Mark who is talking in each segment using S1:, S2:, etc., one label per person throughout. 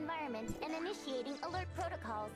S1: environment and initiating alert protocols.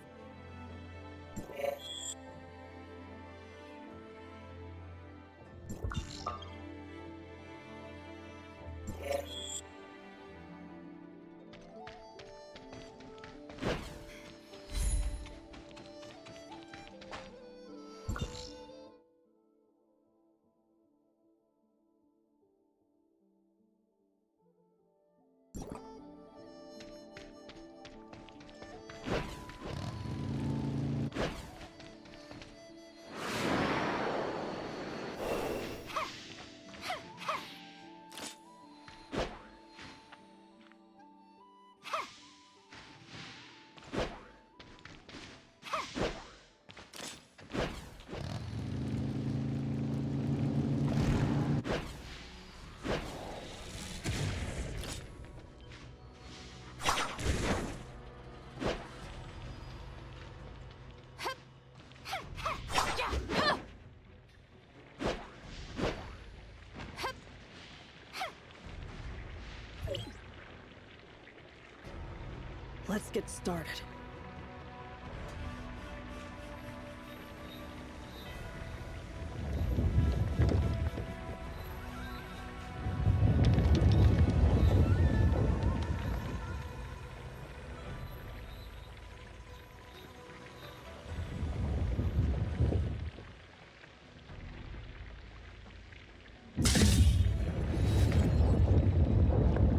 S2: Let's get started.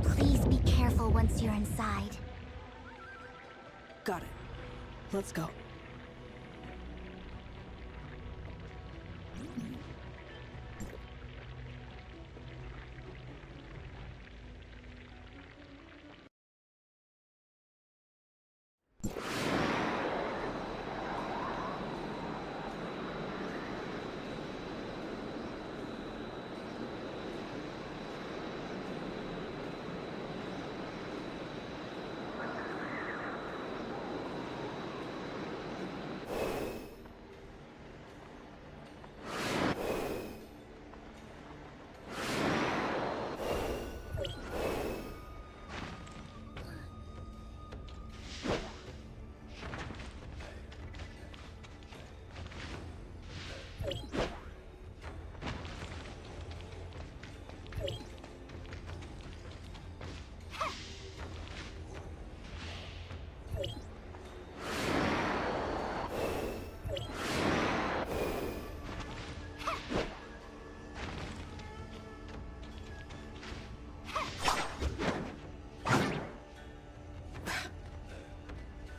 S1: Please be careful once you're inside.
S2: Got it. Let's go.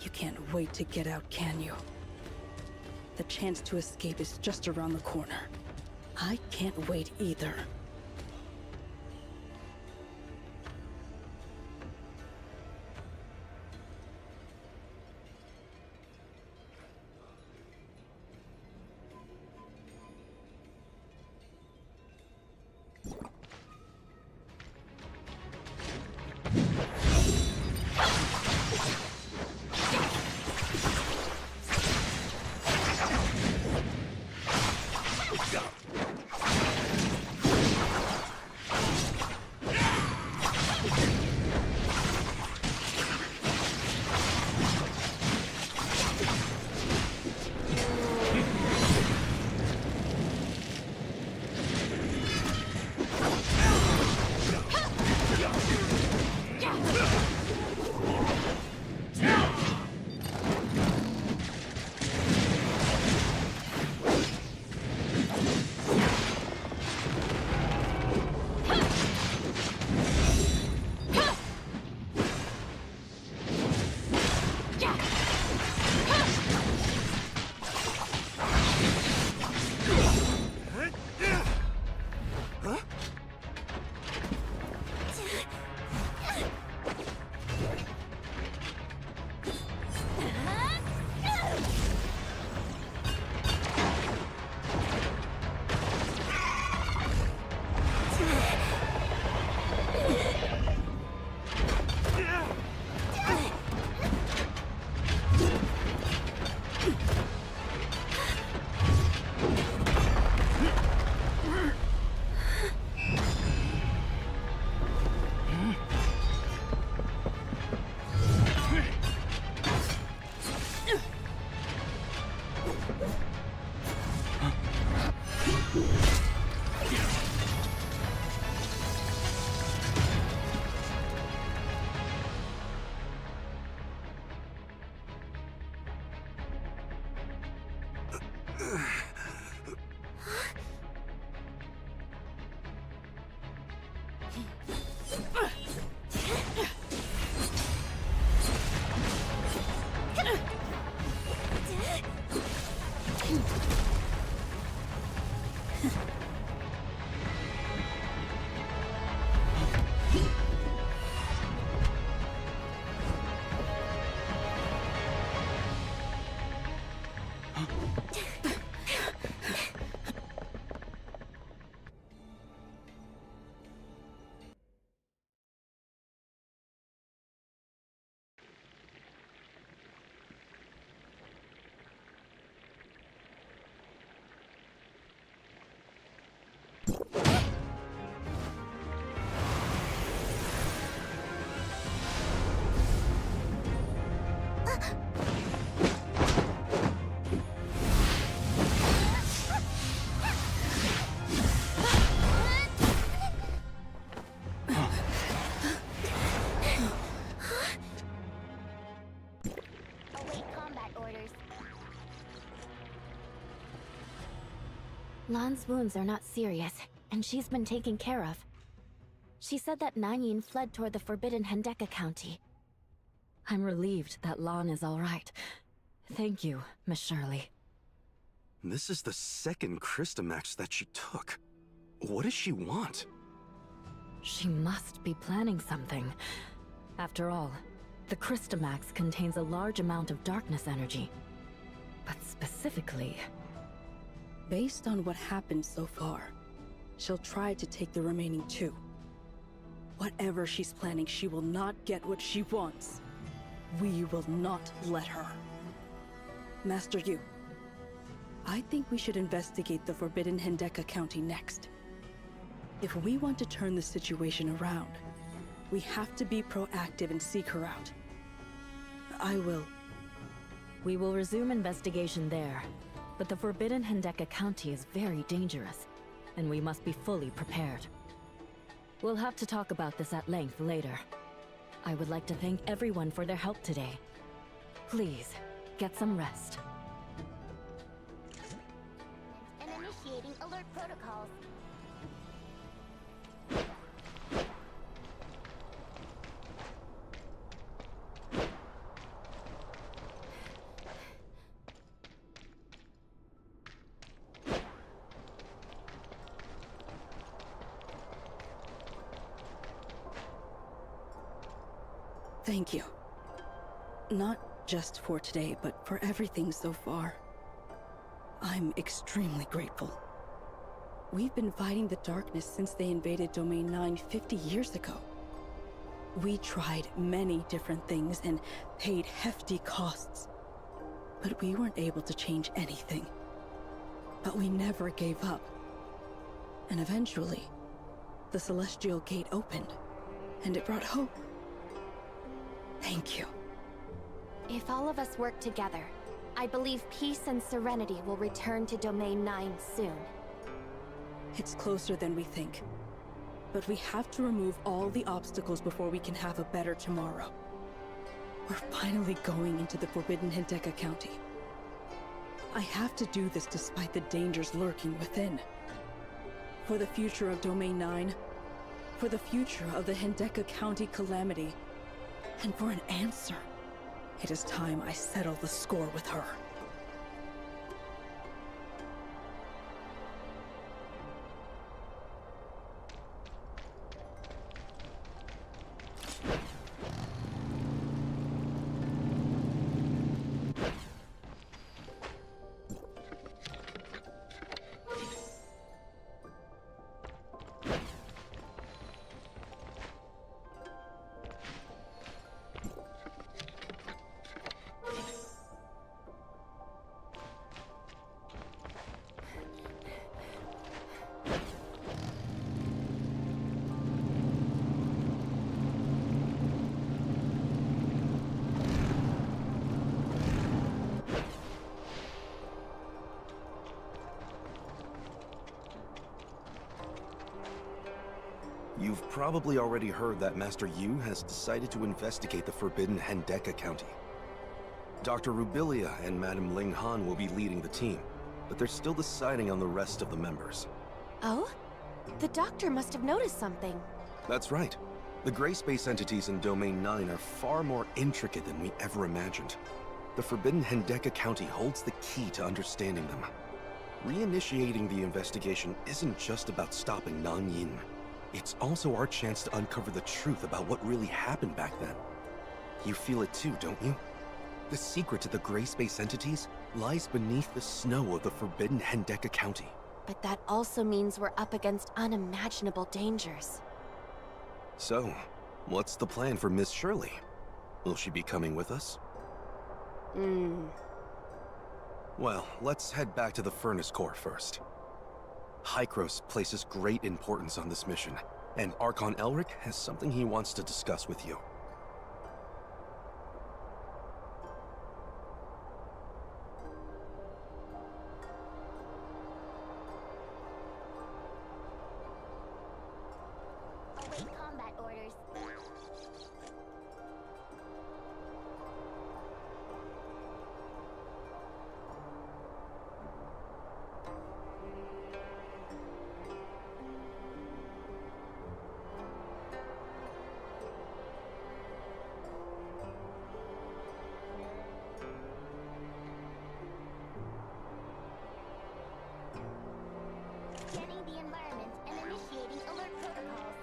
S2: You can't wait to get out, can you? The chance to escape is just around the corner. I can't wait either.
S1: Await combat orders. Lan's wounds are not serious, and she's been taken care of. She said that Nanyin fled toward the Forbidden Hendeka County.
S2: I'm relieved that Lan is all right. Thank you, Miss Shirley.
S3: This is the second Christamax that she took. What does she want?
S2: She must be planning something. After all, the Christamax contains a large amount of darkness energy. But specifically, based on what happened so far, she'll try to take the remaining two. Whatever she's planning, she will not get what she wants. We will not let her. Master Yu, I think we should investigate the Forbidden Hendeka County next. If we want to turn the situation around, we have to be proactive and seek her out. We will resume investigation there, but the Forbidden Hendeka County is very dangerous, and we must be fully prepared. We'll have to talk about this at length later. I would like to thank everyone for their help today. Please, get some rest.
S1: And initiating alert protocols.
S2: Thank you. Not just for today, but for everything so far. I'm extremely grateful. We've been fighting the darkness since they invaded Domain 9 50 years ago. We tried many different things and paid hefty costs. But we weren't able to change anything. But we never gave up. And eventually, the Celestial Gate opened, and it brought hope. Thank you.
S1: If all of us work together, I believe peace and serenity will return to Domain 9 soon.
S2: It's closer than we think. But we have to remove all the obstacles before we can have a better tomorrow. We're finally going into the Forbidden Hendeka County. I have to do this despite the dangers lurking within. For the future of Domain 9, for the future of the Hendeka County calamity, and for an answer, it is time I settle the score with her.
S3: You've probably already heard that Master Yu has decided to investigate the forbidden Hendeka County. Dr. Rubilia and Madame Ling Han will be leading the team, but they're still deciding on the rest of the members.
S4: Oh? The doctor must have noticed something.
S3: That's right. The gray space entities in Domain 9 are far more intricate than we ever imagined. The forbidden Hendeka County holds the key to understanding them. Reinitiating the investigation isn't just about stopping Nanyin. It's also our chance to uncover the truth about what really happened back then. You feel it too, don't you? The secret to the gray space entities lies beneath the snow of the forbidden Hendeka County.
S4: But that also means we're up against unimaginable dangers.
S3: So, what's the plan for Miss Shirley? Will she be coming with us? Well, let's head back to the Furnace Core first. Hykros places great importance on this mission, and Archon Elric has something he wants to discuss with you.
S1: Await combat orders. Scanning the environment and initiating alert protocols.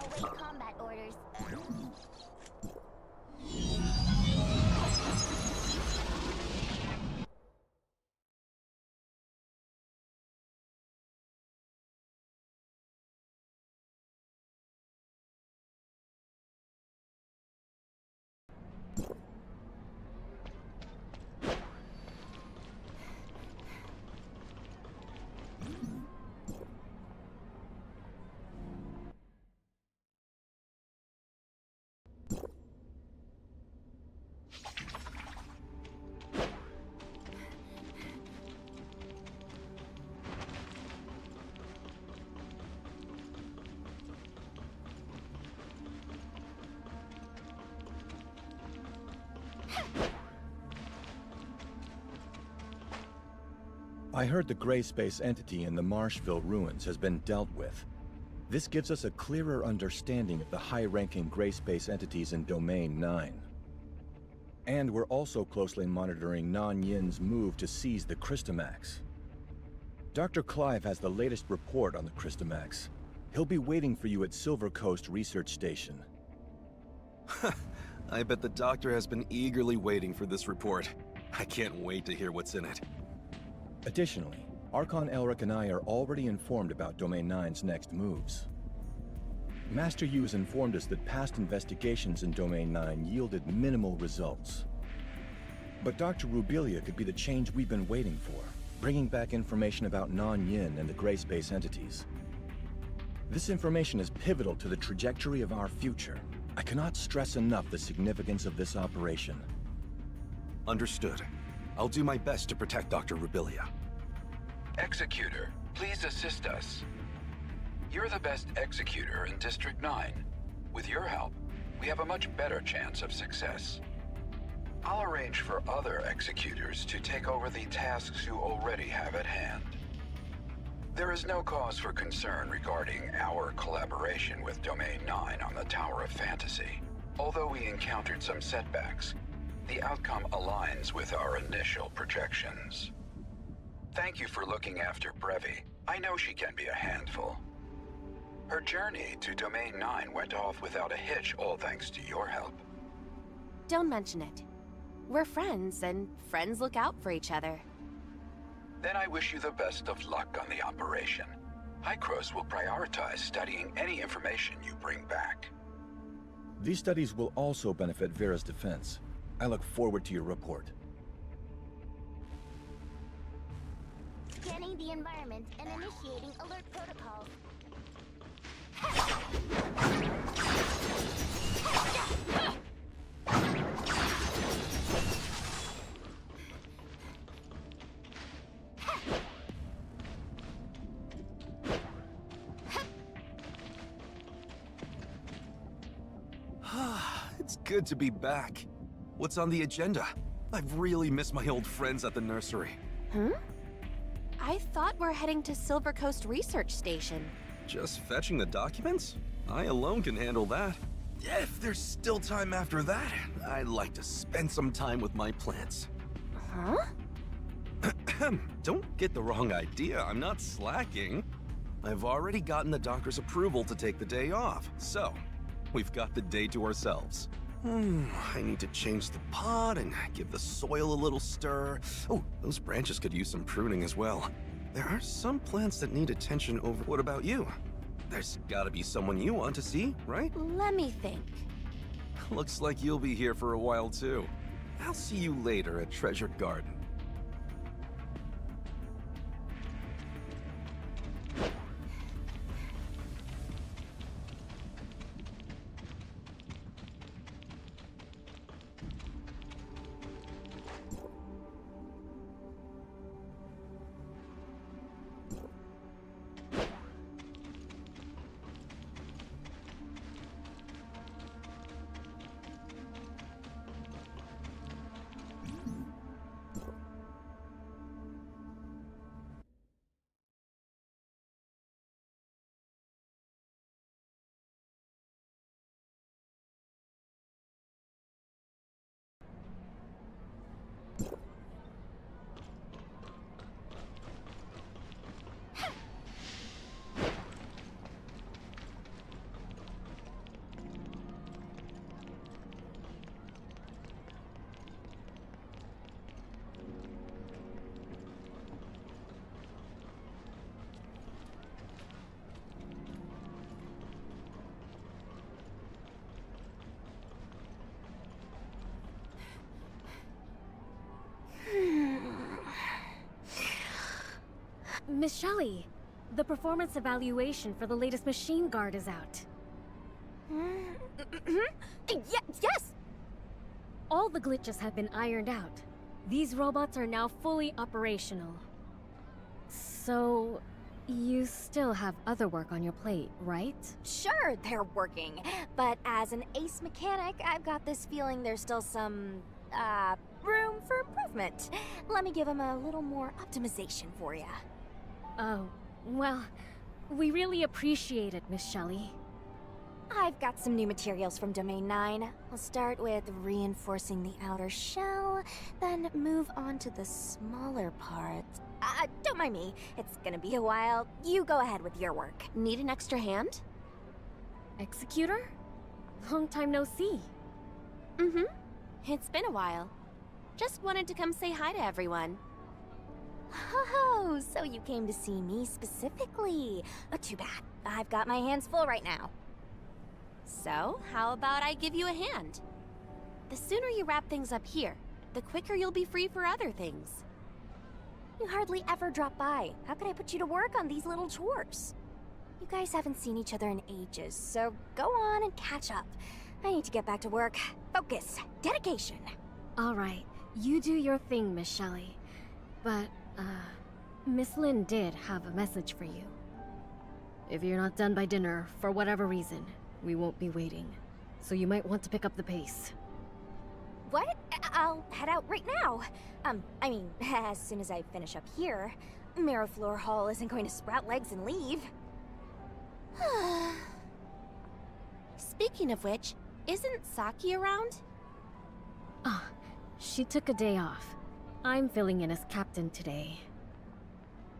S1: Await combat orders.
S5: I heard the gray space entity in the Marshville ruins has been dealt with. This gives us a clearer understanding of the high-ranking gray space entities in Domain 9. And we're also closely monitoring Nanyin's move to seize the Christomax. Dr. Clive has the latest report on the Christomax. He'll be waiting for you at Silver Coast Research Station.
S3: I bet the doctor has been eagerly waiting for this report. I can't wait to hear what's in it.
S5: Additionally, Archon Elric and I are already informed about Domain 9's next moves. Master Yu has informed us that past investigations in Domain 9 yielded minimal results. But Dr. Rubilia could be the change we've been waiting for, bringing back information about Nanyin and the gray space entities. This information is pivotal to the trajectory of our future. I cannot stress enough the significance of this operation.
S3: Understood. I'll do my best to protect Dr. Rubilia.
S6: Executor, please assist us. You're the best executor in District 9. With your help, we have a much better chance of success. I'll arrange for other executors to take over the tasks you already have at hand. There is no cause for concern regarding our collaboration with Domain 9 on the Tower of Fantasy. Although we encountered some setbacks, the outcome aligns with our initial projections. Thank you for looking after Brevi. I know she can be a handful. Her journey to Domain 9 went off without a hitch, all thanks to your help.
S4: Don't mention it. We're friends, and friends look out for each other.
S6: Then I wish you the best of luck on the operation. Hykros will prioritize studying any information you bring back.
S5: These studies will also benefit Vera's defense. I look forward to your report.
S1: Scanning the environment and initiating alert protocols.
S3: It's good to be back. What's on the agenda? I've really missed my old friends at the nursery.
S4: I thought we're heading to Silver Coast Research Station.
S3: Just fetching the documents? I alone can handle that. If there's still time after that, I'd like to spend some time with my plants.
S4: Huh?
S3: Don't get the wrong idea, I'm not slacking. I've already gotten the doctor's approval to take the day off, so we've got the day to ourselves. I need to change the pot and give the soil a little stir. Oh, those branches could use some pruning as well. There are some plants that need attention over... What about you? There's gotta be someone you want to see, right?
S4: Let me think.
S3: Looks like you'll be here for a while too. I'll see you later at Treasured Garden.
S7: Miss Shelley, the performance evaluation for the latest machine guard is out.
S4: Yes!
S7: All the glitches have been ironed out. These robots are now fully operational. So, you still have other work on your plate, right?
S1: Sure, they're working. But as an ace mechanic, I've got this feeling there's still some, room for improvement. Let me give them a little more optimization for you.
S7: Oh, well, we really appreciate it, Miss Shelley.
S1: I've got some new materials from Domain 9. I'll start with reinforcing the outer shell, then move on to the smaller parts. Don't mind me. It's gonna be a while. You go ahead with your work.
S4: Need an extra hand?
S7: Executor? Long time no see.
S4: It's been a while. Just wanted to come say hi to everyone.
S1: Oh, so you came to see me specifically. Too bad. I've got my hands full right now.
S4: So, how about I give you a hand? The sooner you wrap things up here, the quicker you'll be free for other things.
S1: You hardly ever drop by. How can I put you to work on these little chores? You guys haven't seen each other in ages, so go on and catch up. I need to get back to work. Focus. Dedication.
S7: All right, you do your thing, Miss Shelley. But, Miss Lin did have a message for you. If you're not done by dinner, for whatever reason, we won't be waiting. So you might want to pick up the pace.
S1: What? I'll head out right now. I mean, as soon as I finish up here. Miraflor Hall isn't going to sprout legs and leave.
S4: Speaking of which, isn't Saki around?
S7: Ah, she took a day off. I'm filling in as captain today.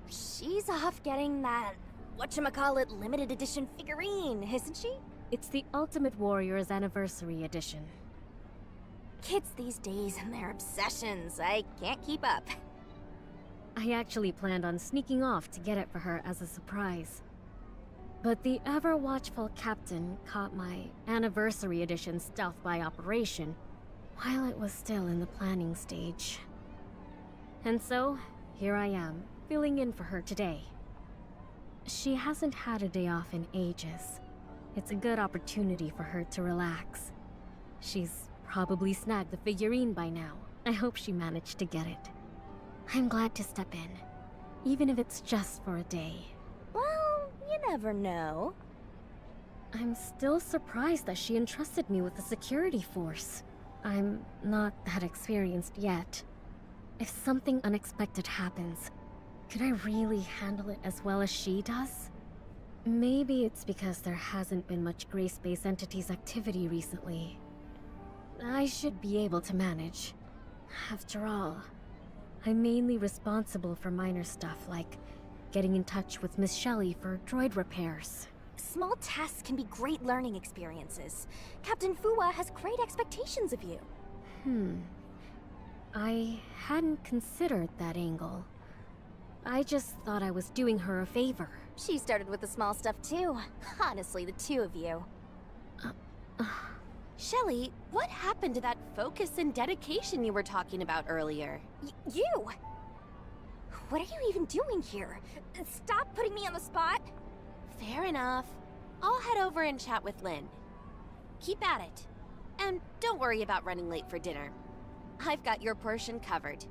S1: She's off getting that, whatchamacallit, limited edition figurine, isn't she?
S7: It's the Ultimate Warrior's Anniversary Edition.
S1: Kids these days and their obsessions, I can't keep up.
S7: I actually planned on sneaking off to get it for her as a surprise. But the ever-watchful captain caught my Anniversary Edition stealth by operation while it was still in the planning stage. And so, here I am, filling in for her today. She hasn't had a day off in ages. It's a good opportunity for her to relax. She's probably snagged the figurine by now. I hope she managed to get it. I'm glad to step in, even if it's just for a day.
S1: Well, you never know.
S7: I'm still surprised that she entrusted me with the security force. I'm not that experienced yet. If something unexpected happens, could I really handle it as well as she does? Maybe it's because there hasn't been much Gray Space Entities activity recently. I should be able to manage. After all, I'm mainly responsible for minor stuff like getting in touch with Miss Shelley for droid repairs.
S1: Small tasks can be great learning experiences. Captain Fuwa has great expectations of you.
S7: I hadn't considered that angle. I just thought I was doing her a favor.
S1: She started with the small stuff too. Honestly, the two of you.
S4: Shelley, what happened to that focus and dedication you were talking about earlier?
S1: You! What are you even doing here? Stop putting me on the spot!
S4: Fair enough. I'll head over and chat with Lynn. Keep at it. And don't worry about running late for dinner. I've got your portion covered.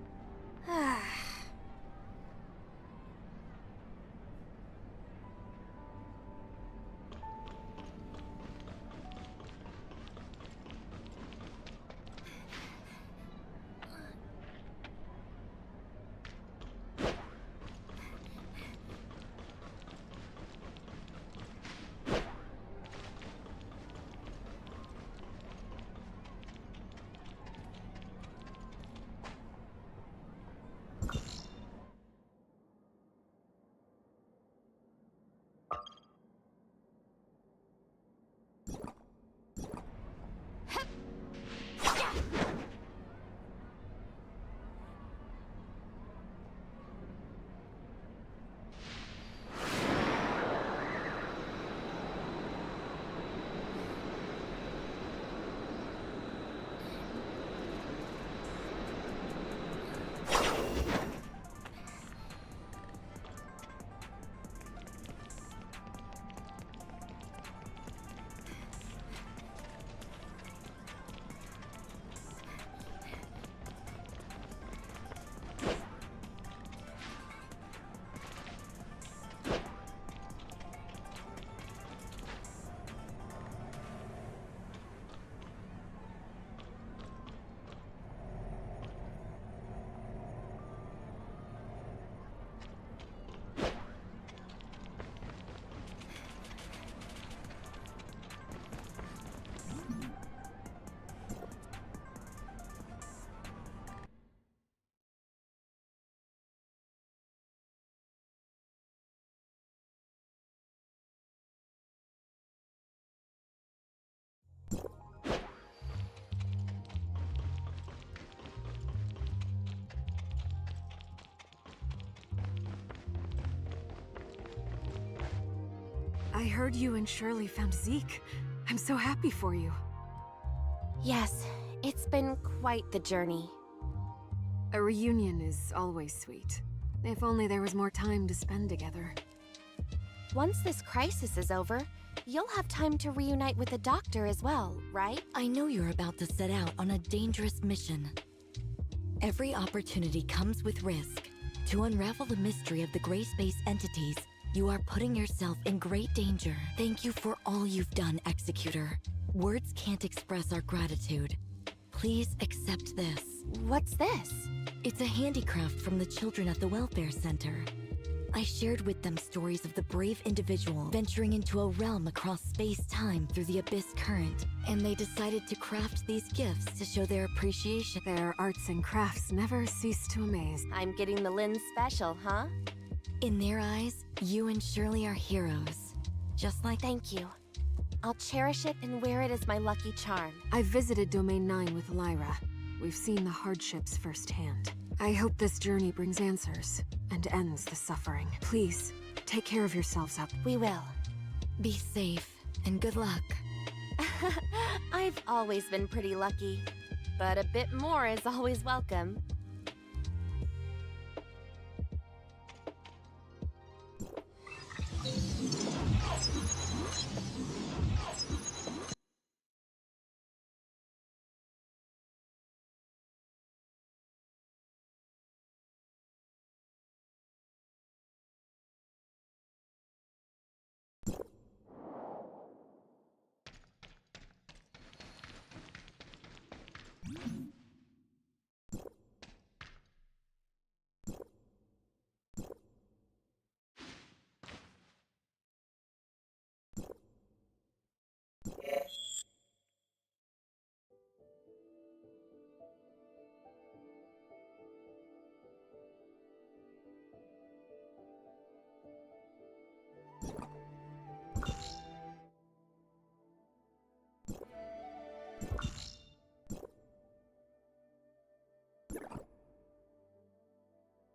S8: I heard you and Shirley found Zeke. I'm so happy for you.
S4: Yes, it's been quite the journey.
S8: A reunion is always sweet. If only there was more time to spend together.
S4: Once this crisis is over, you'll have time to reunite with the doctor as well, right?
S2: I know you're about to set out on a dangerous mission. Every opportunity comes with risk. To unravel the mystery of the Gray Space entities, you are putting yourself in great danger. Thank you for all you've done, Executor. Words can't express our gratitude. Please accept this.
S1: What's this?
S2: It's a handicraft from the children at the welfare center. I shared with them stories of the brave individual venturing into a realm across space-time through the Abyss Current, and they decided to craft these gifts to show their appreciation.
S8: Their arts and crafts never cease to amaze.
S4: I'm getting the Lynn special, huh?
S2: In their eyes, you and Shirley are heroes. Just like—
S4: Thank you. I'll cherish it and wear it as my lucky charm.
S8: I've visited Domain 9 with Lyra. We've seen the hardships firsthand. I hope this journey brings answers and ends the suffering. Please, take care of yourselves up.
S4: We will.
S2: Be safe, and good luck.
S4: I've always been pretty lucky, but a bit more is always welcome.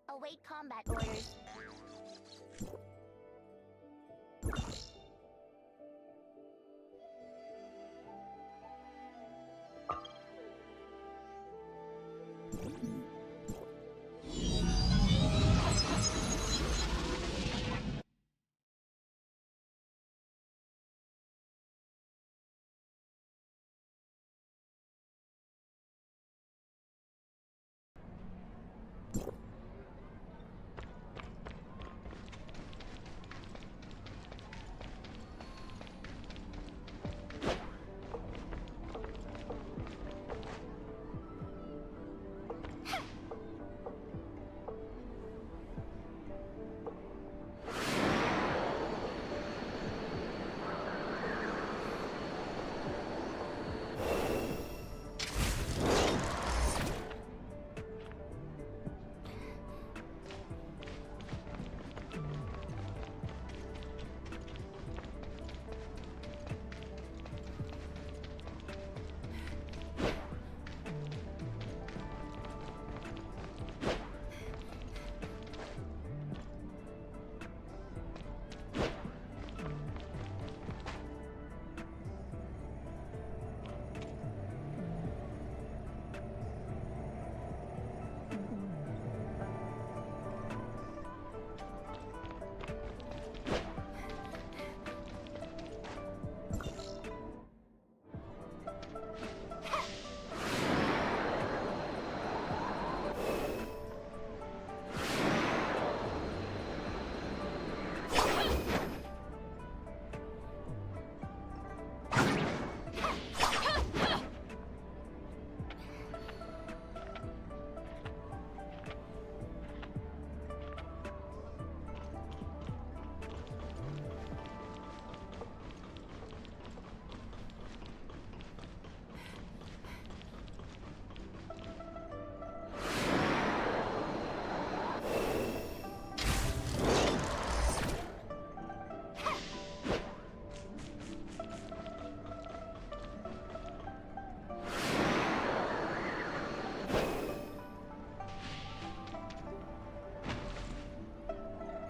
S1: Await combat orders.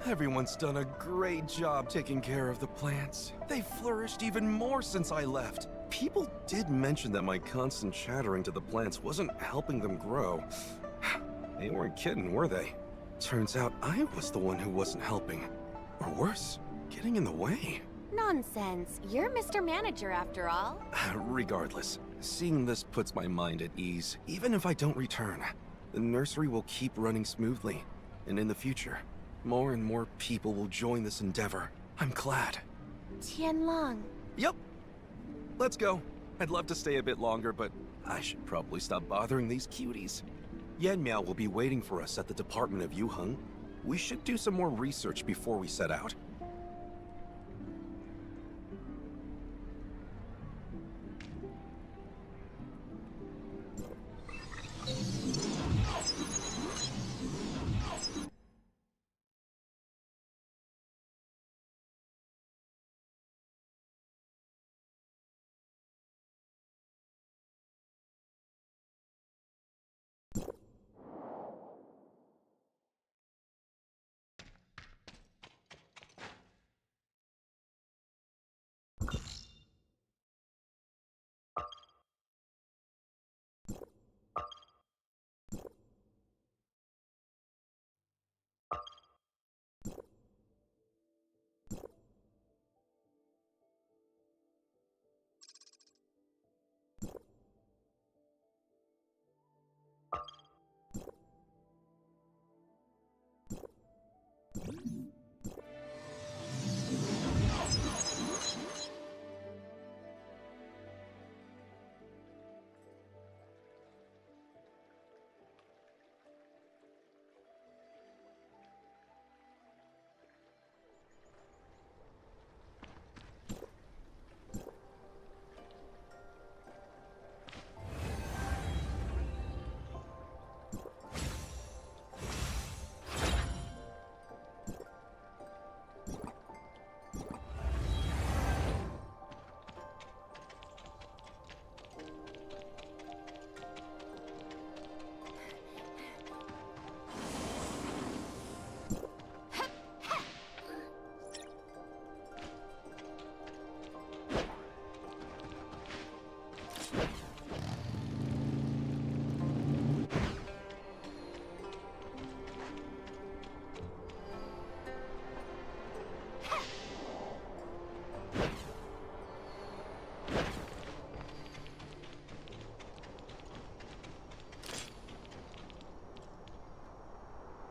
S3: Everyone's done a great job taking care of the plants. They've flourished even more since I left. People did mention that my constant chattering to the plants wasn't helping them grow. They weren't kidding, were they? Turns out I was the one who wasn't helping. Or worse, getting in the way.
S4: Nonsense. You're Mr. Manager after all.
S3: Regardless, seeing this puts my mind at ease. Even if I don't return, the nursery will keep running smoothly. And in the future, more and more people will join this endeavor. I'm glad.
S4: Tianlong.
S3: Yep. Let's go. I'd love to stay a bit longer, but I should probably stop bothering these cuties. Yan Miao will be waiting for us at the Department of Yuheng. We should do some more research before we set out.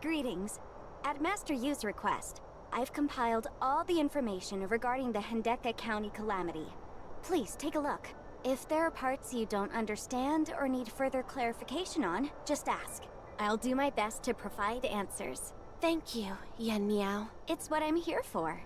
S1: Greetings. At Master Yu's request, I've compiled all the information regarding the Hendeka County calamity. Please take a look. If there are parts you don't understand or need further clarification on, just ask. I'll do my best to provide answers.
S4: Thank you, Yan Miao.
S1: It's what I'm here for.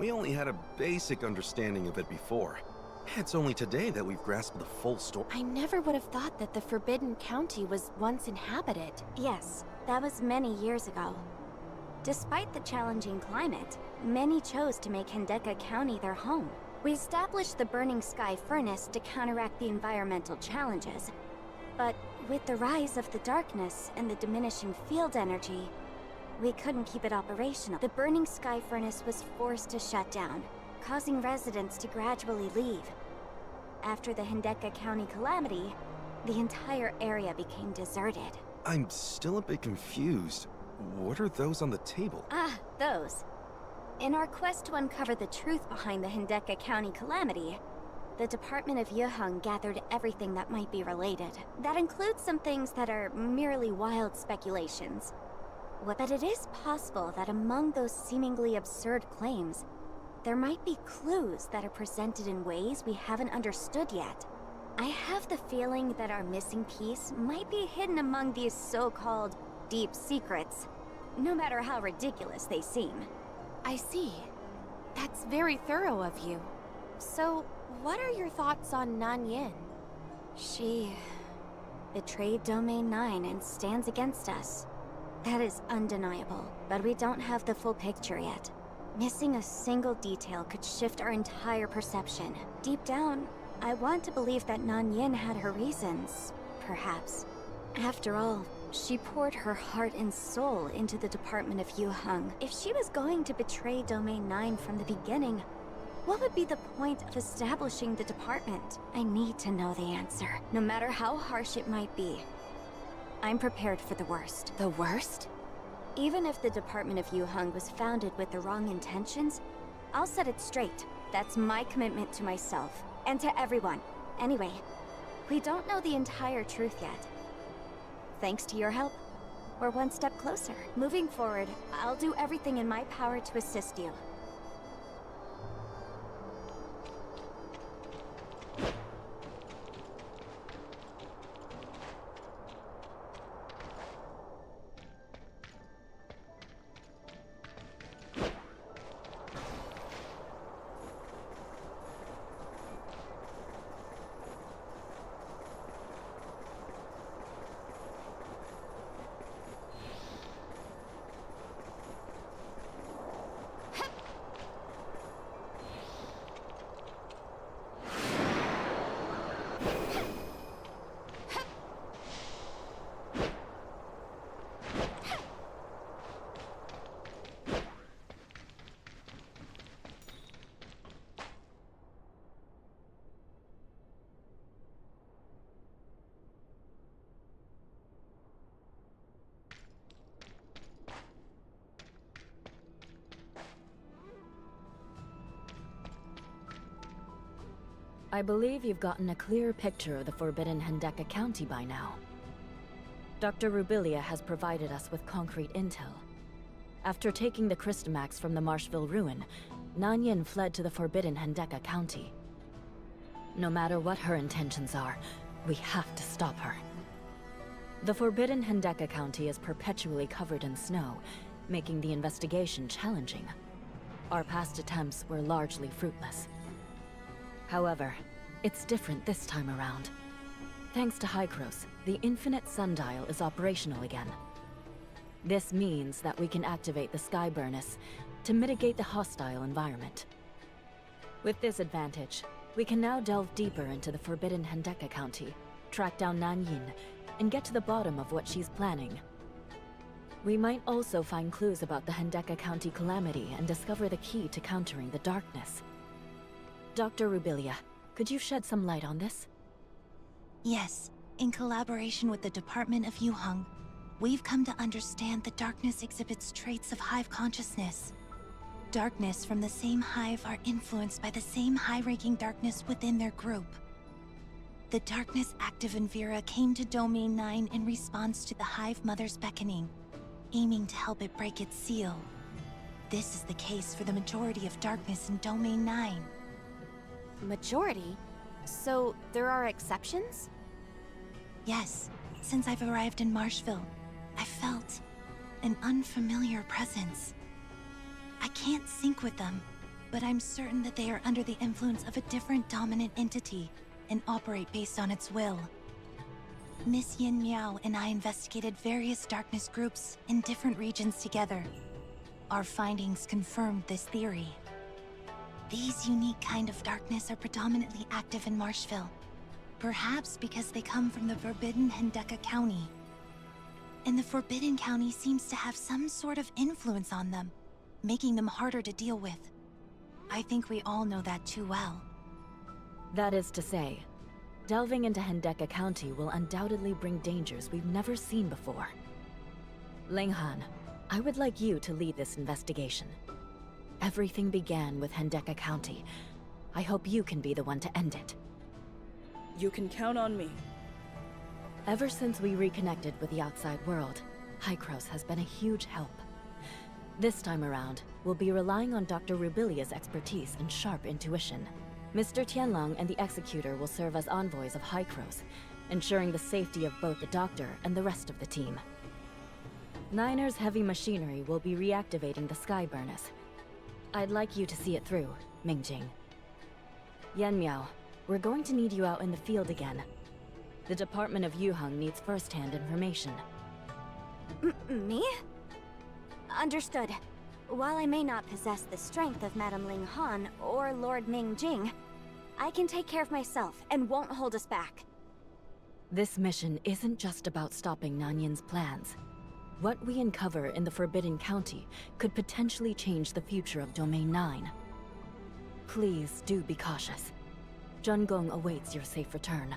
S3: We only had a basic understanding of it before. It's only today that we've grasped the full story.
S4: I never would have thought that the Forbidden County was once inhabited.
S1: Yes, that was many years ago. Despite the challenging climate, many chose to make Hendeka County their home. We established the Burning Sky Furnace to counteract the environmental challenges. But with the rise of the darkness and the diminishing field energy, we couldn't keep it operational. The Burning Sky Furnace was forced to shut down, causing residents to gradually leave. After the Hendeka County calamity, the entire area became deserted.
S3: I'm still a bit confused. What are those on the table?
S1: Ah, those. In our quest to uncover the truth behind the Hendeka County calamity, the Department of Yuheng gathered everything that might be related. That includes some things that are merely wild speculations. But it is possible that among those seemingly absurd claims, there might be clues that are presented in ways we haven't understood yet. I have the feeling that our missing piece might be hidden among these so-called deep secrets, no matter how ridiculous they seem.
S4: I see. That's very thorough of you. So, what are your thoughts on Nan Yin?
S1: She betrayed Domain 9 and stands against us. That is undeniable, but we don't have the full picture yet. Missing a single detail could shift our entire perception. Deep down, I want to believe that Nan Yin had her reasons, perhaps. After all, she poured her heart and soul into the Department of Yuheng. If she was going to betray Domain 9 from the beginning, what would be the point of establishing the department? I need to know the answer, no matter how harsh it might be. I'm prepared for the worst.
S4: The worst?
S1: Even if the Department of Yuheng was founded with the wrong intentions, I'll set it straight. That's my commitment to myself, and to everyone. Anyway, we don't know the entire truth yet. Thanks to your help, we're one step closer. Moving forward, I'll do everything in my power to assist you.
S2: I believe you've gotten a clear picture of the Forbidden Hendeka County by now. Dr. Rubilia has provided us with concrete intel. After taking the Christomax from the Marshville ruin, Nan Yin fled to the Forbidden Hendeka County. No matter what her intentions are, we have to stop her. The Forbidden Hendeka County is perpetually covered in snow, making the investigation challenging. Our past attempts were largely fruitless. However, it's different this time around. Thanks to Hykros, the Infinite Sundial is operational again. This means that we can activate the Sky Burnus to mitigate the hostile environment. With this advantage, we can now delve deeper into the Forbidden Hendeka County, track down Nan Yin, and get to the bottom of what she's planning. We might also find clues about the Hendeka County calamity and discover the key to countering the darkness. Dr. Rubilia, could you shed some light on this?
S9: Yes, in collaboration with the Department of Yuheng, we've come to understand the darkness exhibits traits of hive consciousness. Darkness from the same hive are influenced by the same high-ranking darkness within their group. The darkness active in Vera came to Domain 9 in response to the Hive Mother's beckoning, aiming to help it break its seal. This is the case for the majority of darkness in Domain 9.
S4: Majority? So there are exceptions?
S9: Yes, since I've arrived in Marshville, I felt an unfamiliar presence. I can't sync with them, but I'm certain that they are under the influence of a different dominant entity and operate based on its will. Miss Yin Miao and I investigated various darkness groups in different regions together. Our findings confirmed this theory. These unique kind of darkness are predominantly active in Marshville, perhaps because they come from the Forbidden Hendeka County. And the Forbidden County seems to have some sort of influence on them, making them harder to deal with. I think we all know that too well.
S2: That is to say, delving into Hendeka County will undoubtedly bring dangers we've never seen before. Linghan, I would like you to lead this investigation. Everything began with Hendeka County. I hope you can be the one to end it.
S10: You can count on me.
S2: Ever since we reconnected with the outside world, Hykros has been a huge help. This time around, we'll be relying on Dr. Rubilia's expertise and sharp intuition. Mr. Tianlong and the Executor will serve as envoys of Hykros, ensuring the safety of both the Doctor and the rest of the team. Niner's heavy machinery will be reactivating the Sky Burnus. I'd like you to see it through, Mingjing. Yan Miao, we're going to need you out in the field again. The Department of Yuheng needs first-hand information.
S1: Me? Understood. While I may not possess the strength of Madame Ling Han or Lord Ming Jing, I can take care of myself and won't hold us back.
S2: This mission isn't just about stopping Nanyin's plans. What we uncover in the Forbidden County could potentially change the future of Domain 9. Please do be cautious. Zhengong awaits your safe return.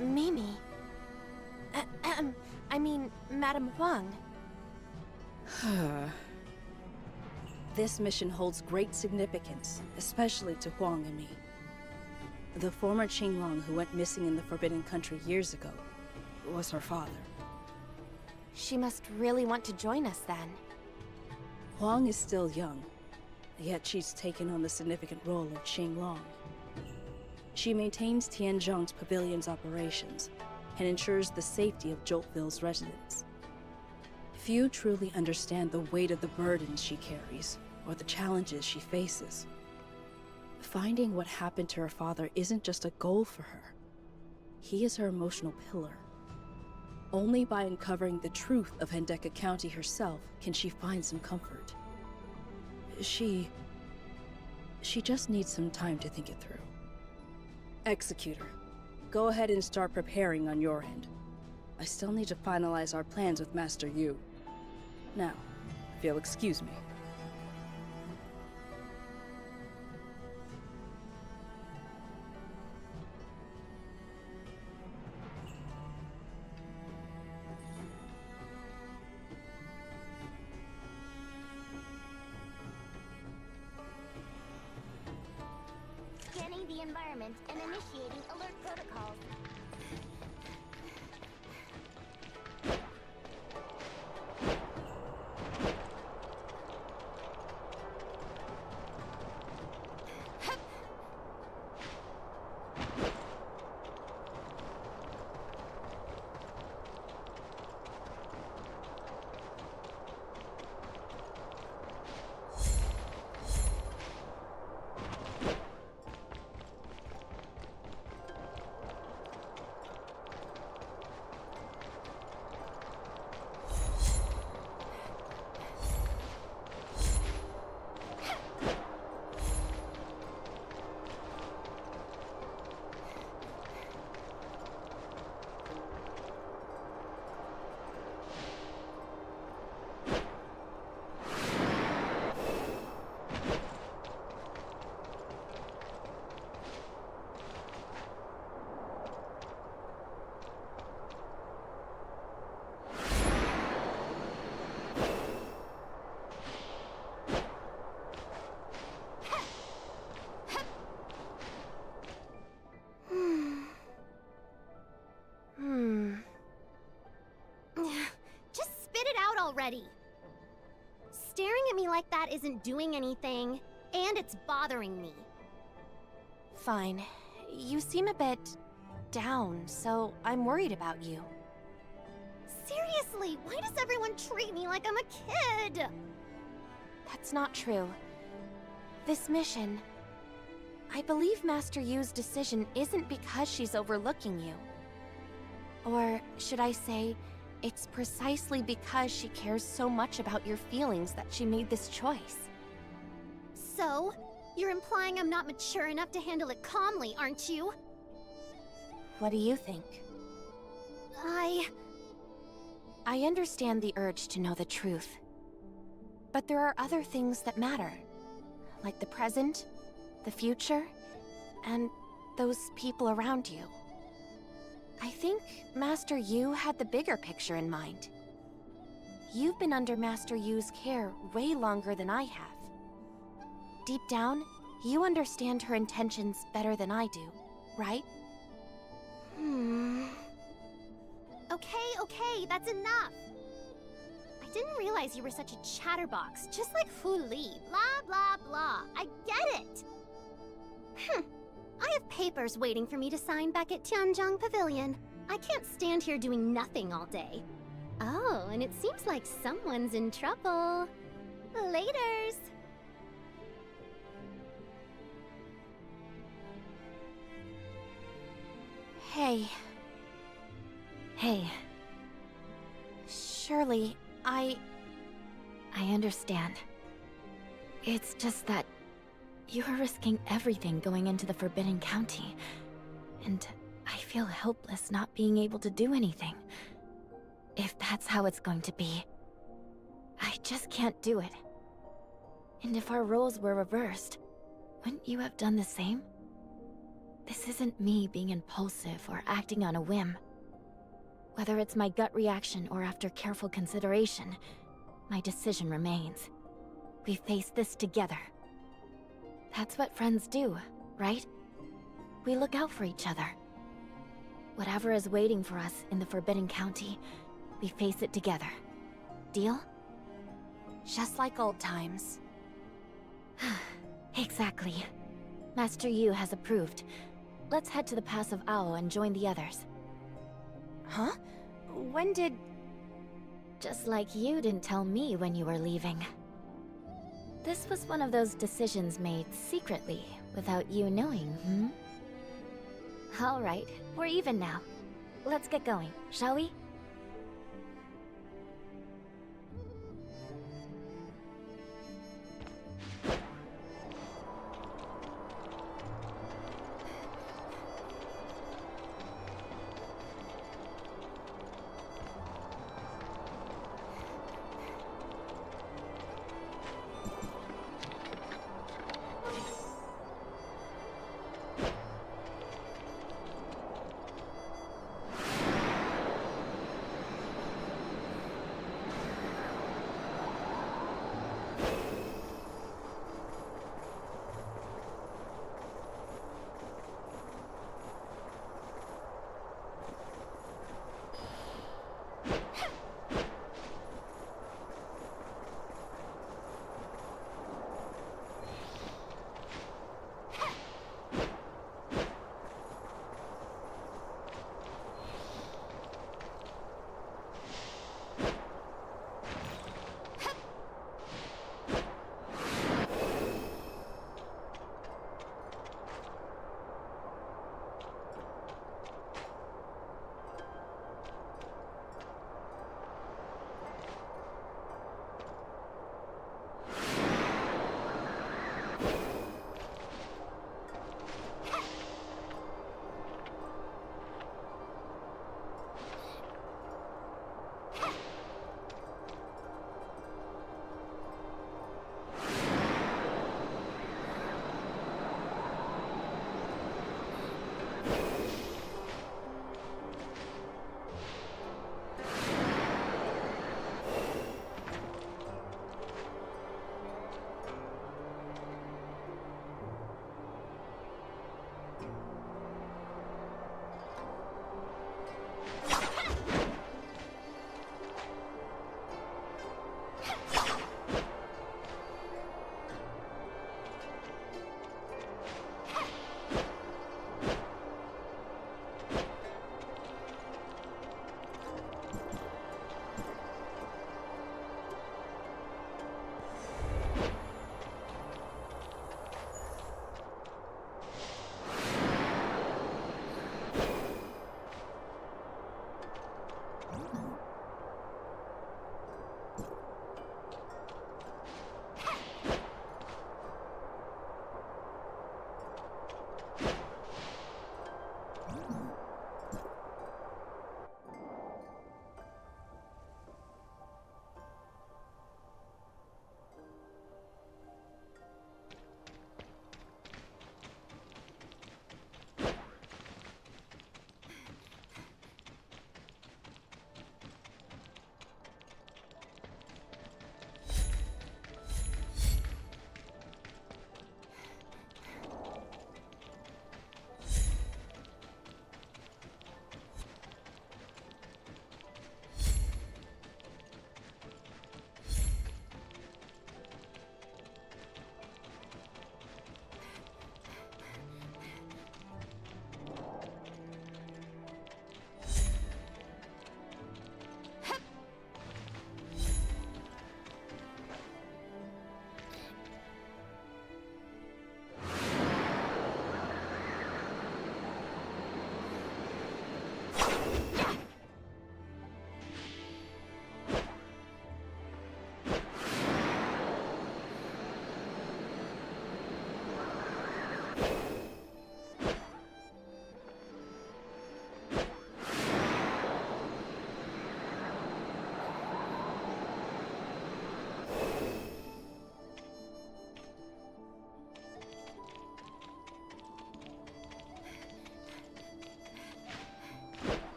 S4: Mimi. I mean, Madame Huang.
S10: This mission holds great significance, especially to Huang and me. The former Qinglong who went missing in the Forbidden Country years ago was her father.
S4: She must really want to join us then.
S10: Huang is still young, yet she's taken on the significant role of Qinglong. She maintains Tianzhong's pavilion's operations and ensures the safety of Joltville's residents. Few truly understand the weight of the burdens she carries or the challenges she faces. Finding what happened to her father isn't just a goal for her. He is her emotional pillar. Only by uncovering the truth of Hendeka County herself can she find some comfort. She just needs some time to think it through. Executor, go ahead and start preparing on your end. I still need to finalize our plans with Master Yu. Now, if you'll excuse me.
S1: Scanning the environment and initiating alert protocols.
S11: Already. Staring at me like that isn't doing anything, and it's bothering me.
S4: Fine. You seem a bit down, so I'm worried about you.
S11: Seriously, why does everyone treat me like I'm a kid?
S4: That's not true. This mission... I believe Master Yu's decision isn't because she's overlooking you. Or should I say, it's precisely because she cares so much about your feelings that she made this choice.
S11: So, you're implying I'm not mature enough to handle it calmly, aren't you?
S4: What do you think? I understand the urge to know the truth. But there are other things that matter. Like the present, the future, and those people around you. I think Master Yu had the bigger picture in mind. You've been under Master Yu's care way longer than I have. Deep down, You understand her intentions better than I do, right?
S11: Okay, that's enough. I didn't realize you were such a chatterbox, just like Fu Li. Blah, blah, blah. I get it. I have papers waiting for me to sign back at Tianzhong Pavilion. I can't stand here doing nothing all day. Oh, and it seems like someone's in trouble. Laters.
S4: Hey.
S2: Hey,
S4: Surely,
S2: I understand. It's just that you're risking everything going into the Forbidden County, and I feel helpless not being able to do anything. If that's how it's going to be, I just can't do it. And if our roles were reversed, wouldn't you have done the same? This isn't me being impulsive or acting on a whim. Whether it's my gut reaction or after careful consideration, my decision remains. We face this together. That's what friends do, right? We look out for each other. Whatever is waiting for us in the Forbidden County, we face it together. Deal?
S4: just like old times.
S2: Exactly. Master Yu has approved. Let's head to the Pass of Ao and join the others.
S4: Huh? When did...
S2: Just like you didn't tell me when you were leaving. This was one of those decisions made secretly, without you knowing, Alright, we're even now. Let's get going, shall we?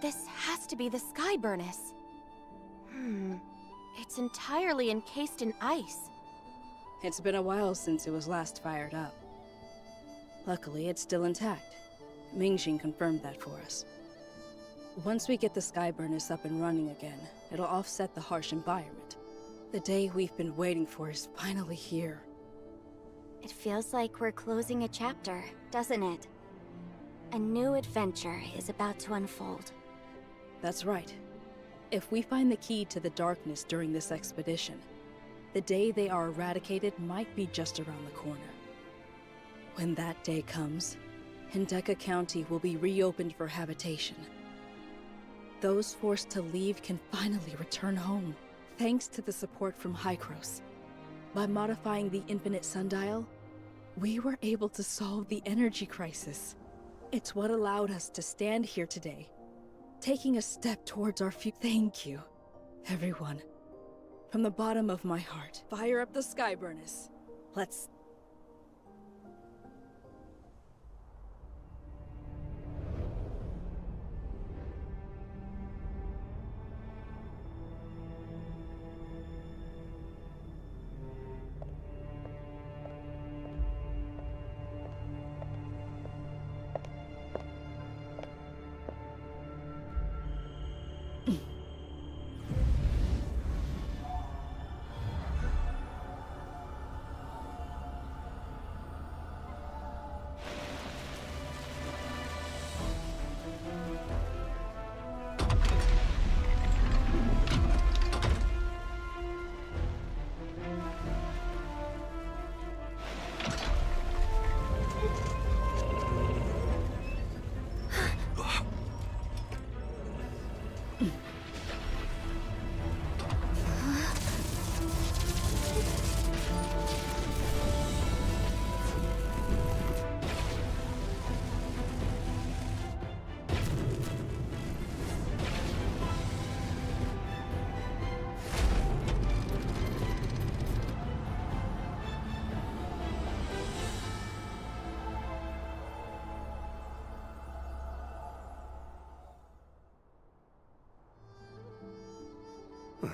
S4: This has to be the sky burnis. It's entirely encased in ice.
S10: It's been a while since it was last fired up. Luckily, it's still intact. Mingxing confirmed that for us. Once we get the sky burnis up and running again, it'll offset the harsh environment. The day we've been waiting for is finally here.
S1: It feels like we're closing a chapter, doesn't it? A new adventure is about to unfold.
S10: That's right. If we find the key to the darkness during this expedition, the day they are eradicated might be just around the corner. When that day comes, Hendeka County will be reopened for habitation. Those forced to leave can finally return home, thanks to the support from Hykros. By modifying the Infinite Sundial, we were able to solve the energy crisis. It's what allowed us to stand here today, taking a step towards our future. Thank you, everyone. From the bottom of my heart, fire up the sky burnis. Let's...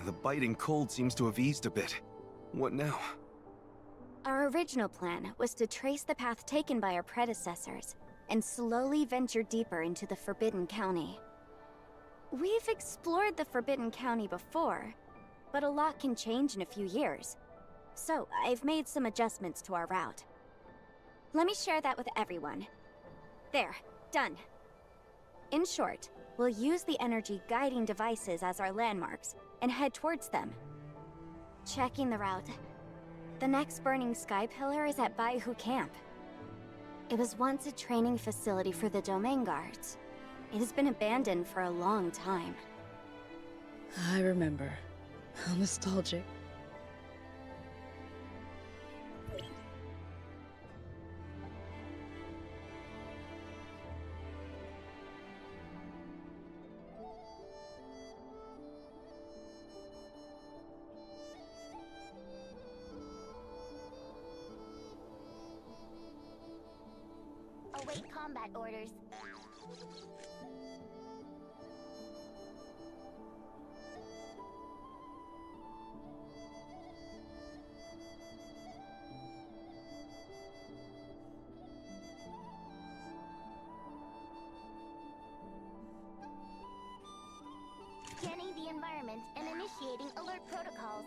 S3: The biting cold seems to have eased a bit. What now?
S1: Our original plan was to trace the path taken by our predecessors and slowly venture deeper into the Forbidden County. We've explored the Forbidden County before, but a lot can change in a few years. So I've made some adjustments to our route. Let me share that with everyone. There, done. In short, we'll use the energy guiding devices as our landmarks and head towards them. Checking the route. The next burning sky pillar is at Baihu Camp. It was once a training facility for the Domain Guards. It has been abandoned for a long time.
S10: I remember. How nostalgic.
S11: Await combat orders. Scanning the environment and initiating alert protocols.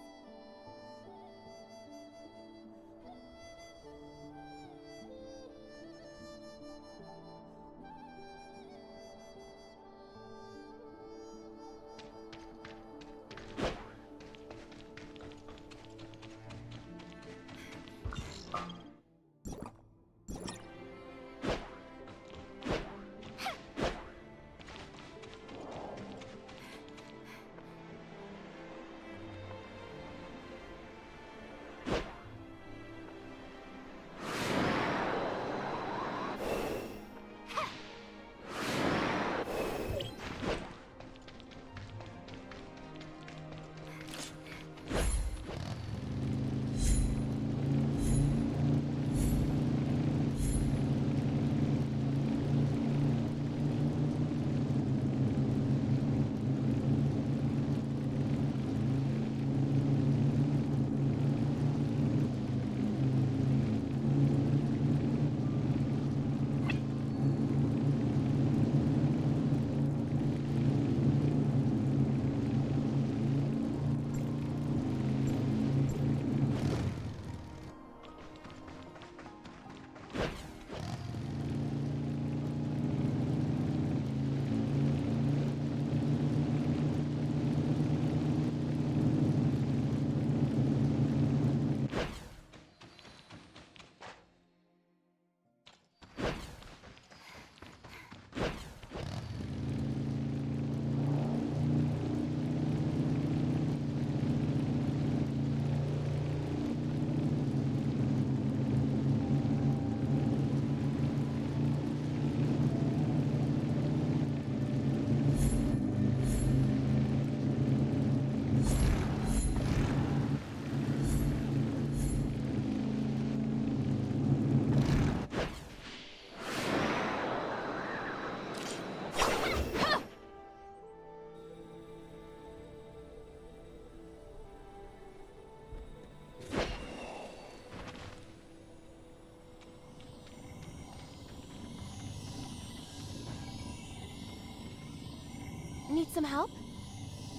S4: Need some help?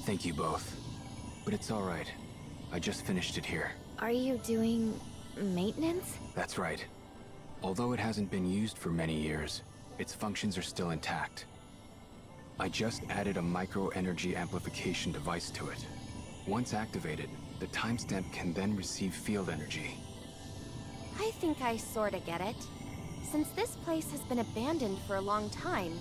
S12: Thank you both. But it's all right. I just finished it here.
S1: Are you doing maintenance?
S12: That's right. Although it hasn't been used for many years, its functions are still intact. I just added a micro-energy amplification device to it. Once activated, the timestamp can then receive field energy.
S4: I think I sorta get it. Since this place has been abandoned for a long time,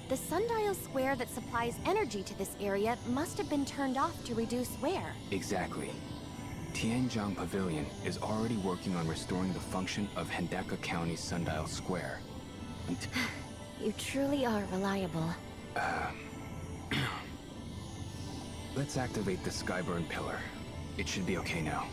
S4: the sundial square that supplies energy to this area must have been turned off to reduce wear.
S12: Exactly. Tianjiang Pavilion is already working on restoring the function of Hendeka County's sundial square.
S1: You truly are reliable.
S12: Let's activate the Skyburn pillar. It should be okay now.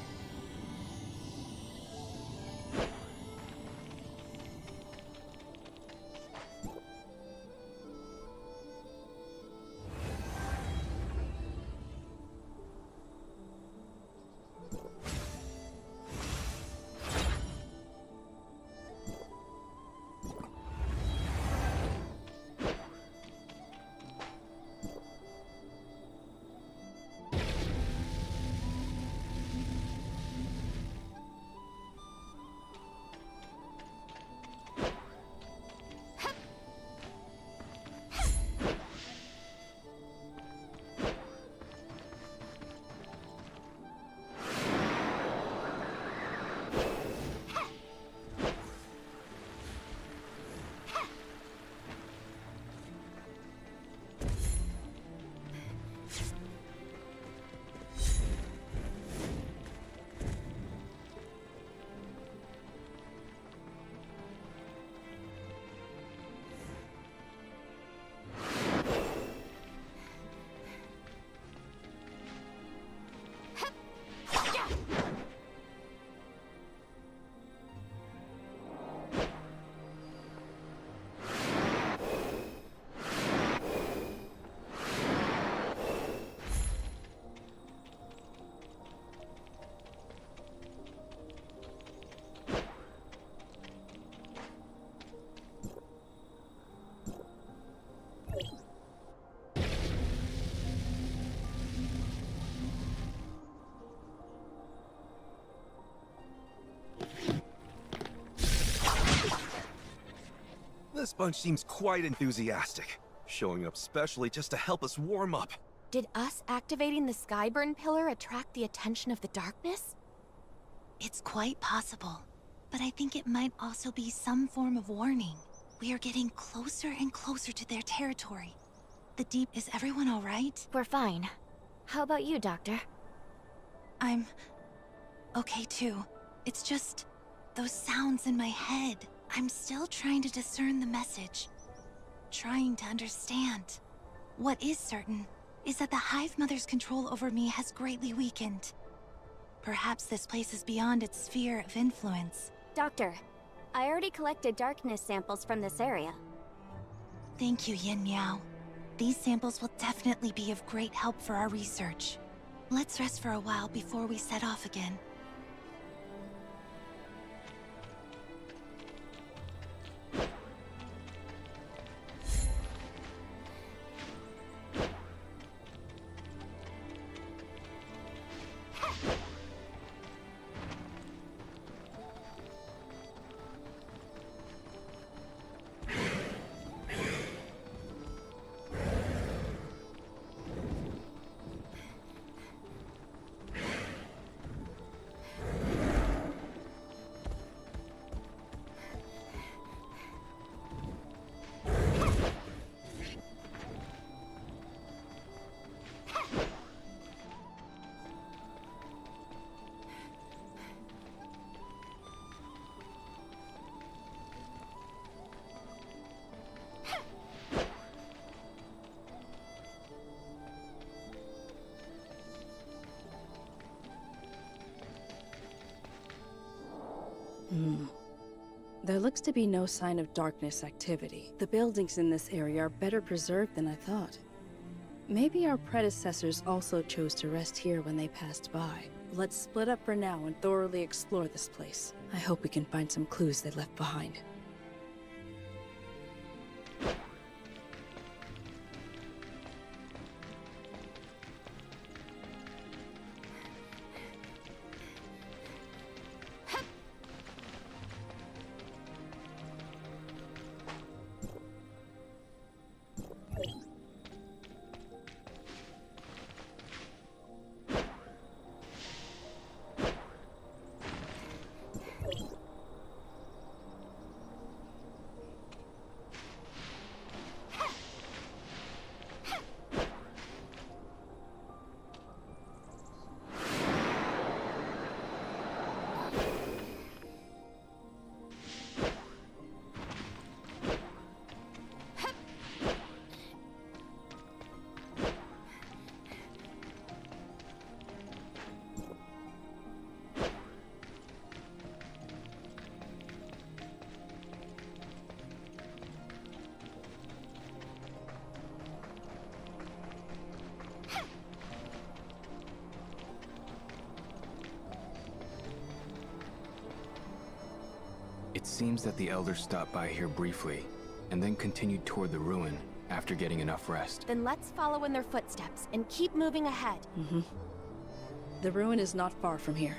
S3: This bunch seems quite enthusiastic, showing up specially just to help us warm up.
S4: Did us activating the Skyburn pillar attract the attention of the darkness?
S9: It's quite possible, but I think it might also be some form of warning. We are getting closer and closer to their territory. The Deep, is everyone all right?
S1: We're fine. How about you, Doctor?
S9: I'm okay too. It's just those sounds in my head. I'm still trying to discern the message. Trying to understand. What is certain is that the Hive Mother's control over me has greatly weakened. Perhaps this place is beyond its sphere of influence.
S1: Doctor, I already collected darkness samples from this area.
S9: Thank you, Yin Miao. These samples will definitely be of great help for our research. Let's rest for a while before we set off again.
S10: There looks to be no sign of darkness activity. The buildings in this area are better preserved than I thought. Maybe our predecessors also chose to rest here when they passed by. Let's split up for now and thoroughly explore this place. I hope we can find some clues they left behind.
S12: It seems that the Elders stopped by here briefly, and then continued toward the ruin after getting enough rest.
S4: Then let's follow in their footsteps and keep moving ahead.
S10: The ruin is not far from here.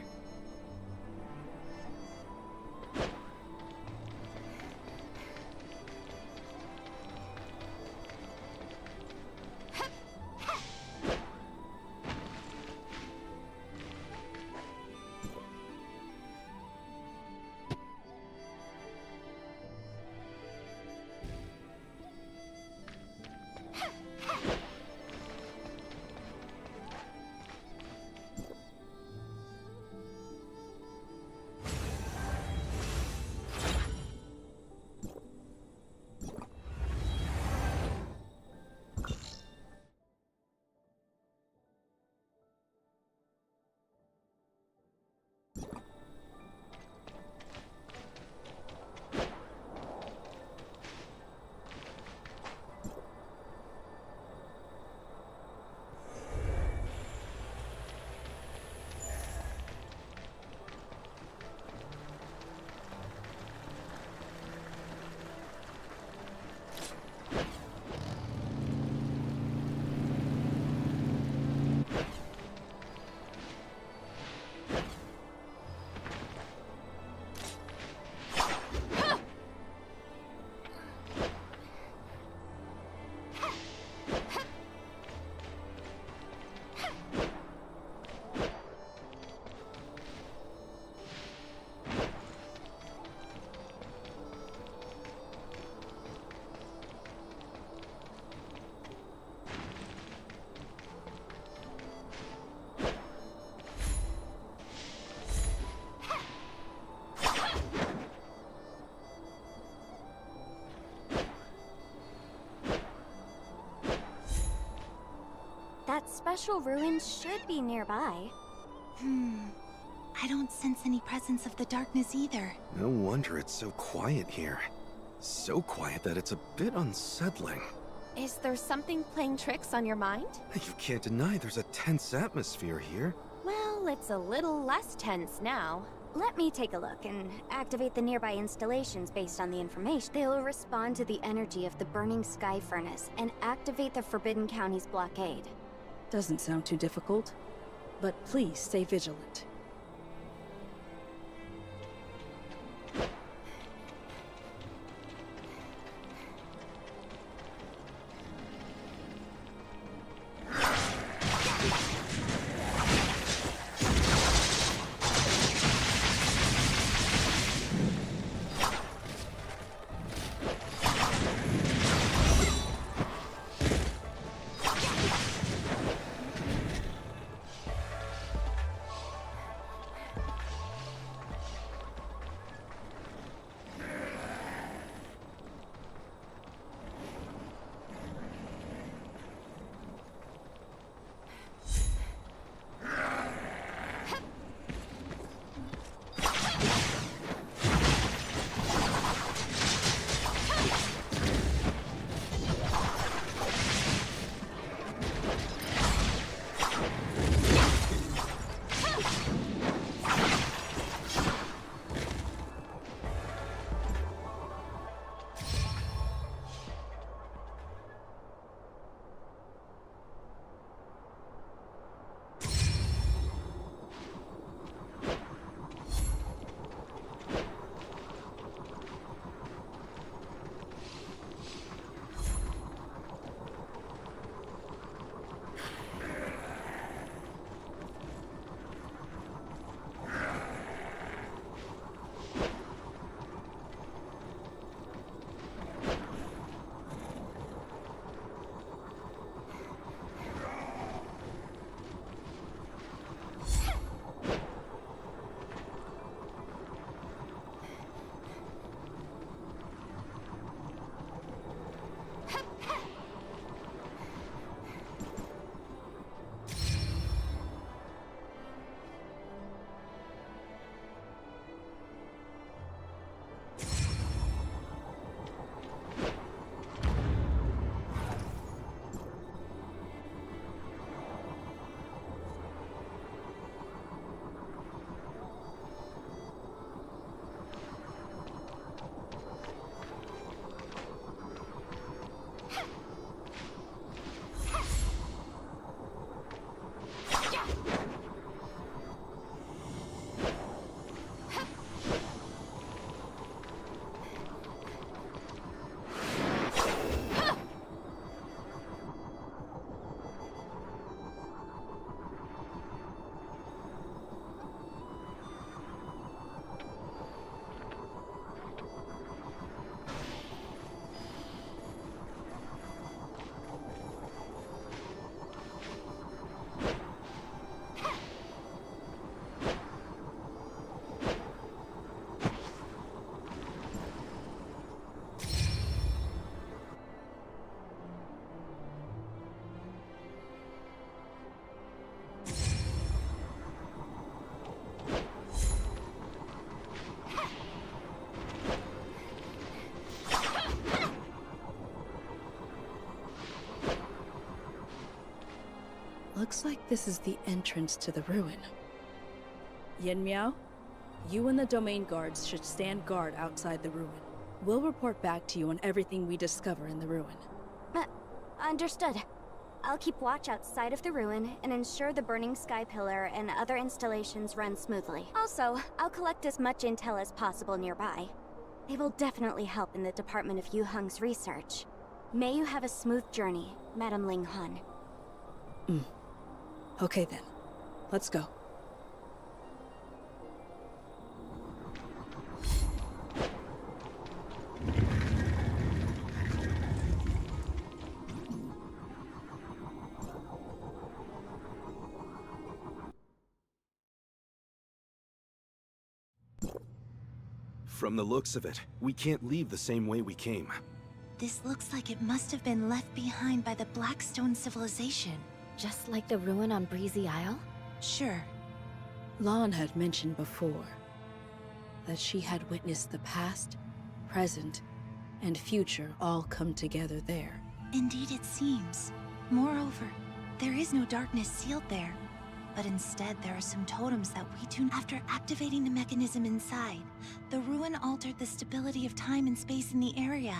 S1: That special ruin should be nearby.
S9: I don't sense any presence of the darkness either.
S3: No wonder it's so quiet here. So quiet that it's a bit unsettling.
S4: Is there something playing tricks on your mind?
S3: You can't deny there's a tense atmosphere here.
S4: Well, it's a little less tense now.
S1: Let me take a look and activate the nearby installations based on the information. They will respond to the energy of the burning sky furnace and activate the Forbidden County's blockade.
S10: Doesn't sound too difficult, but please stay vigilant. Looks like this is the entrance to the ruin. Yin Miao, you and the domain guards should stand guard outside the ruin. We'll report back to you on everything we discover in the ruin.
S1: Understood. I'll keep watch outside of the ruin and ensure the burning sky pillar and other installations run smoothly. Also, I'll collect as much intel as possible nearby. They will definitely help in the Department of Yu Heng's research. May you have a smooth journey, Madame Ling Han.
S10: Okay then. Let's go.
S3: From the looks of it, we can't leave the same way we came.
S9: This looks like it must have been left behind by the Blackstone civilization.
S1: Just like the ruin on Breezy Isle?
S9: Sure.
S10: Lon had mentioned before that she had witnessed the past, present, and future all come together there.
S9: Indeed it seems. Moreover, there is no darkness sealed there. But instead, there are some totems that we tune. After activating the mechanism inside, the ruin altered the stability of time and space in the area,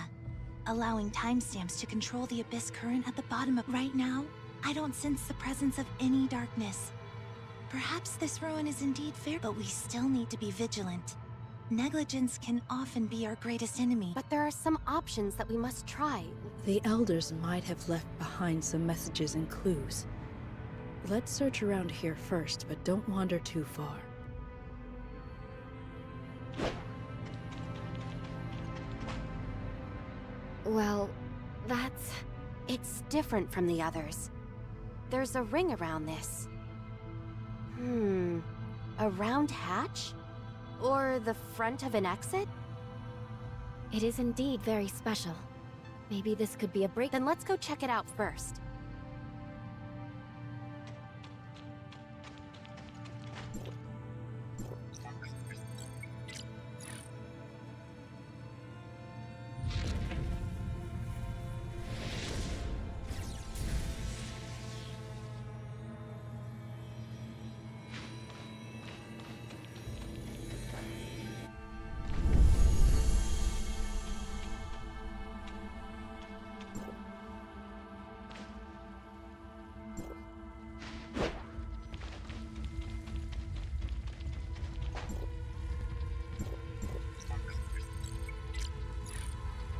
S9: allowing timestamps to control the abyss current at the bottom of. Right now, I don't sense the presence of any darkness. Perhaps this ruin is indeed fair, but we still need to be vigilant. Negligence can often be our greatest enemy.
S4: But there are some options that we must try.
S10: The Elders might have left behind some messages and clues. Let's search around here first, but don't wander too far.
S4: Well, it's different from the others. There's a ring around this. A round hatch? Or the front of an exit?
S1: It is indeed very special. Maybe this could be a break.
S4: Then let's go check it out first.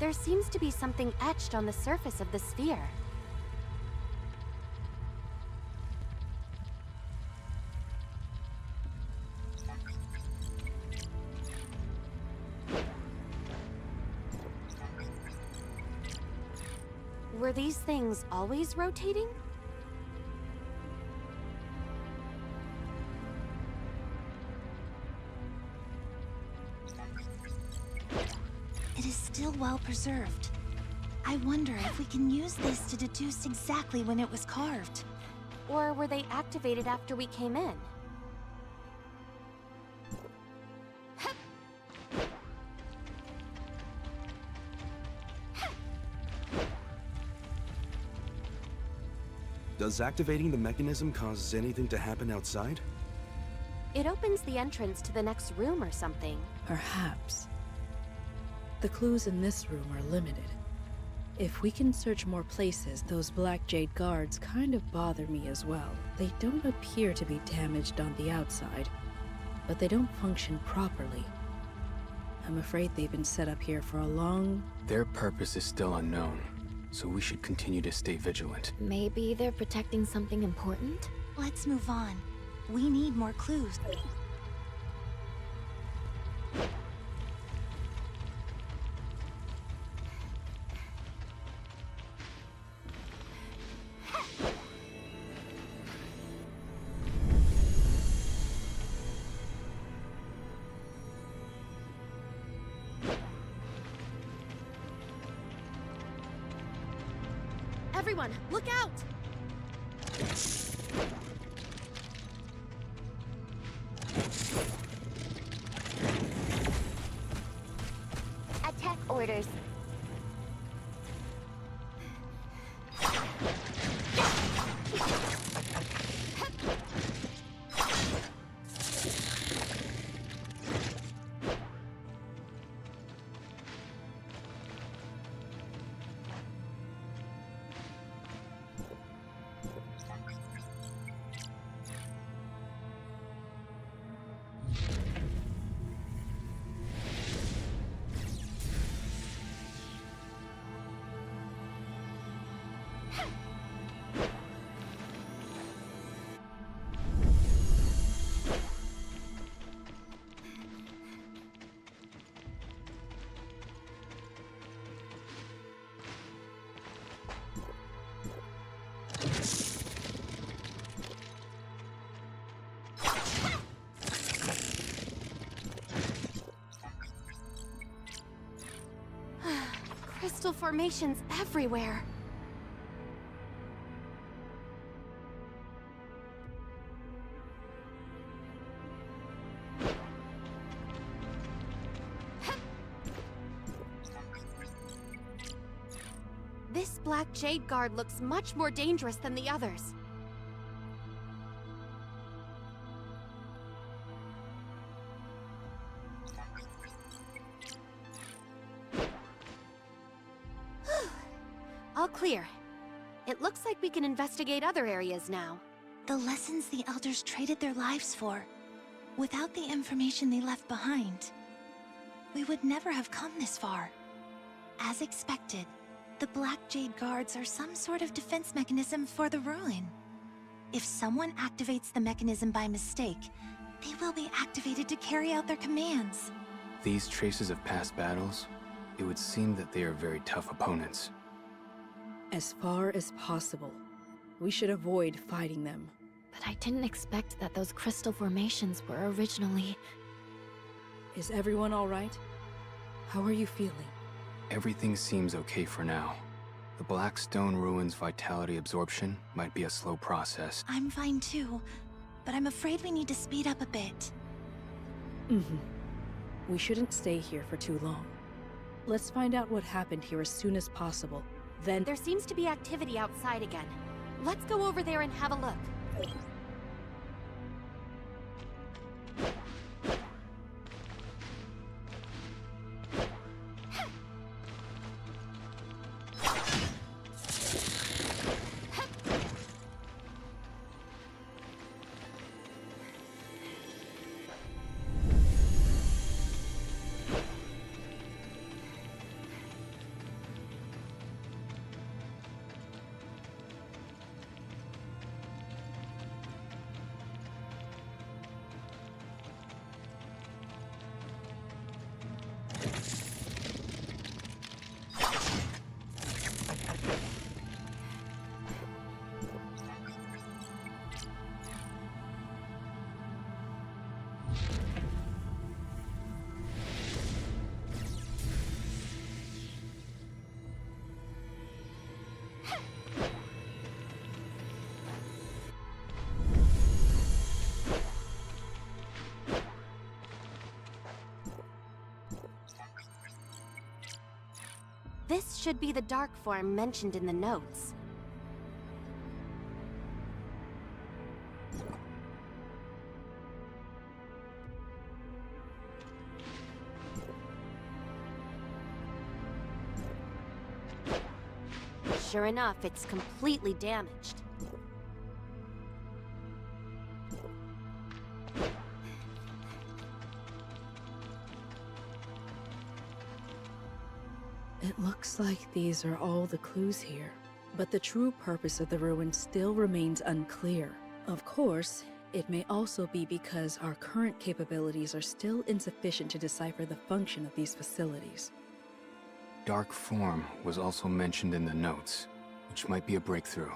S4: There seems to be something etched on the surface of the sphere. Were these things always rotating?
S9: It is still well preserved. I wonder if we can use this to deduce exactly when it was carved.
S4: Or were they activated after we came in?
S3: Does activating the mechanism cause anything to happen outside?
S4: It opens the entrance to the next room or something.
S10: Perhaps. The clues in this room are limited. If we can search more places, those Black Jade guards kind of bother me as well. They don't appear to be damaged on the outside, but they don't function properly. I'm afraid they've been set up here for a long...
S12: Their purpose is still unknown, so we should continue to stay vigilant.
S1: Maybe they're protecting something important?
S9: Let's move on. We need more clues.
S4: Everyone, look out!
S1: Attack orders.
S4: crystal formations everywhere. This black jade guard looks much more dangerous than the others. All clear. It looks like we can investigate other areas now.
S9: The lessons the Elders traded their lives for. Without the information they left behind, we would never have come this far. As expected, the Black Jade Guards are some sort of defense mechanism for the ruin. If someone activates the mechanism by mistake, they will be activated to carry out their commands.
S12: These traces of past battles, it would seem that they are very tough opponents.
S10: As far as possible, we should avoid fighting them.
S2: But I didn't expect that those crystal formations were originally...
S10: Is everyone all right? How are you feeling?
S12: Everything seems okay for now. The Black Stone Ruins vitality absorption might be a slow process.
S9: I'm fine too, but I'm afraid we need to speed up a bit.
S10: We shouldn't stay here for too long. Let's find out what happened here as soon as possible. Then...
S4: There seems to be activity outside again. Let's go over there and have a look. This should be the dark form mentioned in the notes. Sure enough, it's completely damaged.
S10: It looks like these are all the clues here. But the true purpose of the ruin still remains unclear. Of course, it may also be because our current capabilities are still insufficient to decipher the function of these facilities.
S12: Dark form was also mentioned in the notes, which might be a breakthrough.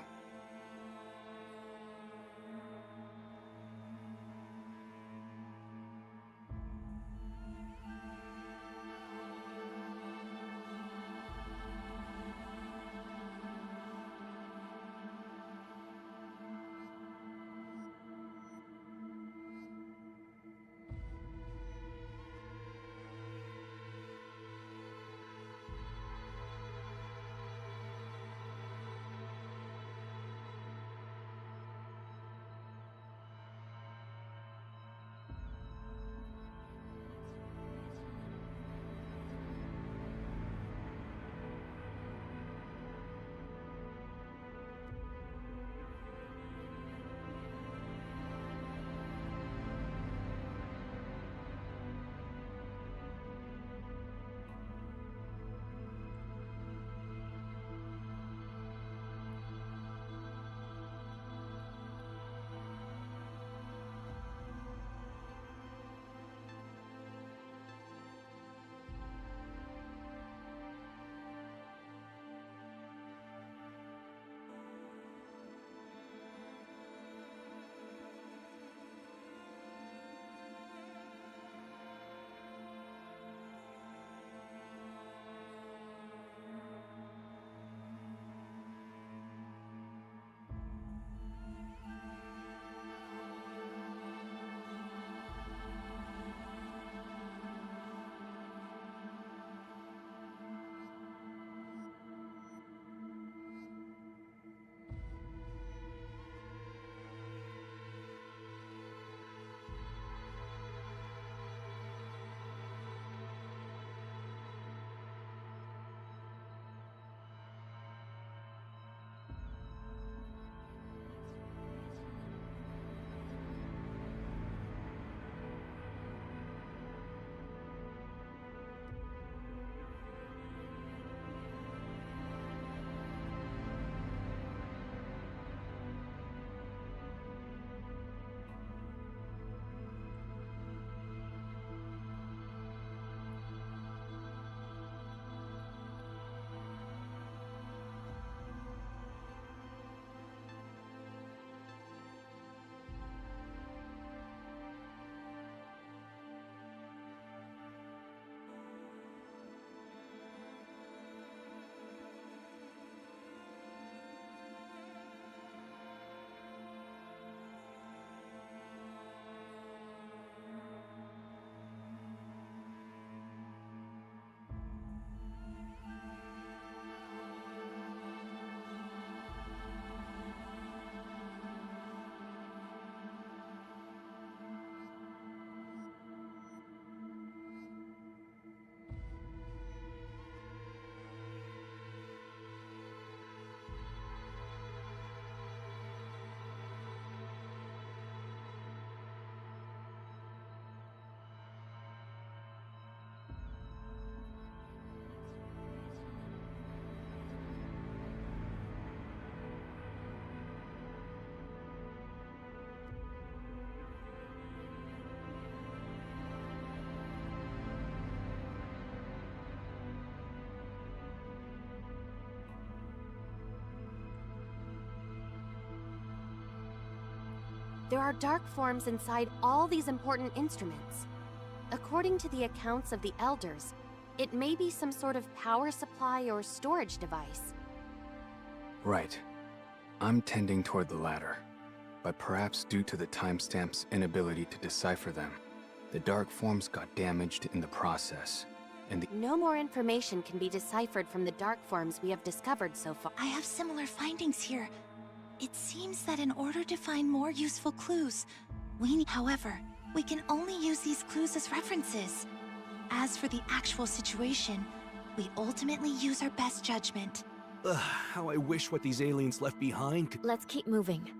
S4: There are dark forms inside all these important instruments. According to the accounts of the Elders, it may be some sort of power supply or storage device.
S12: Right. I'm tending toward the latter. But perhaps due to the timestamp's inability to decipher them, the dark forms got damaged in the process, and the—
S4: No more information can be deciphered from the dark forms we have discovered so far.
S9: I have similar findings here. It seems that in order to find more useful clues, however, we can only use these clues as references. As for the actual situation, we ultimately use our best judgment.
S3: Ugh, how I wish what these aliens left behind could—
S2: Let's keep moving.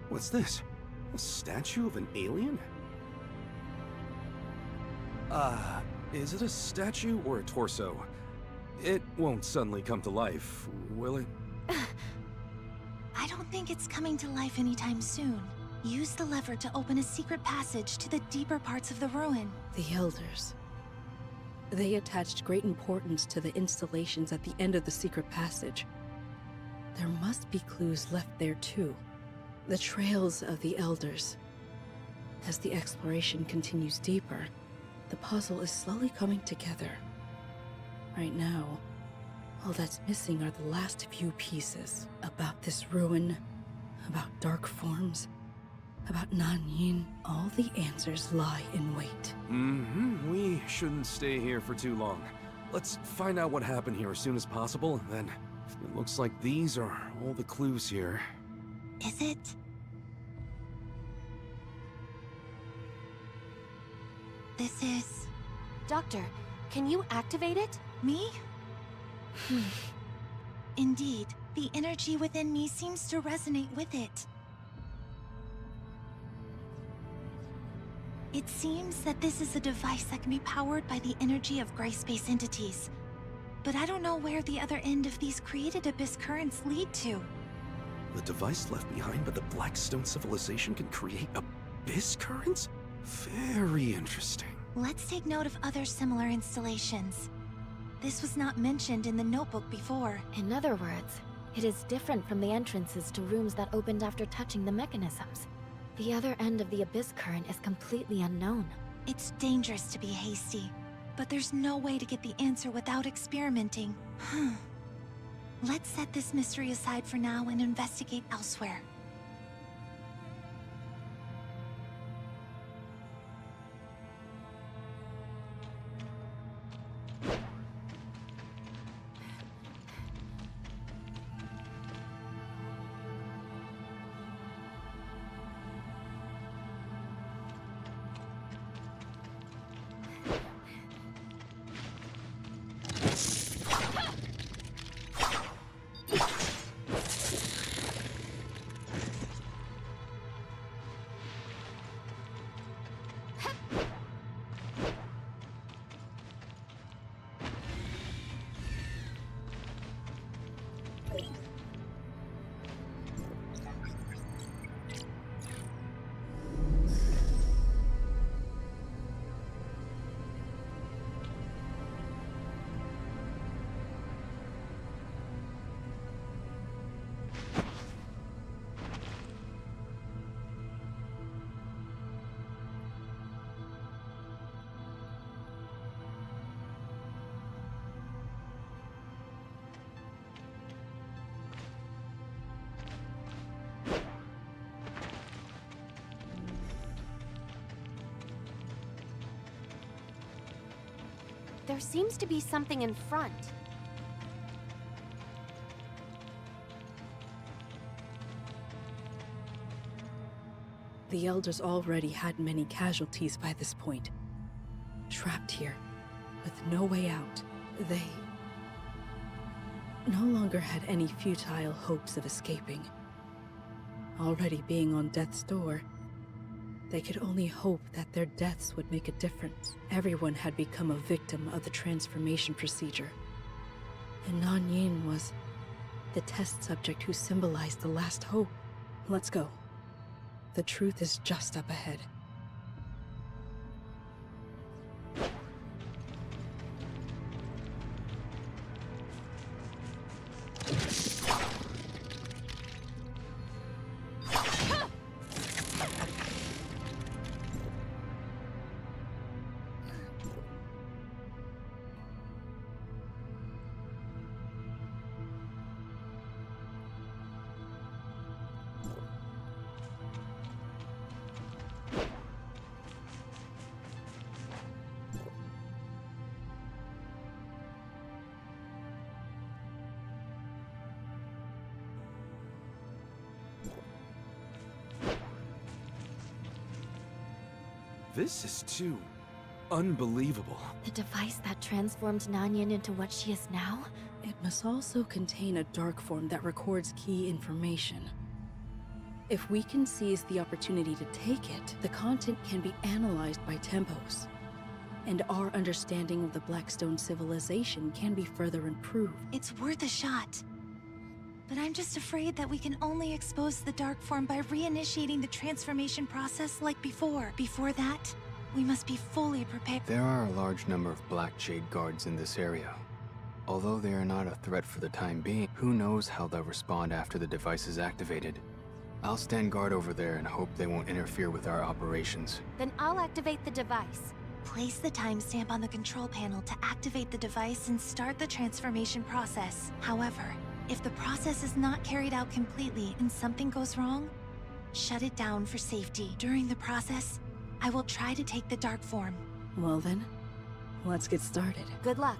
S3: What's this? A statue of an alien? Is it a statue or a torso? It won't suddenly come to life, will it?
S9: I don't think it's coming to life anytime soon. Use the lever to open a secret passage to the deeper parts of the ruin.
S10: The Elders. They attached great importance to the installations at the end of the secret passage. There must be clues left there too. The trails of the Elders. As the exploration continues deeper, the puzzle is slowly coming together. Right now, all that's missing are the last few pieces. About this ruin, about dark forms, about Nanyin. All the answers lie in wait.
S3: We shouldn't stay here for too long. Let's find out what happened here as soon as possible, and then it looks like these are all the clues here.
S9: Is it? This is...
S4: Doctor, can you activate it?
S9: me? Indeed, the energy within me seems to resonate with it. It seems that this is a device that can be powered by the energy of gray space entities. But I don't know where the other end of these created abyss currents lead to.
S3: The device left behind by the Blackstone civilization can create abyss currents? Very interesting.
S9: Let's take note of other similar installations. This was not mentioned in the notebook before.
S2: In other words, it is different from the entrances to rooms that opened after touching the mechanisms. The other end of the abyss current is completely unknown.
S9: It's dangerous to be hasty, but there's no way to get the answer without experimenting. Let's set this mystery aside for now and investigate elsewhere.
S4: There seems to be something in front.
S10: The Elders already had many casualties by this point. Trapped here, with no way out, they no longer had any futile hopes of escaping. Already being on death's door, They could only hope that their deaths would make a difference. Everyone had become a victim of the transformation procedure. And Nan Yin was the test subject who symbolized the last hope. Let's go. The truth is just up ahead.
S3: This is too unbelievable.
S1: The device that transformed Nanyan into what she is now?
S10: It must also contain a dark form that records key information. If we can seize the opportunity to take it, the content can be analyzed by Tempos. And our understanding of the Blackstone civilization can be further improved.
S9: It's worth a shot. But I'm just afraid that we can only expose the dark form by reinitiating the transformation process like before. Before that, we must be fully prepared.
S12: There are a large number of Black Jade guards in this area. Although they are not a threat for the time being, who knows how they'll respond after the device is activated. I'll stand guard over there and hope they won't interfere with our operations.
S1: Then I'll activate the device.
S9: Place the timestamp on the control panel to activate the device and start the transformation process. However, if the process is not carried out completely and something goes wrong, shut it down for safety. During the process, I will try to take the dark form.
S10: Well then, let's get started.
S1: Good luck.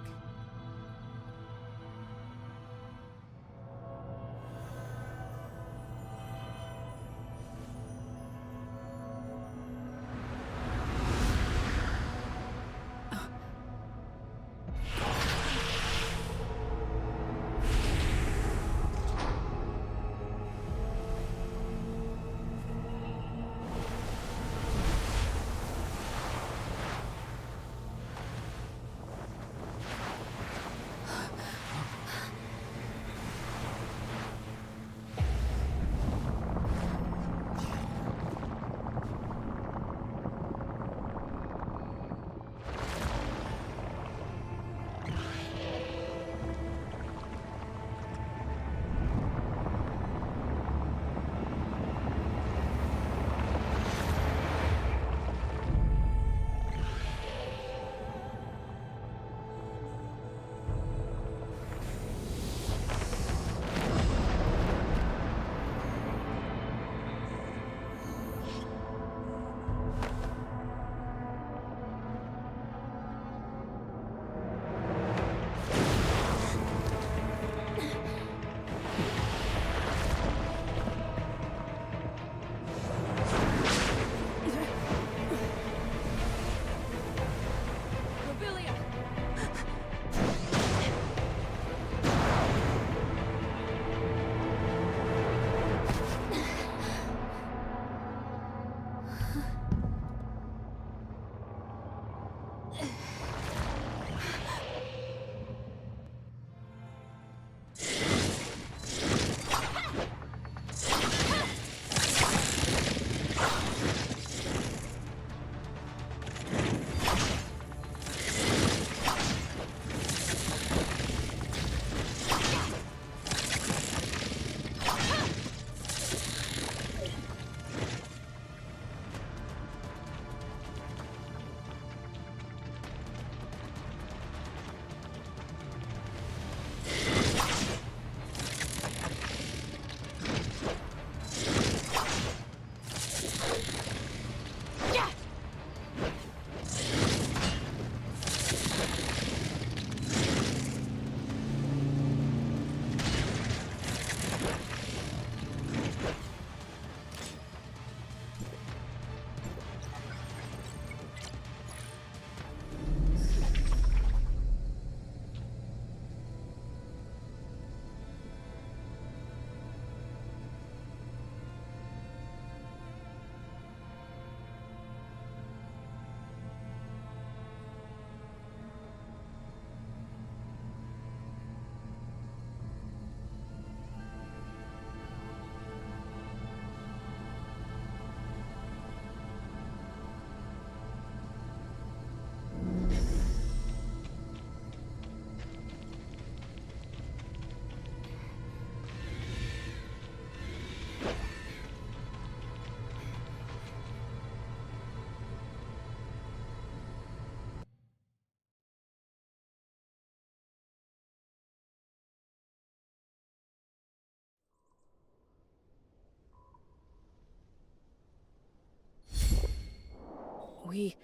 S10: We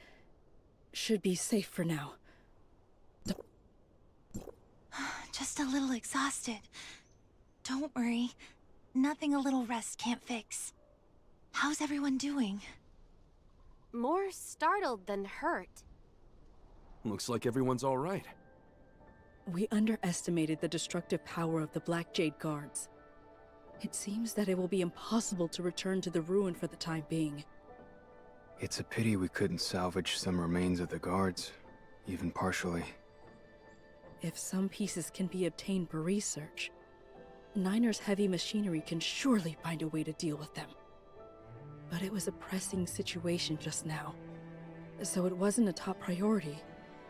S10: should be safe for now.
S9: Just a little exhausted. Don't worry. Nothing a little rest can't fix. How's everyone doing?
S4: More startled than hurt.
S3: Looks like everyone's all right.
S10: We underestimated the destructive power of the Black Jade Guards. It seems that it will be impossible to return to the ruin for the time being.
S12: It's a pity we couldn't salvage some remains of the guards, even partially.
S10: If some pieces can be obtained for research, Niner's heavy machinery can surely find a way to deal with them. But it was a pressing situation just now, so it wasn't a top priority.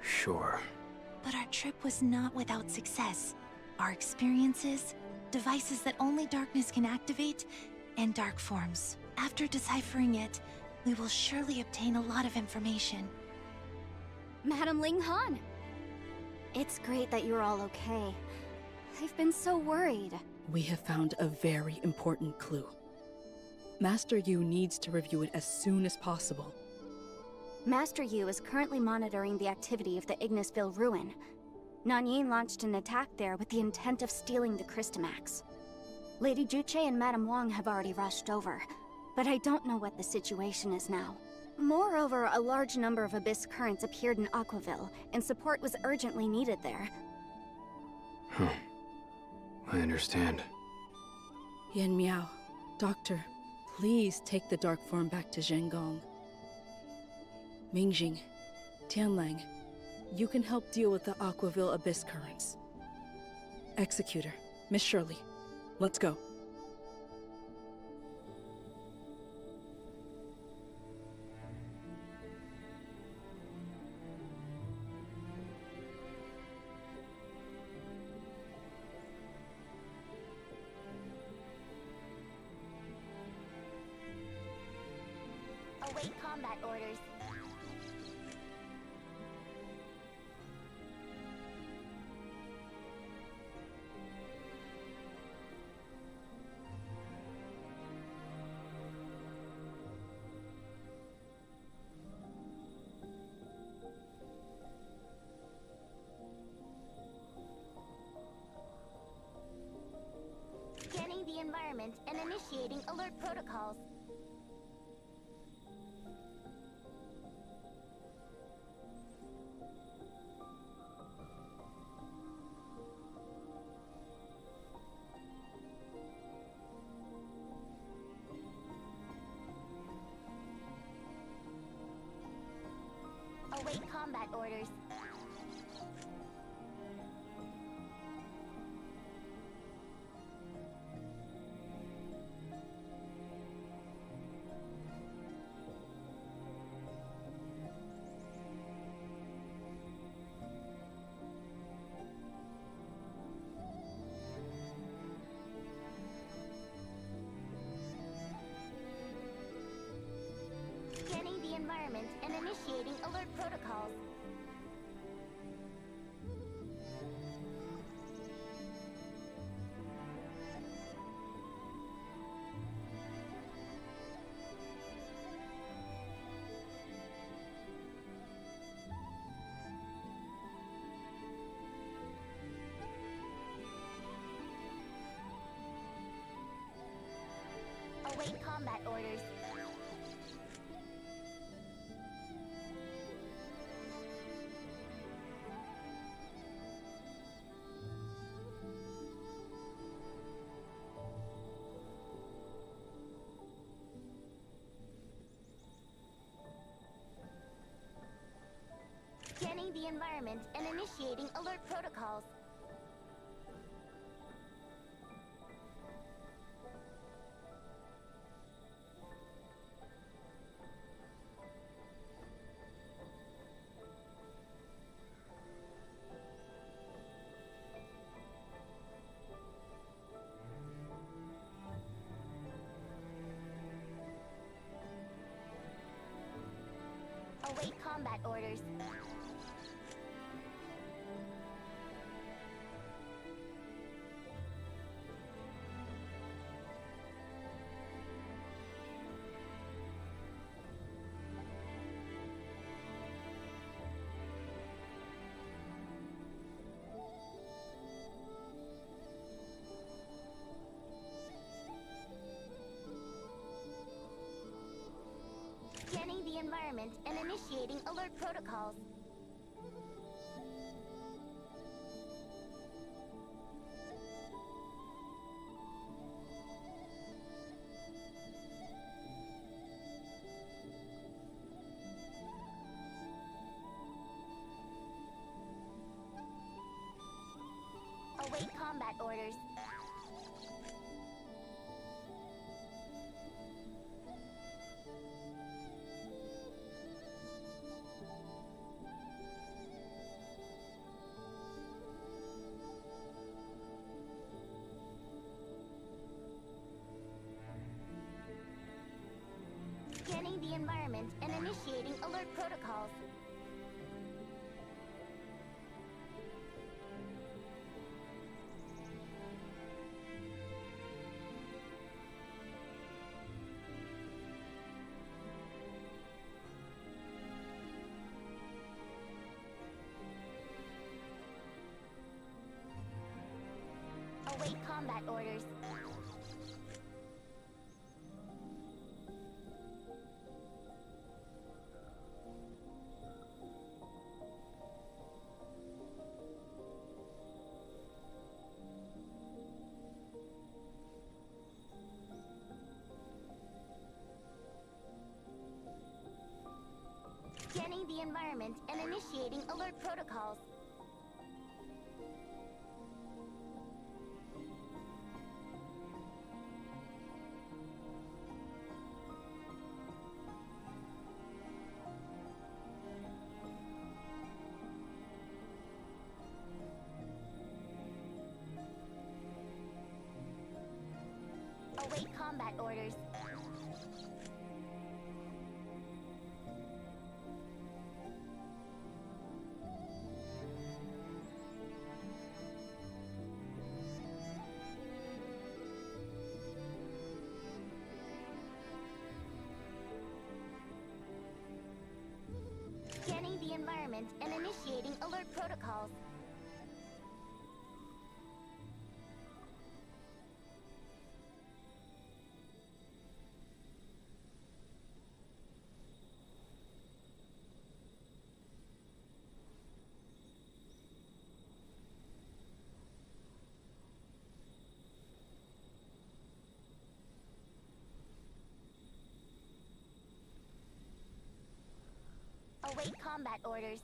S12: Sure.
S9: But our trip was not without success. Our experiences, devices that only darkness can activate, and dark forms. After deciphering it, we will surely obtain a lot of information.
S1: Madam Ling Han! It's great that you're all okay. I've been so worried.
S10: We have found a very important clue. Master Yu needs to review it as soon as possible.
S1: Master Yu is currently monitoring the activity of the Ignisville ruin. Nanyin launched an attack there with the intent of stealing the Crystamax. Lady Juche and Madame Wong have already rushed over, but I don't know what the situation is now. Moreover, a large number of Abyss currents appeared in Aquaville, and support was urgently needed there.
S12: I understand.
S10: Yen Miao, Doctor, please take the dark form back to Zhengong. Mingjing, Tianlang, you can help deal with the Aquaville Abyss currents. Executor, Miss Shirley, let's go.
S11: Await combat orders. Scanning the environment and initiating alert protocols. Await combat orders. Scanning the environment and initiating alert protocols. Await combat orders. Scanning the environment and initiating alert protocols. Await combat orders.
S1: environment and initiating alert protocols. Await combat orders. Scanning the environment and initiating alert protocols. Await combat orders. Scanning the environment and initiating alert protocols. Await combat orders. Scanning the environment and initiating alert protocols. Await combat orders.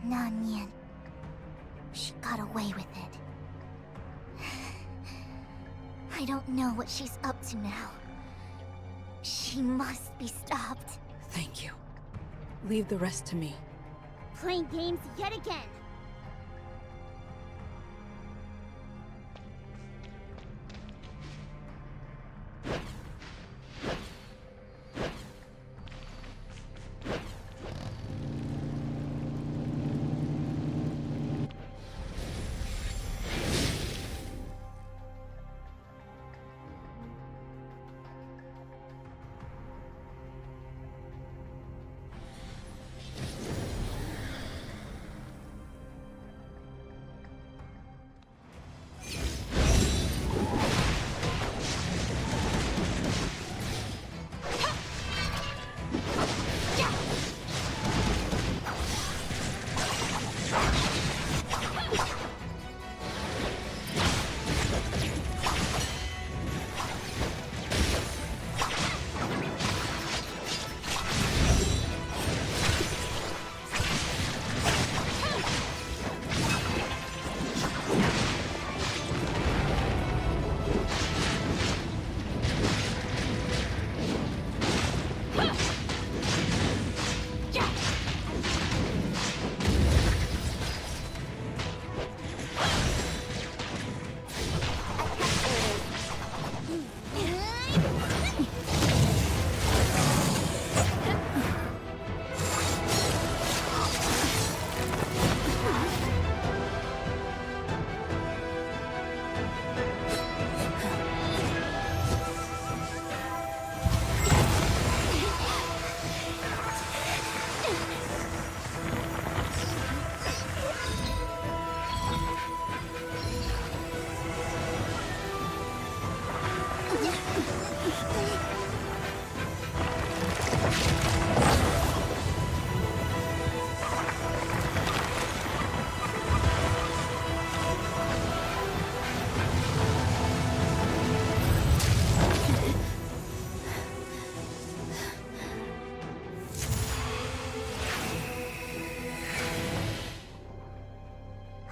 S1: Nanyan. She got away with it. I don't know what she's up to now. She must be stopped.
S8: Thank you.
S10: Leave the rest to me.
S11: Playing games yet again.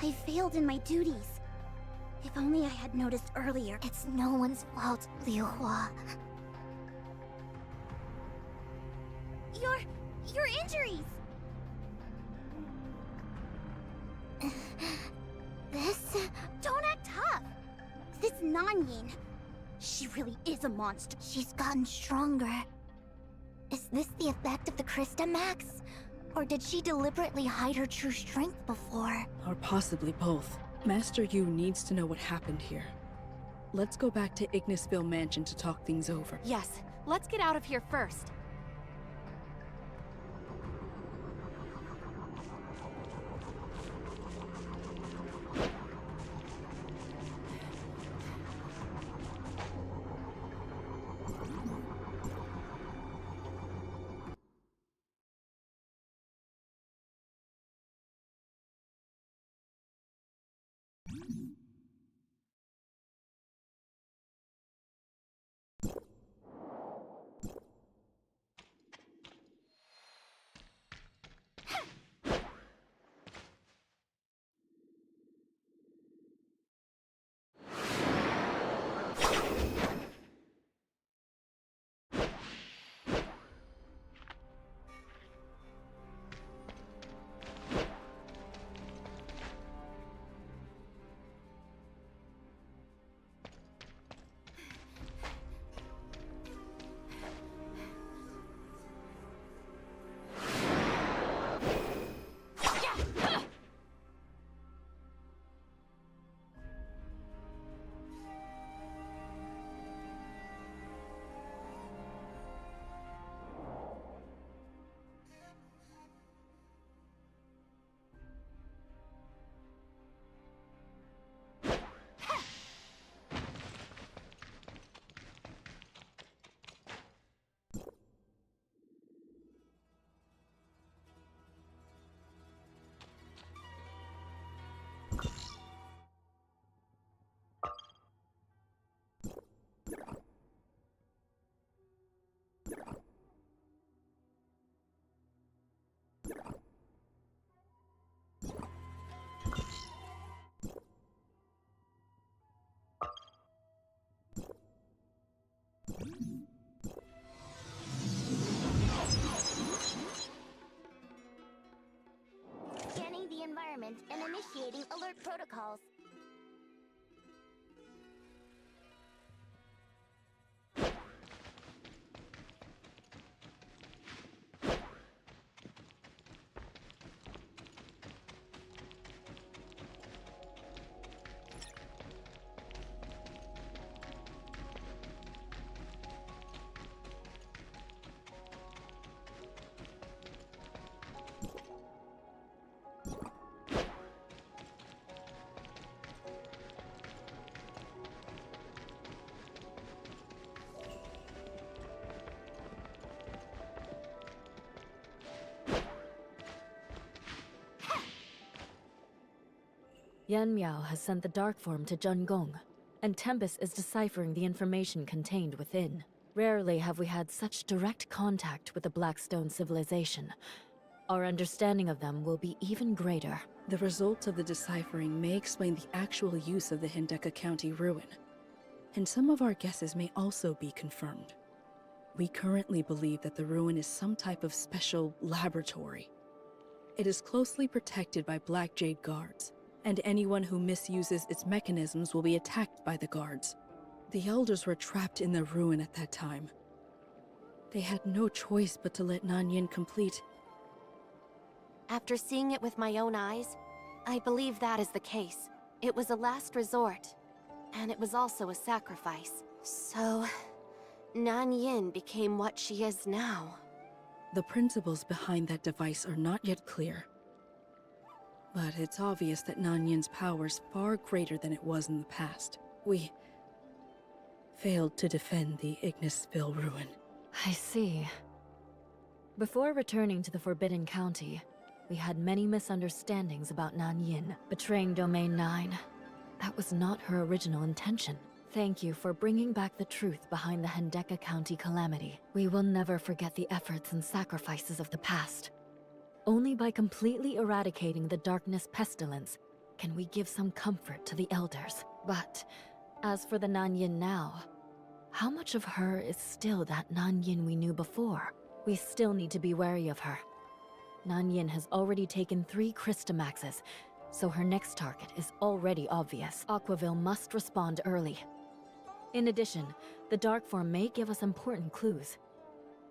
S11: I failed in my duties. If only I had noticed earlier.
S1: It's no one's fault, Liu Hua.
S11: Your injuries!
S1: This?
S11: Don't act tough! This Nanyin, she really is a monster.
S1: She's gotten stronger. Is this the effect of the Christamax? Or did she deliberately hide her true strength before?
S10: Or possibly both. Master Yu needs to know what happened here. Let's go back to Ignisville Mansion to talk things over.
S4: Yes, let's get out of here first.
S11: environment and initiating alert protocols.
S2: Yan Miao has sent the dark form to Zhengong, and Tempest is deciphering the information contained within. Rarely have we had such direct contact with the Blackstone civilization. Our understanding of them will be even greater.
S10: The results of the deciphering may explain the actual use of the Hindeka County ruin, and some of our guesses may also be confirmed. We currently believe that the ruin is some type of special laboratory. It is closely protected by Black Jade guards, and anyone who misuses its mechanisms will be attacked by the guards. The elders were trapped in the ruin at that time. They had no choice but to let Nanyin complete.
S4: After seeing it with my own eyes, I believe that is the case. It was a last resort, and it was also a sacrifice. So, Nanyin became what she is now.
S10: The principles behind that device are not yet clear. But it's obvious that Nanyin's power is far greater than it was in the past. We failed to defend the Ignisville ruin.
S2: I see. Before returning to the Forbidden County, we had many misunderstandings about Nanyin betraying Domain 9. That was not her original intention. Thank you for bringing back the truth behind the Hindeka County calamity. We will never forget the efforts and sacrifices of the past. Only by completely eradicating the darkness pestilence can we give some comfort to the elders. But as for the Nanyin now, how much of her is still that Nanyin we knew before? We still need to be wary of her. Nanyin has already taken 3 Christomaxes, so her next target is already obvious. Aquaville must respond early. In addition, the dark form may give us important clues.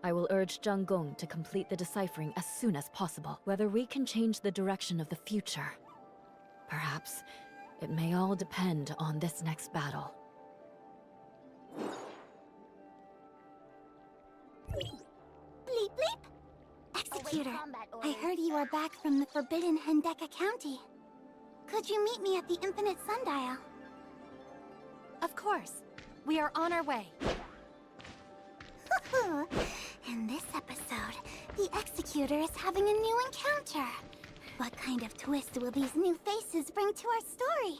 S2: I will urge Zhang Gong to complete the deciphering as soon as possible. Whether we can change the direction of the future, perhaps it may all depend on this next battle.
S11: Bleep bleep! Executor, I heard you are back from the Forbidden Hindeka County. Could you meet me at the Infinite Sundial?
S4: Of course. We are on our way.
S11: In this episode, the Executor is having a new encounter. What kind of twist will these new faces bring to our story?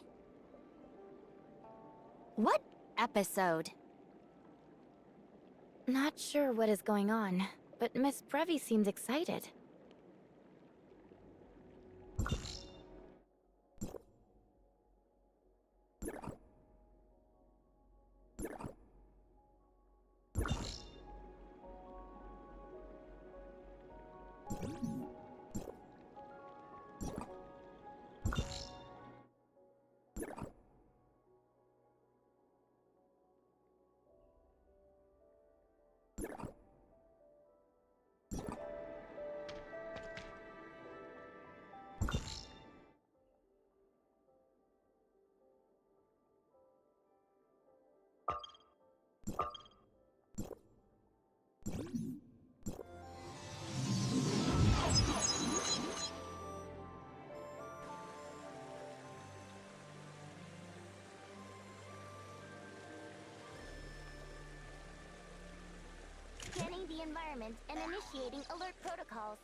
S4: What episode?
S1: Not sure what is going on, but Miss Brevi seems excited.
S11: Scanning the environment and initiating alert protocols.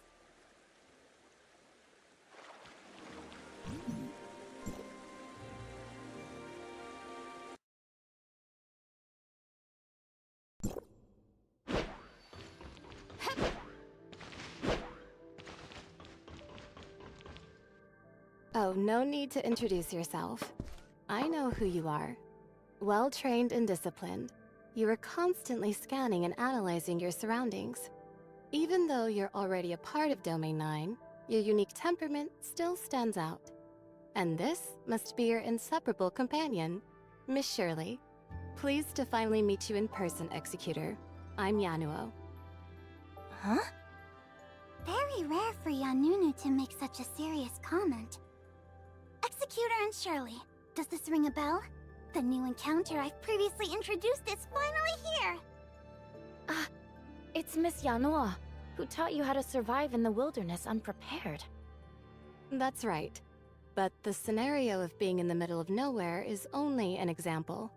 S13: Oh, no need to introduce yourself. I know who you are. Well-trained and disciplined. You are constantly scanning and analyzing your surroundings. Even though you're already a part of Domain 9, your unique temperament still stands out. And this must be your inseparable companion, Miss Shirley. Pleased to finally meet you in person, Executor. I'm Yanuo.
S11: Huh? Very rare for Yanunu to make such a serious comment. Executor and Shirley, does this ring a bell? The new encounter I've previously introduced is finally here!
S1: It's Miss Yanua, who taught you how to survive in the wilderness unprepared.
S13: That's right. But the scenario of being in the middle of nowhere is only an example.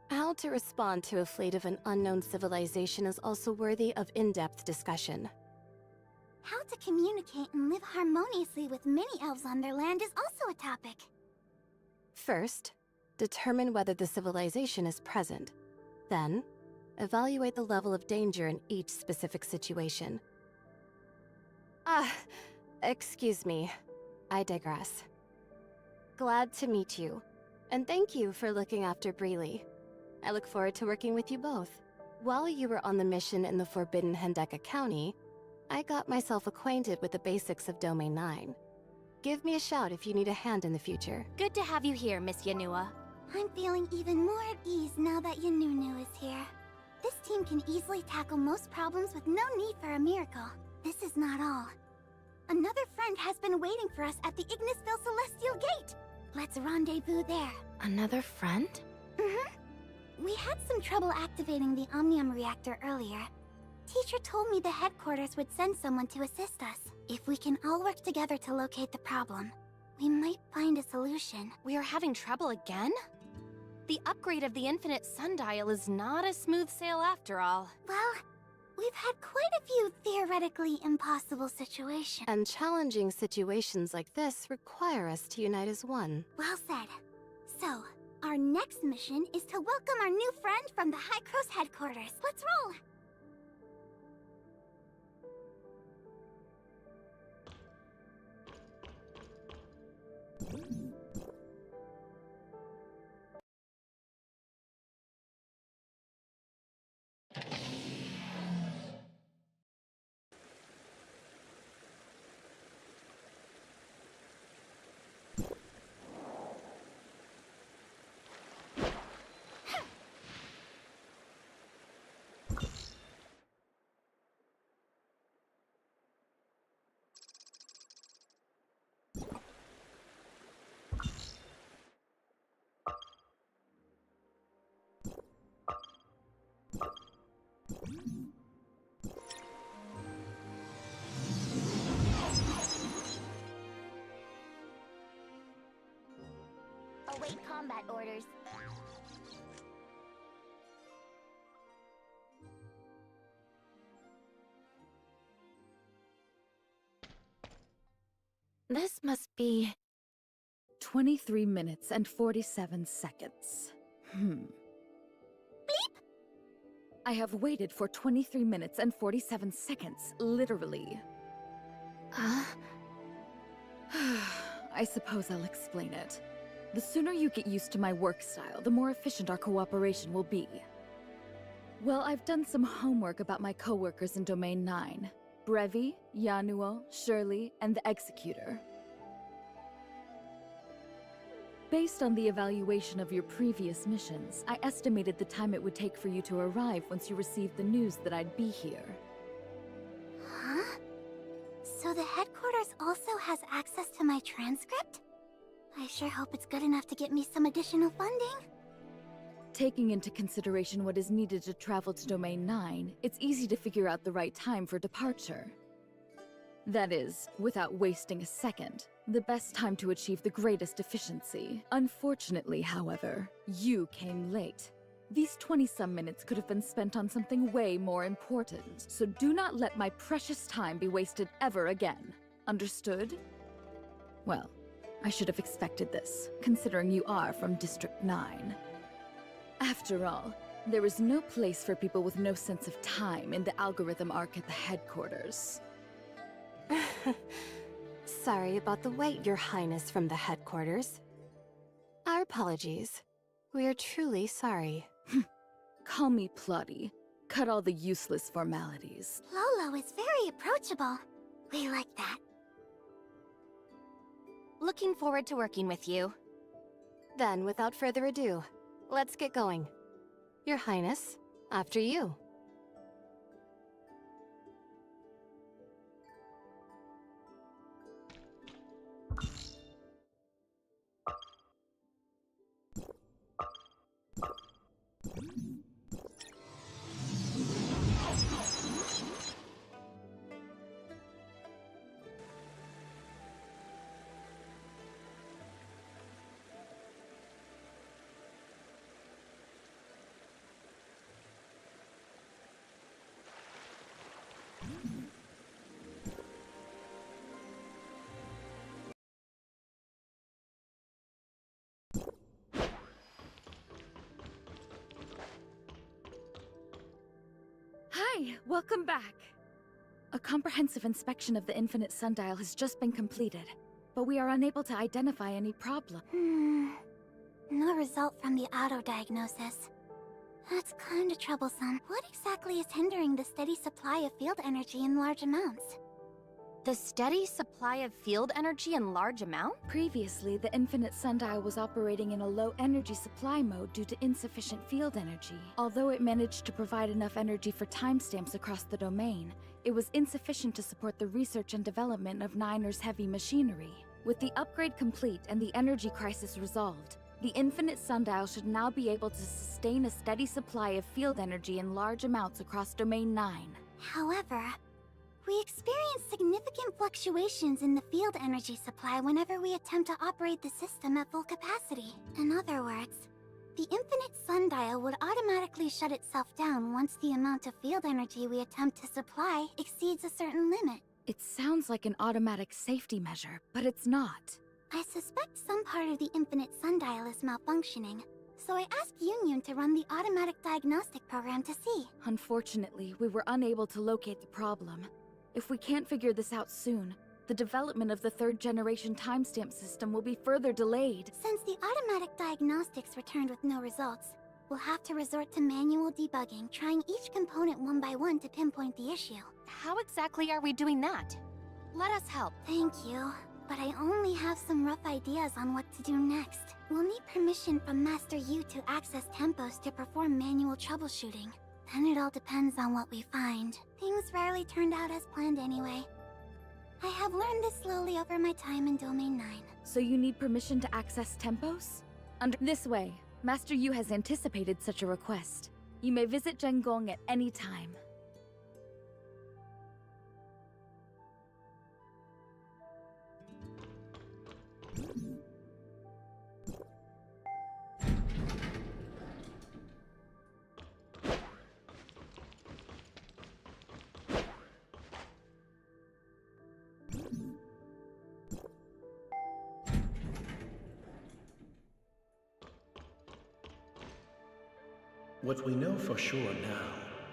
S13: How to respond to a fleet of an unknown civilization is also worthy of in-depth discussion.
S11: How to communicate and live harmoniously with many elves on their land is also a topic.
S13: First, determine whether the civilization is present. Then, evaluate the level of danger in each specific situation. Excuse me. I digress. Glad to meet you, and thank you for looking after Breely. I look forward to working with you both. While you were on the mission in the Forbidden Hendeka County, I got myself acquainted with the basics of Domain 9. Give me a shout if you need a hand in the future.
S1: Good to have you here, Miss Yanua.
S11: I'm feeling even more at ease now that Yanunu is here. This team can easily tackle most problems with no need for a miracle. This is not all. Another friend has been waiting for us at the Ignisville Celestial Gate. Let's rendezvous there.
S1: Another friend?
S11: Mm-hmm. We had some trouble activating the Omnium reactor earlier. Teacher told me the headquarters would send someone to assist us. If we can all work together to locate the problem, we might find a solution.
S4: We are having trouble again? The upgrade of the Infinite Sundial is not a smooth sail after all.
S11: Well, we've had quite a few theoretically impossible situations.
S13: And challenging situations like this require us to unite as one.
S11: Well said. So, our next mission is to welcome our new friend from the High Cross headquarters. Let's roll!
S1: Await combat orders. This must be
S2: 23 minutes and 47 seconds. Bleep! I have waited for 23 minutes and 47 seconds, literally. I suppose I'll explain it. The sooner you get used to my work style, the more efficient our cooperation will be. Well, I've done some homework about my coworkers in Domain 9. Brevi, Yanuo, Shirley, and the Executor. Based on the evaluation of your previous missions, I estimated the time it would take for you to arrive once you received the news that I'd be here.
S11: Huh? So the headquarters also has access to my transcript? I sure hope it's good enough to get me some additional funding.
S2: Taking into consideration what is needed to travel to Domain 9, it's easy to figure out the right time for departure. That is, without wasting a second, the best time to achieve the greatest efficiency. Unfortunately, however, you came late. These 20-some minutes could have been spent on something way more important, so do not let my precious time be wasted ever again. Understood? Well, I should have expected this, considering you are from District 9. After all, there is no place for people with no sense of time in the algorithm arc at the headquarters.
S13: Sorry about the wait, Your Highness from the headquarters. Our apologies. We are truly sorry.
S2: Call me Plotty. Cut all the useless formalities.
S11: Lolo is very approachable. We like that.
S13: Looking forward to working with you. Then, without further ado, let's get going. Your Highness, after you.
S14: Hi, welcome back. A comprehensive inspection of the Infinite Sundial has just been completed, but we are unable to identify any problem.
S1: No result from the auto-diagnosis. That's kinda troublesome. What exactly is hindering the steady supply of field energy in large amounts?
S4: The steady supply of field energy in large amount?
S14: Previously, the Infinite Sundial was operating in a low-energy supply mode due to insufficient field energy. Although it managed to provide enough energy for timestamps across the domain, it was insufficient to support the research and development of Niner's heavy machinery. With the upgrade complete and the energy crisis resolved, the Infinite Sundial should now be able to sustain a steady supply of field energy in large amounts across Domain 9.
S1: However, we experience significant fluctuations in the field energy supply whenever we attempt to operate the system at full capacity. In other words, the Infinite Sundial would automatically shut itself down once the amount of field energy we attempt to supply exceeds a certain limit.
S14: It sounds like an automatic safety measure, but it's not.
S1: I suspect some part of the Infinite Sundial is malfunctioning, so I asked Union to run the automatic diagnostic program to see.
S14: Unfortunately, we were unable to locate the problem. If we can't figure this out soon, the development of the third-generation timestamp system will be further delayed.
S1: Since the automatic diagnostics returned with no results, we'll have to resort to manual debugging, trying each component one by one to pinpoint the issue.
S4: How exactly are we doing that? Let us help.
S1: Thank you, but I only have some rough ideas on what to do next. We'll need permission from Master Yu to access tempos to perform manual troubleshooting. Then it all depends on what we find. Things rarely turned out as planned anyway. I have learned this slowly over my time in Domain 9.
S14: So you need permission to access tempos? This way, Master Yu has anticipated such a request. You may visit Zhengong at any time.
S15: What we know for sure now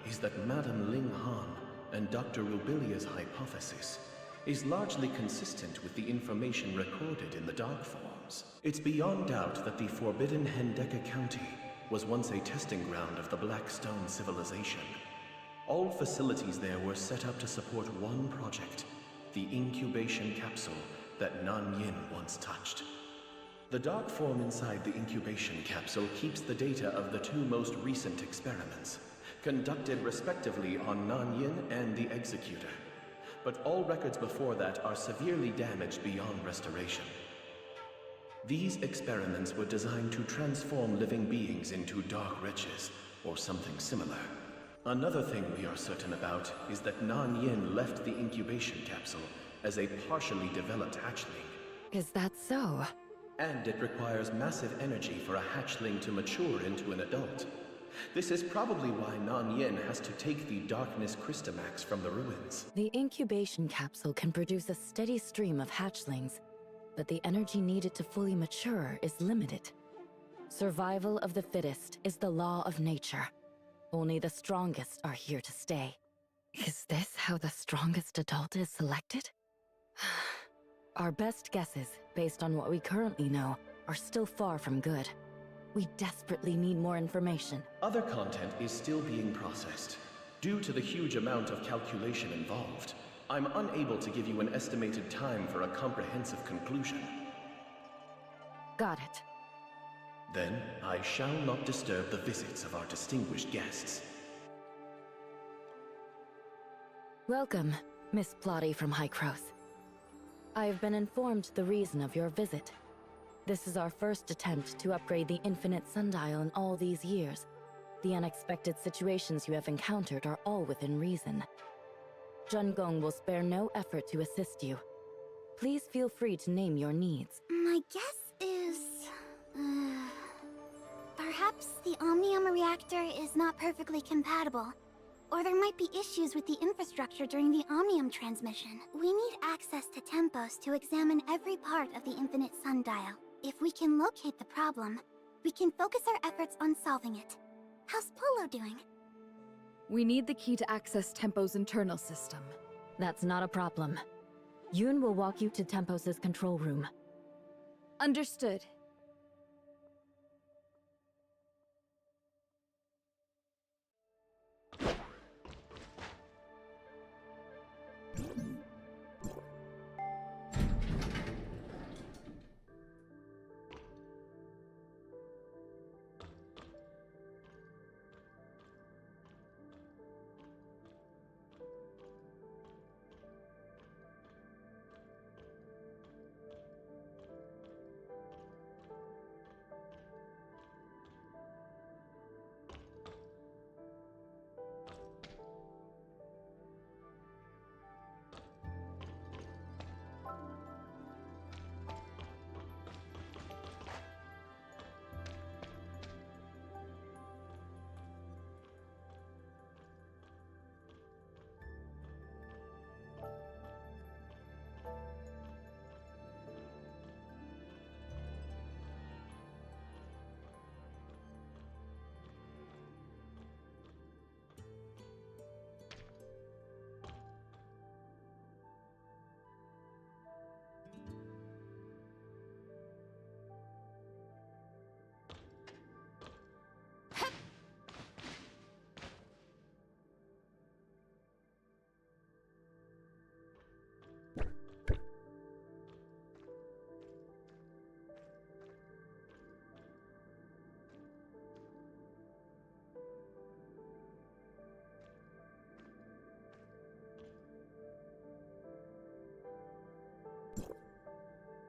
S15: is that Madame Ling Han and Dr. Rubilia's hypothesis is largely consistent with the information recorded in the Dark Forms. It's beyond doubt that the forbidden Hendeka County was once a testing ground of the Blackstone civilization. All facilities there were set up to support one project, the incubation capsule that Nan Yin once touched. The dark form inside the incubation capsule keeps the data of the two most recent experiments, conducted respectively on Nan Yin and the Executor. But all records before that are severely damaged beyond restoration. These experiments were designed to transform living beings into dark wretches, or something similar. Another thing we are certain about is that Nan Yin left the incubation capsule as a partially developed hatchling.
S2: Is that so?
S15: And it requires massive energy for a hatchling to mature into an adult. This is probably why Nan Yin has to take the Darkness Crystamax from the ruins.
S2: The incubation capsule can produce a steady stream of hatchlings, but the energy needed to fully mature is limited. Survival of the fittest is the law of nature. Only the strongest are here to stay. Is this how the strongest adult is selected? Our best guesses, based on what we currently know, are still far from good. We desperately need more information.
S15: Other content is still being processed. Due to the huge amount of calculation involved, I'm unable to give you an estimated time for a comprehensive conclusion.
S2: Got it.
S15: Then I shall not disturb the visits of our distinguished guests.
S2: Welcome, Miss Plotty from Hykros. I have been informed the reason of your visit. This is our first attempt to upgrade the Infinite Sundial in all these years. The unexpected situations you have encountered are all within reason. Jun Gong will spare no effort to assist you. Please feel free to name your needs.
S11: My guess is... perhaps the Omnium reactor is not perfectly compatible. Or there might be issues with the infrastructure during the Omnium transmission. We need access to Tempos to examine every part of the Infinite Sundial. If we can locate the problem, we can focus our efforts on solving it. How's Polo doing?
S14: We need the key to access Tempo's internal system.
S2: That's not a problem. Yoon will walk you to Tempos' control room.
S14: Understood.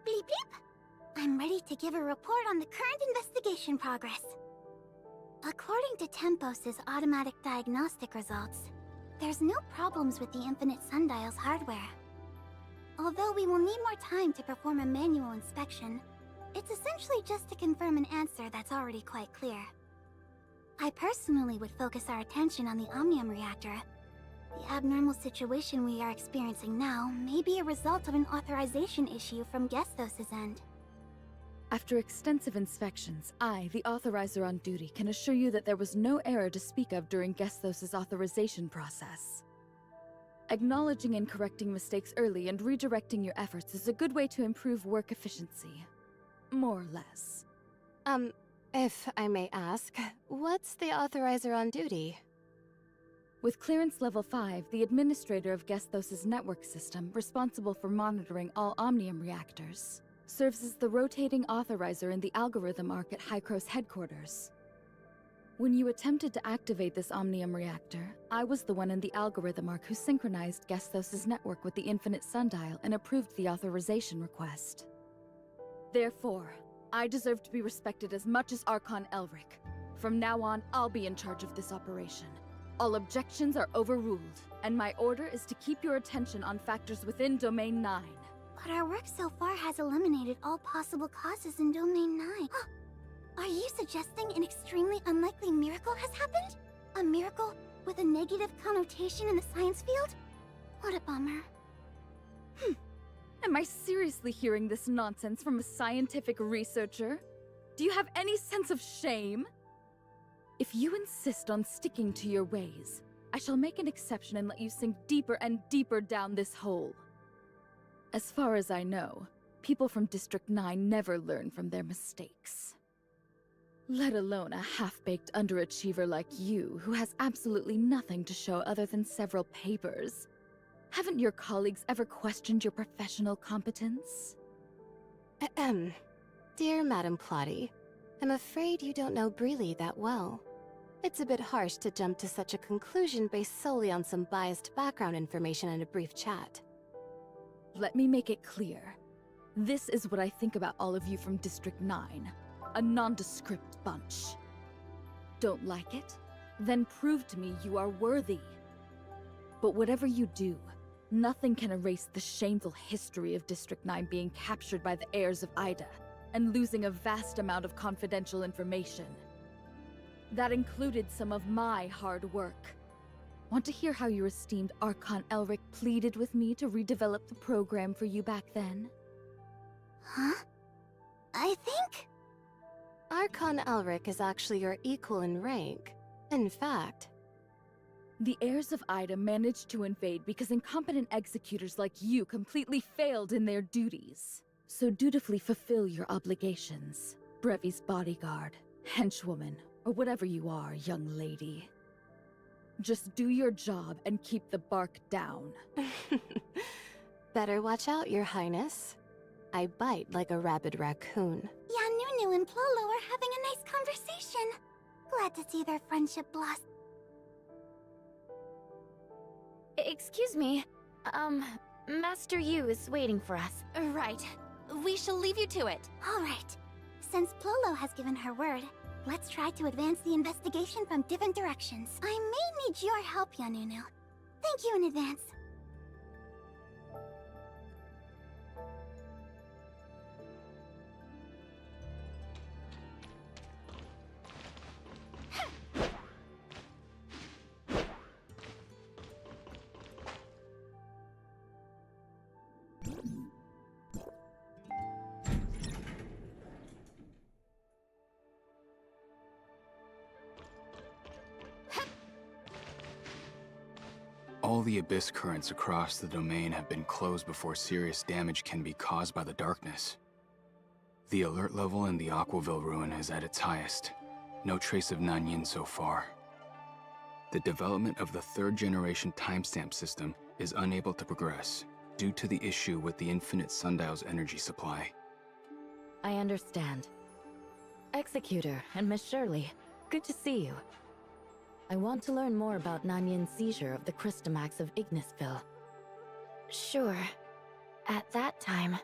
S11: Bleep bleep! I'm ready to give a report on the current investigation progress. According to Tempos' automatic diagnostic results, there's no problems with the Infinite Sundial's hardware. Although we will need more time to perform a manual inspection, it's essentially just to confirm an answer that's already quite clear. I personally would focus our attention on the Omnium reactor. The abnormal situation we are experiencing now may be a result of an authorization issue from Gestos' end.
S14: After extensive inspections, I, the authorizer on duty, can assure you that there was no error to speak of during Gestos' authorization process. Acknowledging and correcting mistakes early and redirecting your efforts is a good way to improve work efficiency. More or less.
S13: If I may ask, what's the authorizer on duty?
S14: With clearance level 5, the administrator of Gestos' network system, responsible for monitoring all Omnium reactors, serves as the rotating authorizer in the algorithm arc at Hykros headquarters. When you attempted to activate this Omnium reactor, I was the one in the algorithm arc who synchronized Gestos' network with the Infinite Sundial and approved the authorization request. Therefore, I deserve to be respected as much as Archon Elric. From now on, I'll be in charge of this operation. All objections are overruled, and my order is to keep your attention on factors within Domain 9.
S11: But our work so far has eliminated all possible causes in Domain 9. Are you suggesting an extremely unlikely miracle has happened? A miracle with a negative connotation in the science field? What a bummer.
S14: Am I seriously hearing this nonsense from a scientific researcher? Do you have any sense of shame? If you insist on sticking to your ways, I shall make an exception and let you sink deeper and deeper down this hole. As far as I know, people from District 9 never learn from their mistakes. Let alone a half-baked underachiever like you, who has absolutely nothing to show other than several papers. Haven't your colleagues ever questioned your professional competence?
S13: Dear Madame Plotty, I'm afraid you don't know Breely that well. It's a bit harsh to jump to such a conclusion based solely on some biased background information in a brief chat.
S14: Let me make it clear. This is what I think about all of you from District 9. A nondescript bunch. Don't like it? Then prove to me you are worthy. But whatever you do, nothing can erase the shameful history of District 9 being captured by the heirs of Ida and losing a vast amount of confidential information. That included some of my hard work. Want to hear how your esteemed Archon Elric pleaded with me to redevelop the program for you back then?
S11: Huh? I think?
S13: Archon Elric is actually your equal in rank. In fact,
S14: the heirs of Ida managed to invade because incompetent executors like you completely failed in their duties. So dutifully fulfill your obligations. Brevi's bodyguard, henchwoman, or whatever you are, young lady. Just do your job and keep the bark down.
S13: better watch out, Your Highness. I bite like a rabid raccoon.
S11: Yanunu and Plolo are having a nice conversation. Glad to see their friendship blossom.
S1: Excuse me. Master Yu is waiting for us.
S4: Right. We shall leave you to it.
S11: All right. Since Plolo has given her word, let's try to advance the investigation from different directions. I may need your help, Yanunu. Thank you in advance.
S12: All the abyss currents across the domain have been closed before serious damage can be caused by the darkness. The alert level in the Aquaville ruin is at its highest. No trace of Nanyin so far. The development of the third-generation timestamp system is unable to progress due to the issue with the infinite sundial's energy supply.
S2: I understand. Executor and Miss Shirley, good to see you. I want to learn more about Nanyin's seizure of the Christomax of Ignisville.
S1: Sure. At that time,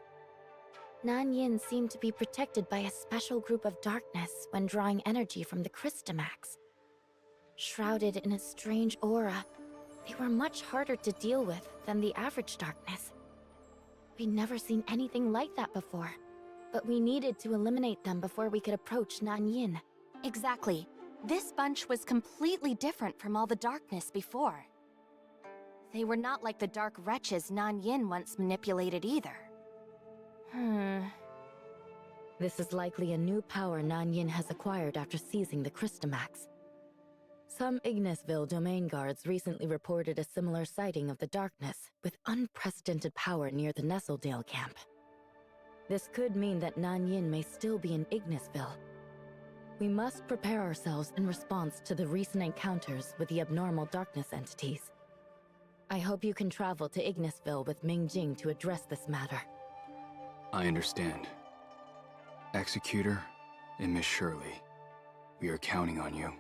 S1: Nanyin seemed to be protected by a special group of darkness when drawing energy from the Christomax. Shrouded in a strange aura, they were much harder to deal with than the average darkness. We'd never seen anything like that before, but we needed to eliminate them before we could approach Nanyin.
S4: Exactly. This bunch was completely different from all the darkness before. They were not like the dark wretches Nanyin once manipulated either.
S2: This is likely a new power Nanyin has acquired after seizing the Christomax. Some Ignisville domain guards recently reported a similar sighting of the darkness, with unprecedented power near the Nestledale camp. This could mean that Nanyin may still be in Ignisville. We must prepare ourselves in response to the recent encounters with the abnormal darkness entities. I hope you can travel to Ignisville with Mingjing to address this matter.
S12: I understand. Executor and Miss Shirley, we are counting on you.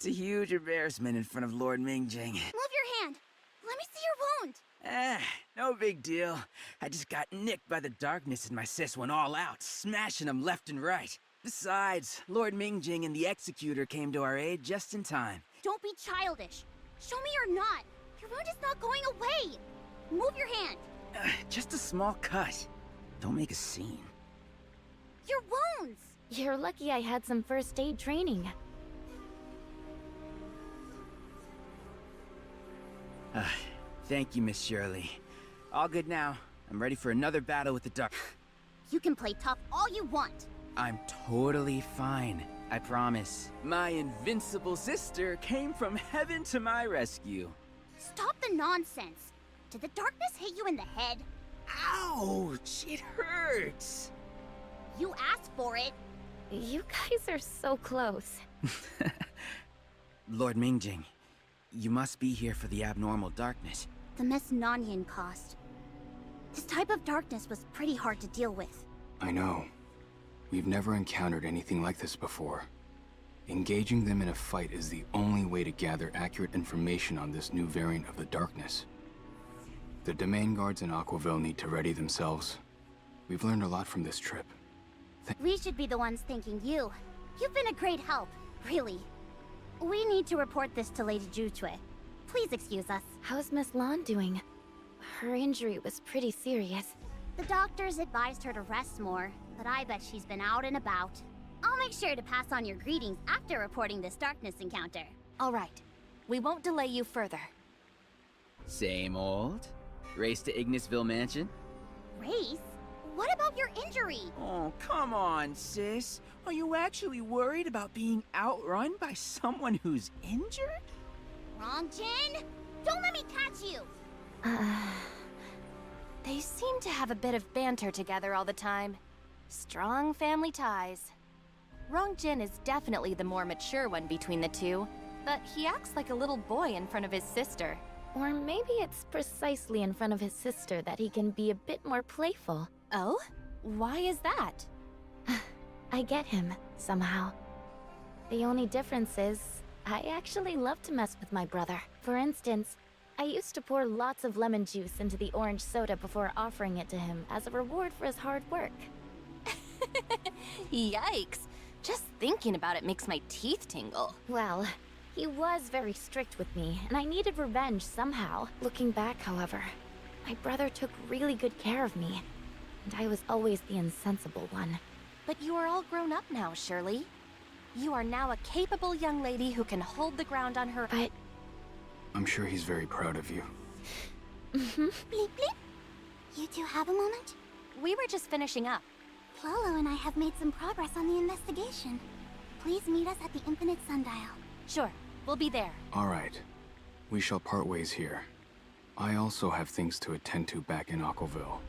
S16: a huge embarrassment in front of Lord Mingjing.
S11: Move your hand. Let me see your wound.
S16: No big deal. I just got nicked by the darkness and my sis went all out, smashing them left and right. Besides, Lord Mingjing and the Executor came to our aid just in time.
S11: Don't be childish. Show me you're not. Your wound is not going away. Move your hand.
S16: Just a small cut. Don't make a scene.
S11: Your wounds!
S1: You're lucky I had some first aid training.
S16: Thank you, Miss Shirley. All good now. I'm ready for another battle with the dark.
S11: You can play tough all you want.
S16: I'm totally fine. I promise. My invincible sister came from heaven to my rescue.
S11: Stop the nonsense. Did the darkness hit you in the head?
S16: Ouch! It hurts!
S11: You asked for it.
S1: You guys are so close.
S16: Lord Mingjing, you must be here for the abnormal darkness.
S11: The Miss Nanyan cost. This type of darkness was pretty hard to deal with.
S12: I know. We've never encountered anything like this before. Engaging them in a fight is the only way to gather accurate information on this new variant of the darkness. The domain guards in Aquaville need to ready themselves. We've learned a lot from this trip.
S11: We should be the ones thanking you. You've been a great help, really. We need to report this to Lady Jutue. Please excuse us.
S1: How's Miss Lan doing? Her injury was pretty serious.
S11: The doctors advised her to rest more, but I bet she's been out and about. I'll make sure to pass on your greetings after reporting this darkness encounter.
S4: All right. We won't delay you further.
S16: Same old? Race to Ignisville Mansion?
S11: Race? What about your injury?
S16: Oh, come on, sis. Are you actually worried about being outrun by someone who's injured?
S11: Wrong, Jin? Don't let me catch you!
S4: They seem to have a bit of banter together all the time. Strong family ties. Rongjin is definitely the more mature one between the two, but he acts like a little boy in front of his sister.
S1: Or maybe it's precisely in front of his sister that he can be a bit more playful.
S4: Oh? Why is that?
S1: I get him, somehow. The only difference is, I actually love to mess with my brother. For instance, I used to pour lots of lemon juice into the orange soda before offering it to him as a reward for his hard work.
S4: Yikes! Just thinking about it makes my teeth tingle.
S1: Well, he was very strict with me, and I needed revenge somehow. Looking back, however, my brother took really good care of me, and I was always the insensible one.
S4: But you are all grown up now, Shirley. You are now a capable young lady who can hold the ground on her—
S1: But
S12: I'm sure he's very proud of you.
S11: Bleep bleep. You two have a moment?
S4: We were just finishing up.
S11: Lolo and I have made some progress on the investigation. Please meet us at the Infinite Sundial.
S4: Sure, we'll be there.
S12: All right. We shall part ways here. I also have things to attend to back in Aquaville.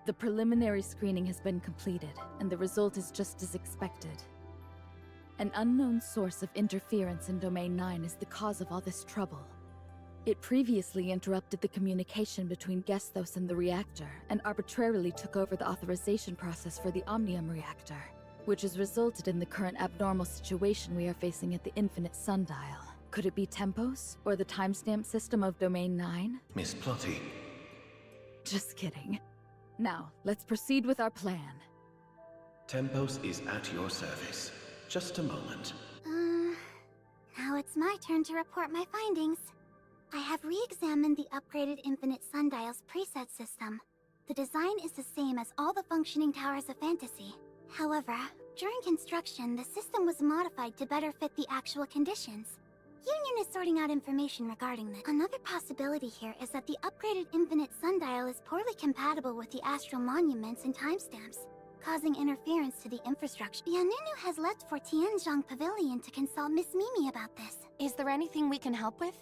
S14: The preliminary screening has been completed, and the result is just as expected. An unknown source of interference in Domain 9 is the cause of all this trouble. It previously interrupted the communication between Gesthos and the reactor, and arbitrarily took over the authorization process for the Omnium reactor, which has resulted in the current abnormal situation we are facing at the Infinite Sundial. Could it be Tempos, or the timestamp system of Domain 9?
S15: Miss Plotty.
S14: Just kidding. Now, let's proceed with our plan.
S15: Tempos is at your service. Just a moment.
S11: Now it's my turn to report my findings. I have re-examined the upgraded Infinite Sundial's preset system. The design is the same as all the functioning towers of Fantasy. However, during construction, the system was modified to better fit the actual conditions. Union is sorting out information regarding this. Another possibility here is that the upgraded Infinite Sundial is poorly compatible with the astral monuments and timestamps, causing interference to the infrastructure. Yanunu has left for Tianzhong Pavilion to consult Miss Mimi about this.
S4: Is there anything we can help with?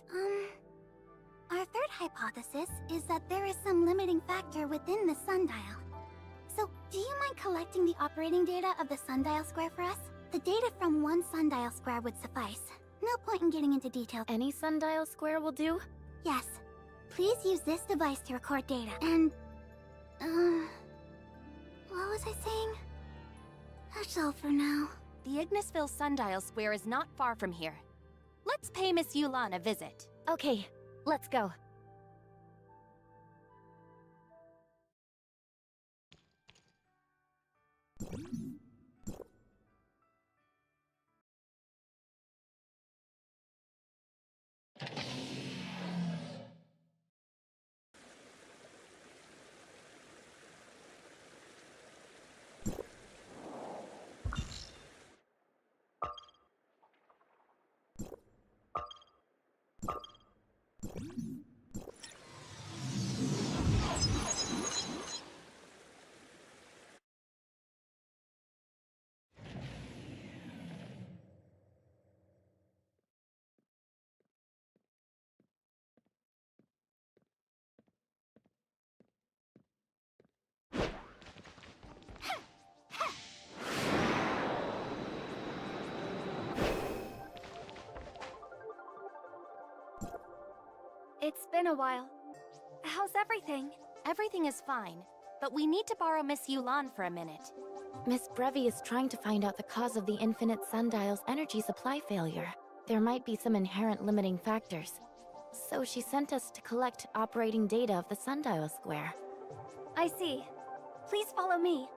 S11: Our third hypothesis is that there is some limiting factor within the sundial. So, do you mind collecting the operating data of the sundial square for us? The data from one sundial square would suffice. No point in getting into detail.
S4: Any sundial square will do?
S11: Yes. Please use this device to record data. And, what was I saying? That's all for now.
S4: The Ignisville sundial square is not far from here. Let's pay Miss Yulan a visit.
S1: Okay, let's go.
S4: It's been a while. How's everything? Everything is fine, but we need to borrow Miss Yulan for a minute.
S1: Miss Brevi is trying to find out the cause of the Infinite Sundial's energy supply failure. There might be some inherent limiting factors. So she sent us to collect operating data of the Sundial Square.
S4: I see. Please follow me.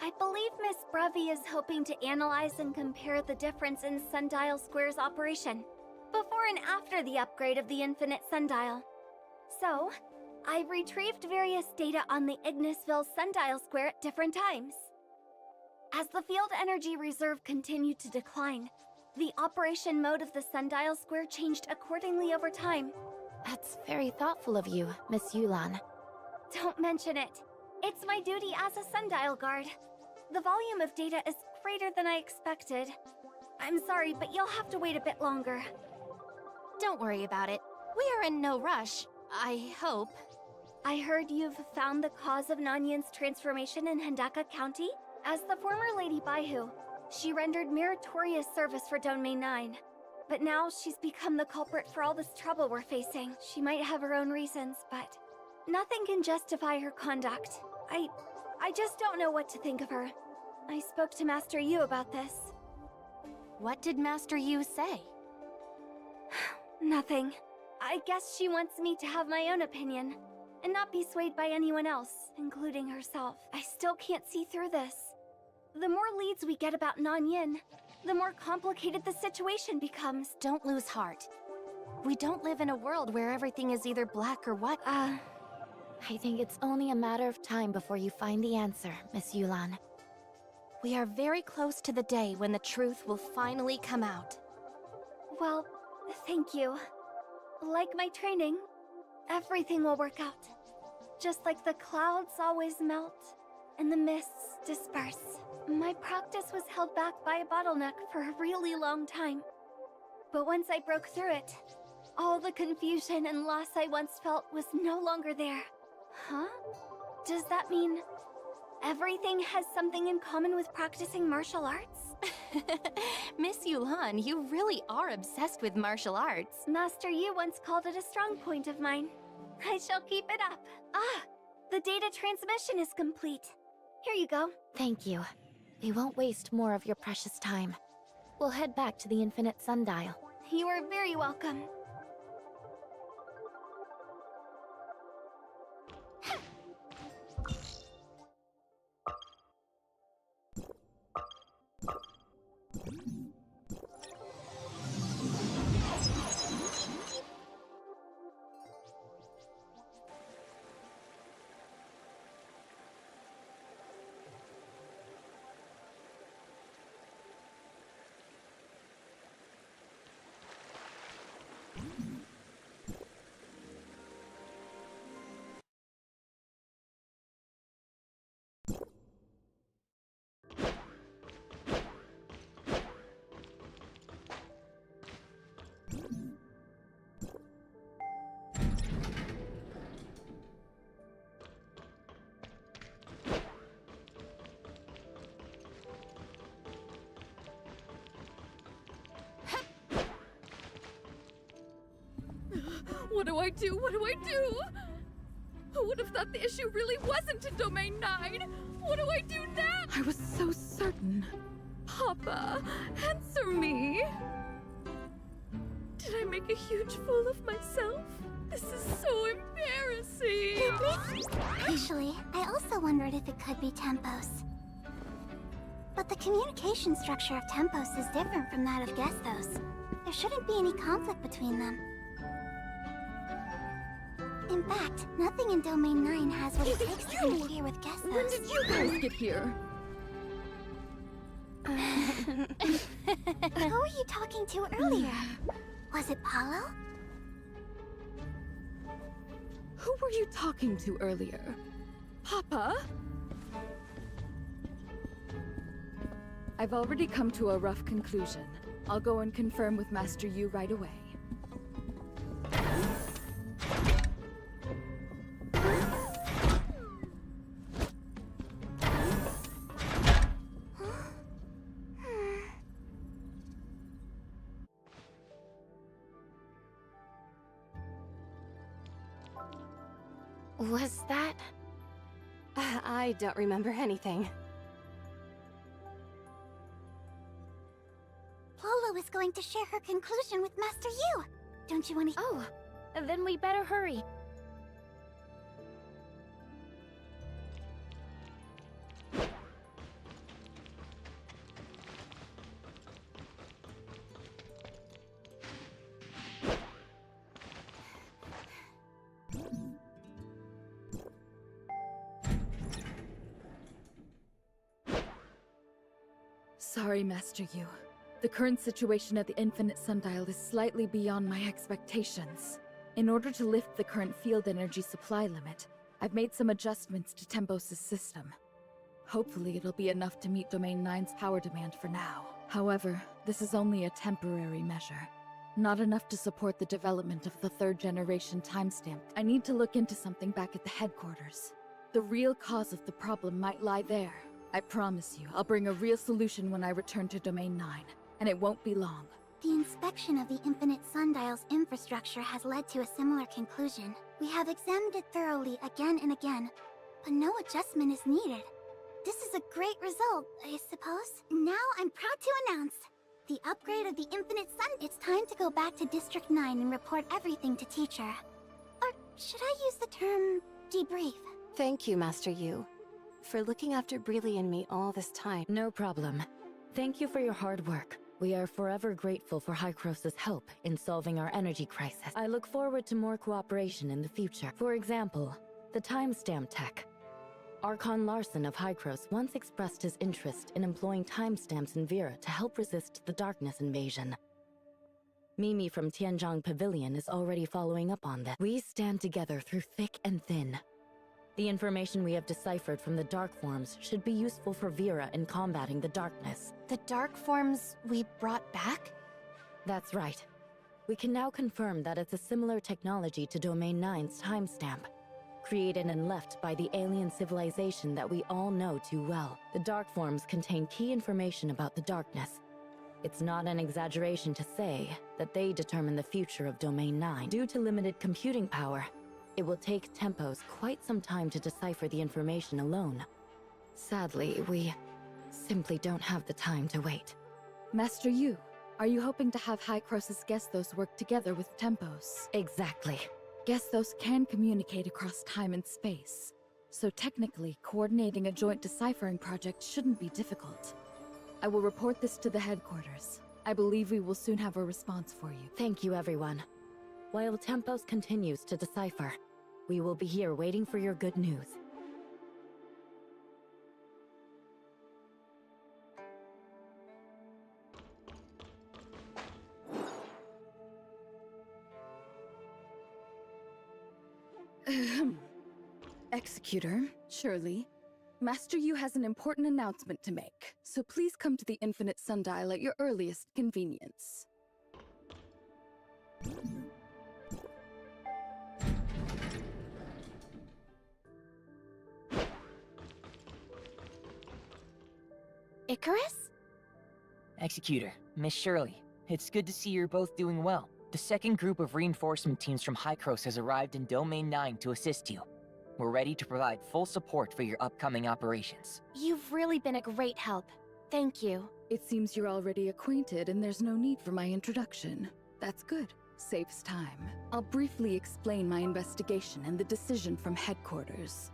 S4: I believe Miss Brevi is hoping to analyze and compare the difference in Sundial Square's operation before and after the upgrade of the Infinite Sundial. So, I retrieved various data on the Ignisville Sundial Square at different times. As the field energy reserve continued to decline, the operation mode of the Sundial Square changed accordingly over time.
S1: That's very thoughtful of you, Miss Yulan.
S4: Don't mention it. It's my duty as a Sundial Guard. The volume of data is greater than I expected. I'm sorry, but you'll have to wait a bit longer.
S13: Don't worry about it. We are in no rush, I hope.
S4: I heard you've found the cause of Nanyin's transformation in Hendaka County? As the former Lady Baihu, she rendered meritorious service for Domain 9. But now she's become the culprit for all this trouble we're facing. She might have her own reasons, but nothing can justify her conduct. I just don't know what to think of her. I spoke to Master Yu about this.
S13: What did Master Yu say?
S4: Nothing. I guess she wants me to have my own opinion, and not be swayed by anyone else, including herself. I still can't see through this. The more leads we get about Nanyin, the more complicated the situation becomes. Don't lose heart. We don't live in a world where everything is either black or white.
S1: I think it's only a matter of time before you find the answer, Miss Yulan.
S4: We are very close to the day when the truth will finally come out.
S14: Well, thank you. Like my training, everything will work out. Just like the clouds always melt and the mists disperse. My practice was held back by a bottleneck for a really long time. But once I broke through it, all the confusion and loss I once felt was no longer there. Huh? Does that mean everything has something in common with practicing martial arts?
S4: Miss Yulan, you really are obsessed with martial arts.
S14: Master Yu once called it a strong point of mine. I shall keep it up. The data transmission is complete. Here you go.
S1: Thank you. We won't waste more of your precious time. We'll head back to the Infinite Sundial.
S14: You are very welcome. What do I do? What do I do? Who would have thought the issue really wasn't in Domain 9? What do I do now? I was so certain. Papa, answer me. Did I make a huge fool of myself? This is so embarrassing.
S11: Actually, I also wondered if it could be Tempos. But the communication structure of Tempos is different from that of Gestos. There shouldn't be any conflict between them. In fact, nothing in Domain 9 has what it takes to interfere with Gestos.
S14: When did you guys get here?
S11: Who were you talking to earlier? Was it Paulo?
S14: Who were you talking to earlier? Papa? I've already come to a rough conclusion. I'll go and confirm with Master Yu right away.
S13: Was that... I don't remember anything.
S11: Paulo is going to share her conclusion with Master Yu. Don't you want to...
S1: Oh, then we better hurry.
S14: Sorry, Master Yu. The current situation at the Infinite Sundial is slightly beyond my expectations. In order to lift the current field energy supply limit, I've made some adjustments to Tempos' system. Hopefully it'll be enough to meet Domain 9's power demand for now. However, this is only a temporary measure. Not enough to support the development of the third-generation timestamp. I need to look into something back at the headquarters. The real cause of the problem might lie there. I promise you, I'll bring a real solution when I return to Domain 9, and it won't be long.
S11: The inspection of the Infinite Sundial's infrastructure has led to a similar conclusion. We have examined it thoroughly again and again, but no adjustment is needed. This is a great result, I suppose. Now I'm proud to announce the upgrade of the Infinite Sun. It's time to go back to District 9 and report everything to Teacher. Or should I use the term debrief?
S13: Thank you, Master Yu, for looking after Breely and me all this time.
S2: No problem. Thank you for your hard work. We are forever grateful for Hycros' help in solving our energy crisis. I look forward to more cooperation in the future. For example, the timestamp tech. Archon Larson of Hycros once expressed his interest in employing timestamps in Vera to help resist the darkness invasion. Mimi from Tianzhong Pavilion is already following up on this. We stand together through thick and thin. The information we have deciphered from the dark forms should be useful for Vera in combating the darkness.
S4: The dark forms we brought back?
S2: That's right. We can now confirm that it's a similar technology to Domain 9's timestamp, created and left by the alien civilization that we all know too well. The dark forms contain key information about the darkness. It's not an exaggeration to say that they determine the future of Domain 9. Due to limited computing power, it will take Tempos quite some time to decipher the information alone. Sadly, we simply don't have the time to wait.
S14: Master Yu, are you hoping to have Hycros' Gestos work together with Tempos?
S2: Exactly.
S14: Gestos can communicate across time and space, so technically, coordinating a joint deciphering project shouldn't be difficult. I will report this to the headquarters. I believe we will soon have a response for you.
S2: Thank you, everyone. While Tempos continues to decipher, we will be here waiting for your good news.
S14: Executor, Shirley, Master Yu has an important announcement to make, so please come to the Infinite Sundial at your earliest convenience.
S4: Icarus?
S17: Executor, Miss Shirley, it's good to see you're both doing well. The second group of reinforcement teams from Hycros has arrived in Domain 9 to assist you. We're ready to provide full support for your upcoming operations.
S4: You've really been a great help. Thank you.
S14: It seems you're already acquainted and there's no need for my introduction. That's good. Saves time. I'll briefly explain my investigation and the decision from headquarters.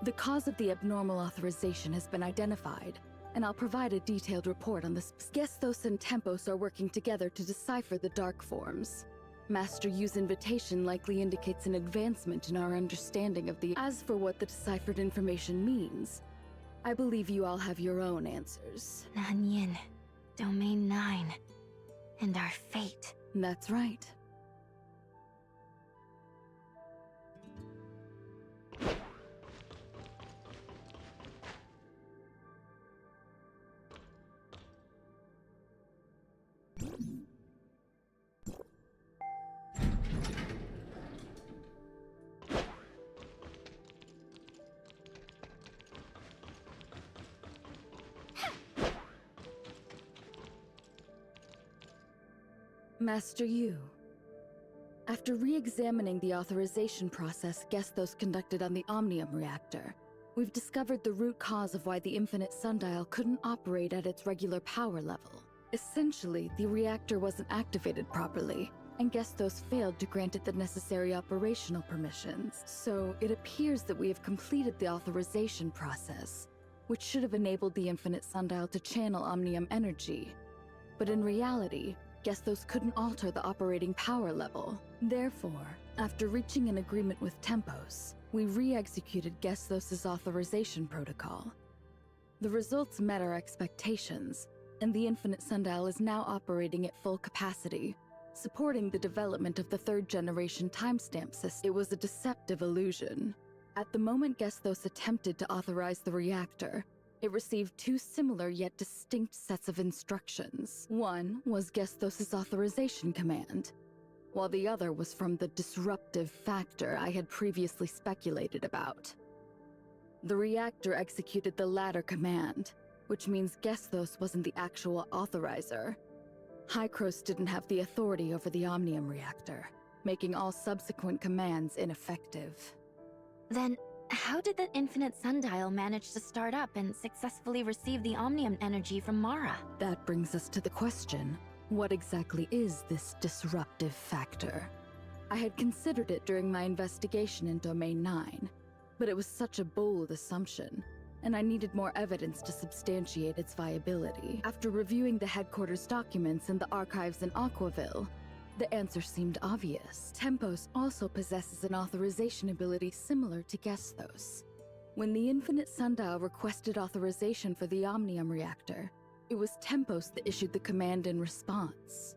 S14: The cause of the abnormal authorization has been identified, and I'll provide a detailed report on this. Gestos and Tempos are working together to decipher the dark forms. Master Yu's invitation likely indicates an advancement in our understanding of the— As for what the deciphered information means, I believe you all have your own answers.
S1: Nanyin, Domain 9, and our fate.
S14: That's right. Master Yu, after re-examining the authorization process Gestos conducted on the Omnium reactor, we've discovered the root cause of why the Infinite Sundial couldn't operate at its regular power level. Essentially, the reactor wasn't activated properly, and Gestos failed to grant it the necessary operational permissions. So it appears that we have completed the authorization process, which should have enabled the Infinite Sundial to channel Omnium energy. But in reality, Gestos couldn't alter the operating power level. Therefore, after reaching an agreement with Tempos, we re-executed Gestos' authorization protocol. The results met our expectations, and the Infinite Sundial is now operating at full capacity, supporting the development of the third-generation timestamp system. It was a deceptive illusion. At the moment Gestos attempted to authorize the reactor, it received two similar yet distinct sets of instructions. One was Gestos' authorization command, while the other was from the disruptive factor I had previously speculated about. The reactor executed the latter command, which means Gestos wasn't the actual authorizer. Hycros didn't have the authority over the Omnium reactor, making all subsequent commands ineffective.
S1: Then, how did the Infinite Sundial manage to start up and successfully receive the Omnium energy from Mara?
S14: That brings us to the question, what exactly is this disruptive factor? I had considered it during my investigation in Domain 9, but it was such a bold assumption, and I needed more evidence to substantiate its viability. After reviewing the headquarters documents and the archives in Aquaville, the answer seemed obvious. Tempos also possesses an authorization ability similar to Gesthos. When the Infinite Sundial requested authorization for the Omnium reactor, it was Tempos that issued the command in response.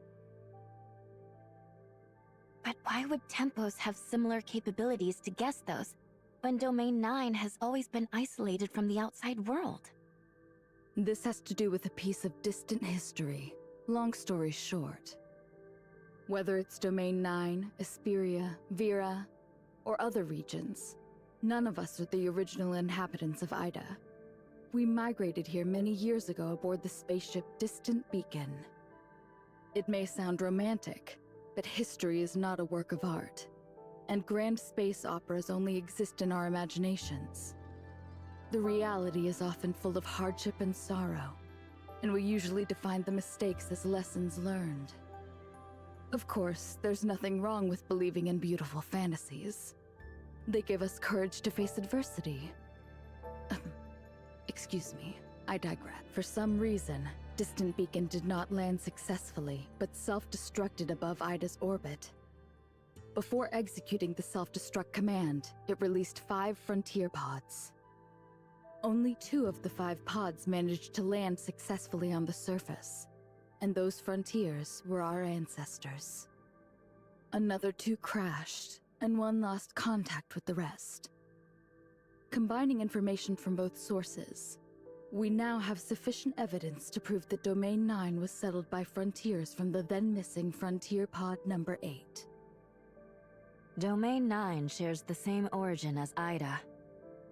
S1: But why would Tempos have similar capabilities to Gesthos when Domain 9 has always been isolated from the outside world?
S14: This has to do with a piece of distant history. Long story short. Whether it's Domain 9, Esperia, Vera, or other regions, none of us are the original inhabitants of Ida. We migrated here many years ago aboard the spaceship Distant Beacon. It may sound romantic, but history is not a work of art, and grand space operas only exist in our imaginations. The reality is often full of hardship and sorrow, and we usually define the mistakes as lessons learned. Of course, there's nothing wrong with believing in beautiful fantasies. They give us courage to face adversity. Excuse me, I digress. For some reason, Distant Beacon did not land successfully, but self-destructed above Ida's orbit. Before executing the self-destruct command, it released 5 frontier pods. Only 2 of the 5 pods managed to land successfully on the surface, and those frontiers were our ancestors. Another 2 crashed, and 1 lost contact with the rest. Combining information from both sources, we now have sufficient evidence to prove that Domain 9 was settled by frontiers from the then-missing Frontier Pod number 8.
S2: Domain 9 shares the same origin as Ida,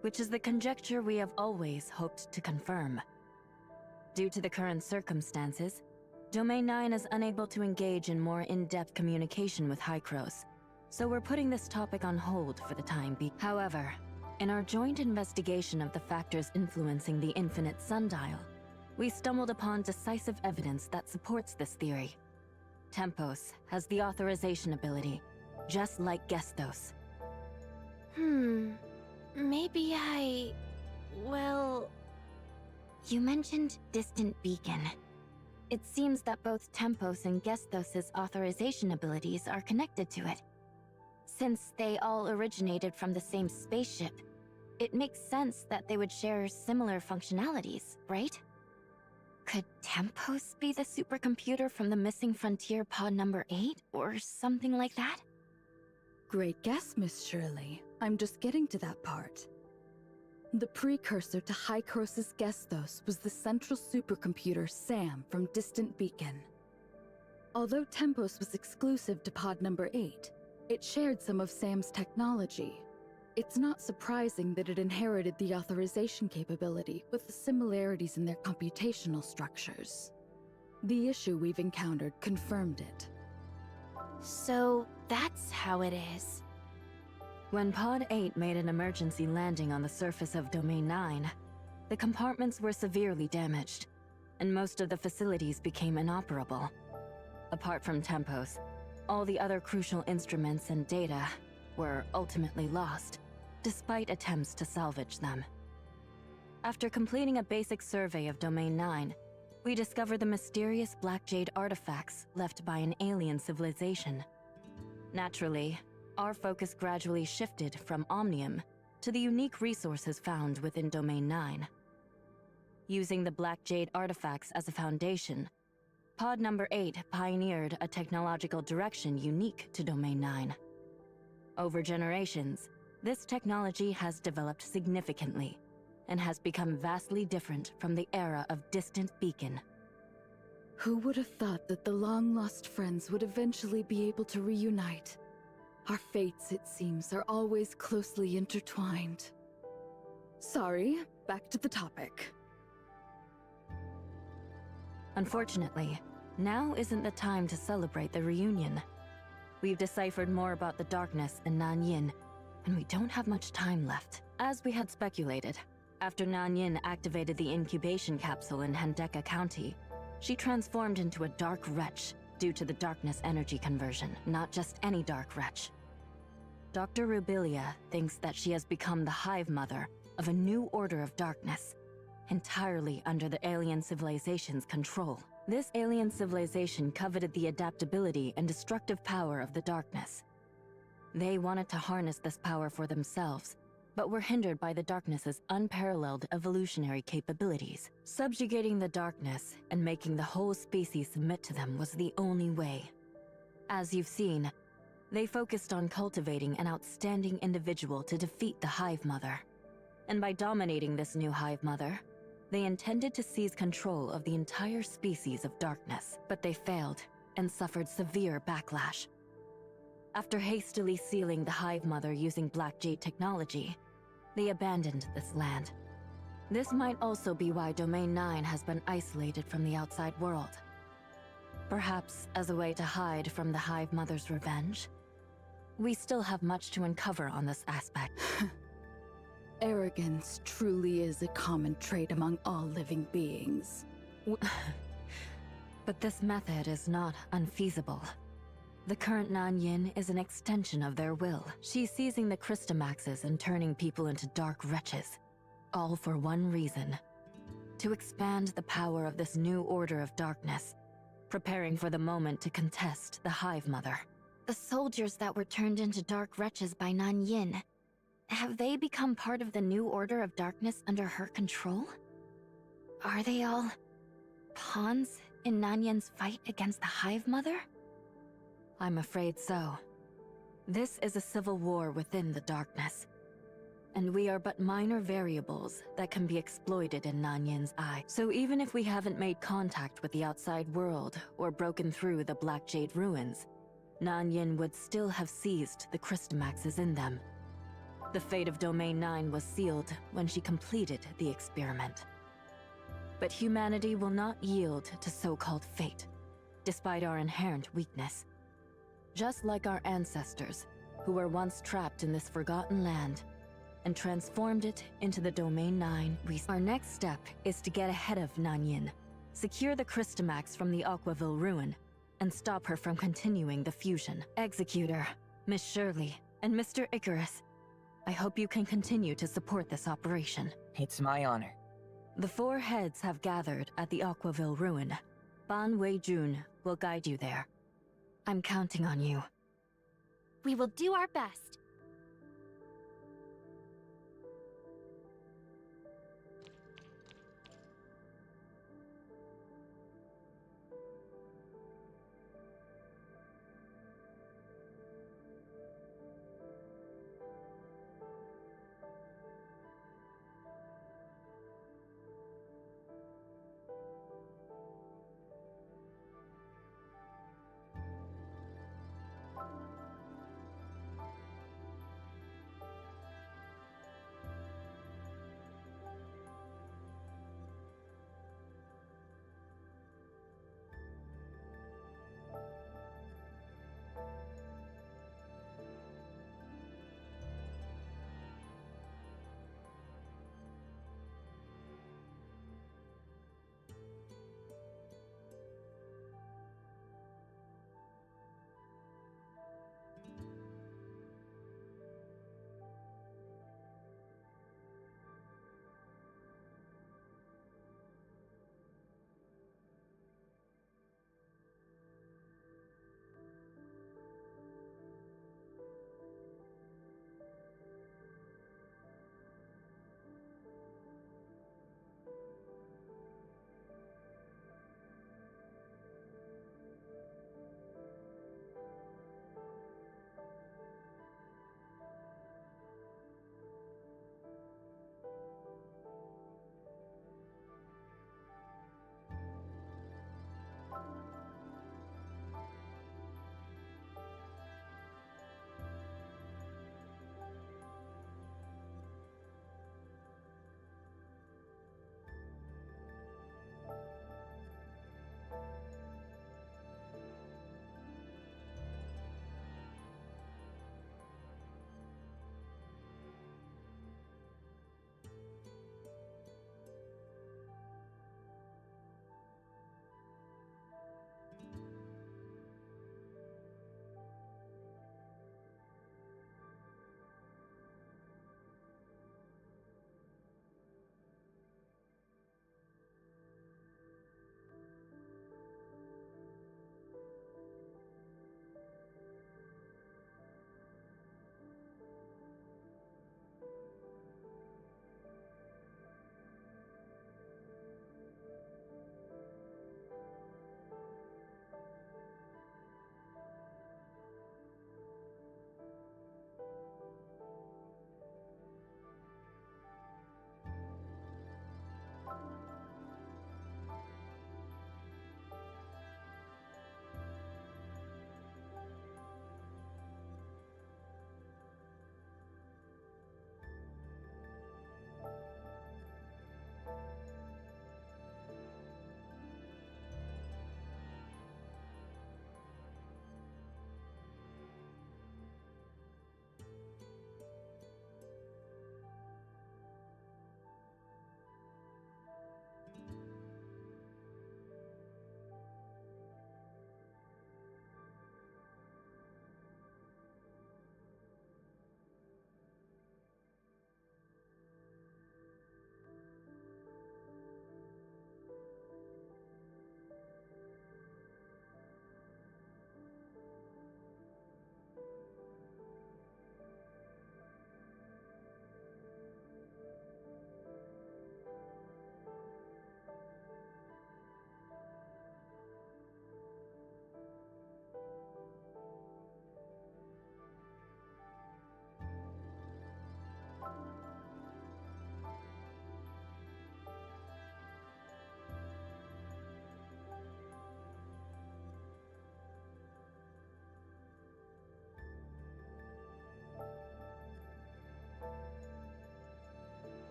S2: which is the conjecture we have always hoped to confirm. Due to the current circumstances, Domain 9 is unable to engage in more in-depth communication with Hykros, so we're putting this topic on hold for the time being. However, in our joint investigation of the factors influencing the Infinite Sundial, we stumbled upon decisive evidence that supports this theory. Tempos has the authorization ability, just like Gesthos.
S1: Maybe well... You mentioned Distant Beacon. It seems that both Tempos and Gesthos' authorization abilities are connected to it. Since they all originated from the same spaceship, it makes sense that they would share similar functionalities, right? Could Tempos be the supercomputer from the missing Frontier Pod number 8, or something like that?
S14: Great guess, Miss Shirley. I'm just getting to that part. The precursor to Hykros' Gesthos was the central supercomputer SAM from Distant Beacon. Although Tempos was exclusive to Pod number 8, it shared some of SAM's technology. It's not surprising that it inherited the authorization capability with the similarities in their computational structures. The issue we've encountered confirmed it.
S1: So that's how it is.
S2: When Pod 8 made an emergency landing on the surface of Domain 9, the compartments were severely damaged, and most of the facilities became inoperable. Apart from Tempos, all the other crucial instruments and data were ultimately lost, despite attempts to salvage them. After completing a basic survey of Domain 9, we discovered the mysterious Black Jade artifacts left by an alien civilization. Naturally, our focus gradually shifted from Omnium to the unique resources found within Domain 9. Using the Black Jade artifacts as a foundation, Pod number 8 pioneered a technological direction unique to Domain 9. Over generations, this technology has developed significantly and has become vastly different from the era of Distant Beacon.
S14: Who would have thought that the long-lost friends would eventually be able to reunite? Our fates, it seems, are always closely intertwined. Sorry, back to the topic.
S2: Unfortunately, now isn't the time to celebrate the reunion. We've deciphered more about the darkness in Nanyin, and we don't have much time left. As we had speculated, after Nanyin activated the incubation capsule in Hendeka County, she transformed into a dark wretch due to the darkness energy conversion. Not just any dark wretch. Dr. Rubilia thinks that she has become the Hive Mother of a new order of darkness, entirely under the alien civilization's control. This alien civilization coveted the adaptability and destructive power of the darkness. They wanted to harness this power for themselves, but were hindered by the darkness's unparalleled evolutionary capabilities. Subjugating the darkness and making the whole species submit to them was the only way. As you've seen, they focused on cultivating an outstanding individual to defeat the Hive Mother. And by dominating this new Hive Mother, they intended to seize control of the entire species of darkness. But they failed and suffered severe backlash. After hastily sealing the Hive Mother using Black Jade technology, they abandoned this land. This might also be why Domain 9 has been isolated from the outside world. Perhaps as a way to hide from the Hive Mother's revenge? We still have much to uncover on this aspect.
S14: Arrogance truly is a common trait among all living beings.
S2: But this method is not unfeasible. The current Nan is an extension of their will. She's seizing the Christomaxes and turning people into dark wretches. All for one reason: to expand the power of this new order of darkness, preparing for the moment to contest the Hive Mother.
S1: The soldiers that were turned into dark wretches by Nan Yin, have they become part of the new order of darkness under her control? Are they all pawns in Nan Yin's fight against the Hive Mother?
S2: I'm afraid so. This is a civil war within the darkness, and we are but minor variables that can be exploited in Nan Yin's eye. So even if we haven't made contact with the outside world or broken through the Black Jade ruins, Nan Yin would still have seized the Christomaxes in them. The fate of Domain 9 was sealed when she completed the experiment. But humanity will not yield to so-called fate, despite our inherent weakness. Just like our ancestors, who were once trapped in this forgotten land and transformed it into the Domain 9, our next step is to get ahead of Nan Yin, secure the Christomax from the Aquaville ruin, and stop her from continuing the fusion. Executor, Miss Shirley, and Mr. Icarus, I hope you can continue to support this operation.
S17: It's my honor.
S2: The four heads have gathered at the Aquaville ruin. Ban Wei Jun will guide you there. I'm counting on you.
S11: We will do our best.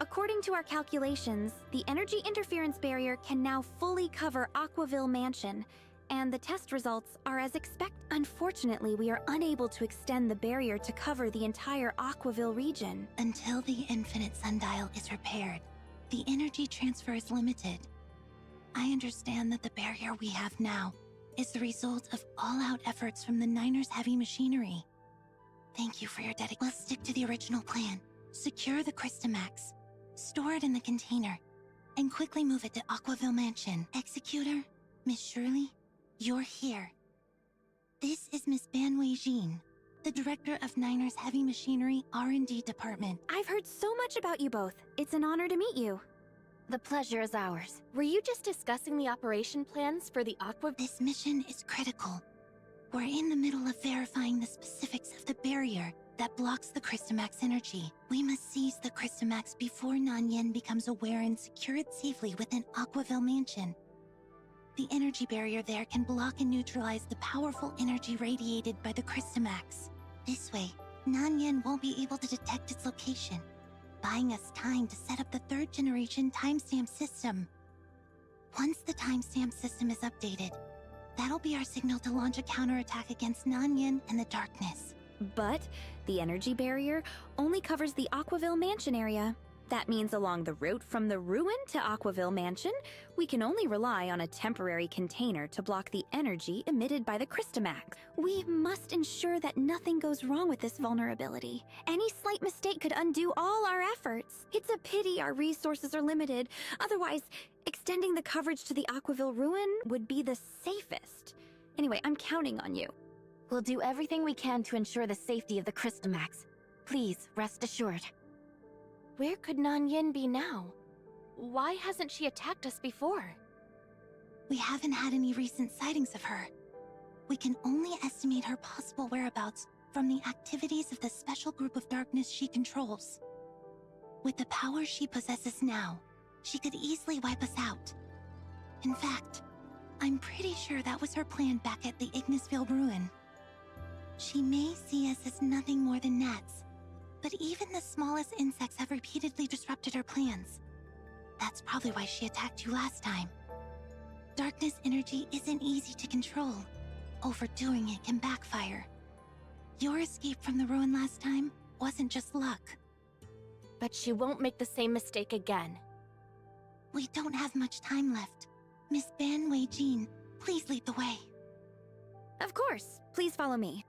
S1: According to our calculations, the energy interference barrier can now fully cover Aquaville Mansion, and the test results are as expected. Unfortunately, we are unable to extend the barrier to cover the entire Aquaville region.
S9: Until the infinite sundial is repaired, the energy transfer is limited. I understand that the barrier we have now is the result of all-out efforts from the Niners' heavy machinery. Thank you for your dedication. We'll stick to the original plan. Secure the Crystamax, store it in the container, and quickly move it to Aquaville Mansion. Executor, Miss Shirley, you're here. This is Miss Ban Wei-Jin, the director of Niners' Heavy Machinery R&D Department.
S1: I've heard so much about you both. It's an honor to meet you.
S4: The pleasure is ours. Were you just discussing the operation plans for the Aqua?
S9: This mission is critical. We're in the middle of verifying the specifics of the barrier that blocks the Crystamax energy. We must seize the Crystamax before Nanyan becomes aware and secure it safely within Aquaville Mansion. The energy barrier there can block and neutralize the powerful energy radiated by the Crystamax. This way, Nanyan won't be able to detect its location, buying us time to set up the third-generation timestamp system. Once the timestamp system is updated, that'll be our signal to launch a counterattack against Nanyan and the darkness.
S1: But the energy barrier only covers the Aquaville Mansion area. That means along the route from the ruin to Aquaville Mansion, we can only rely on a temporary container to block the energy emitted by the Crystamax. We must ensure that nothing goes wrong with this vulnerability. Any slight mistake could undo all our efforts. It's a pity our resources are limited. Otherwise, extending the coverage to the Aquaville ruin would be the safest. Anyway, I'm counting on you.
S4: We'll do everything we can to ensure the safety of the Crystamax. Please, rest assured. Where could Nanyan be now? Why hasn't she attacked us before?
S9: We haven't had any recent sightings of her. We can only estimate her possible whereabouts from the activities of the special group of darkness she controls. With the power she possesses now, she could easily wipe us out. In fact, I'm pretty sure that was her plan back at the Ignisville ruin. She may see us as nothing more than gnats, but even the smallest insects have repeatedly disrupted her plans. That's probably why she attacked you last time. Darkness energy isn't easy to control. Overdoing it can backfire. Your escape from the ruin last time wasn't just luck.
S4: But she won't make the same mistake again.
S9: We don't have much time left. Miss Ban Wei-Jin, please lead the way.
S1: Of course. Please follow me.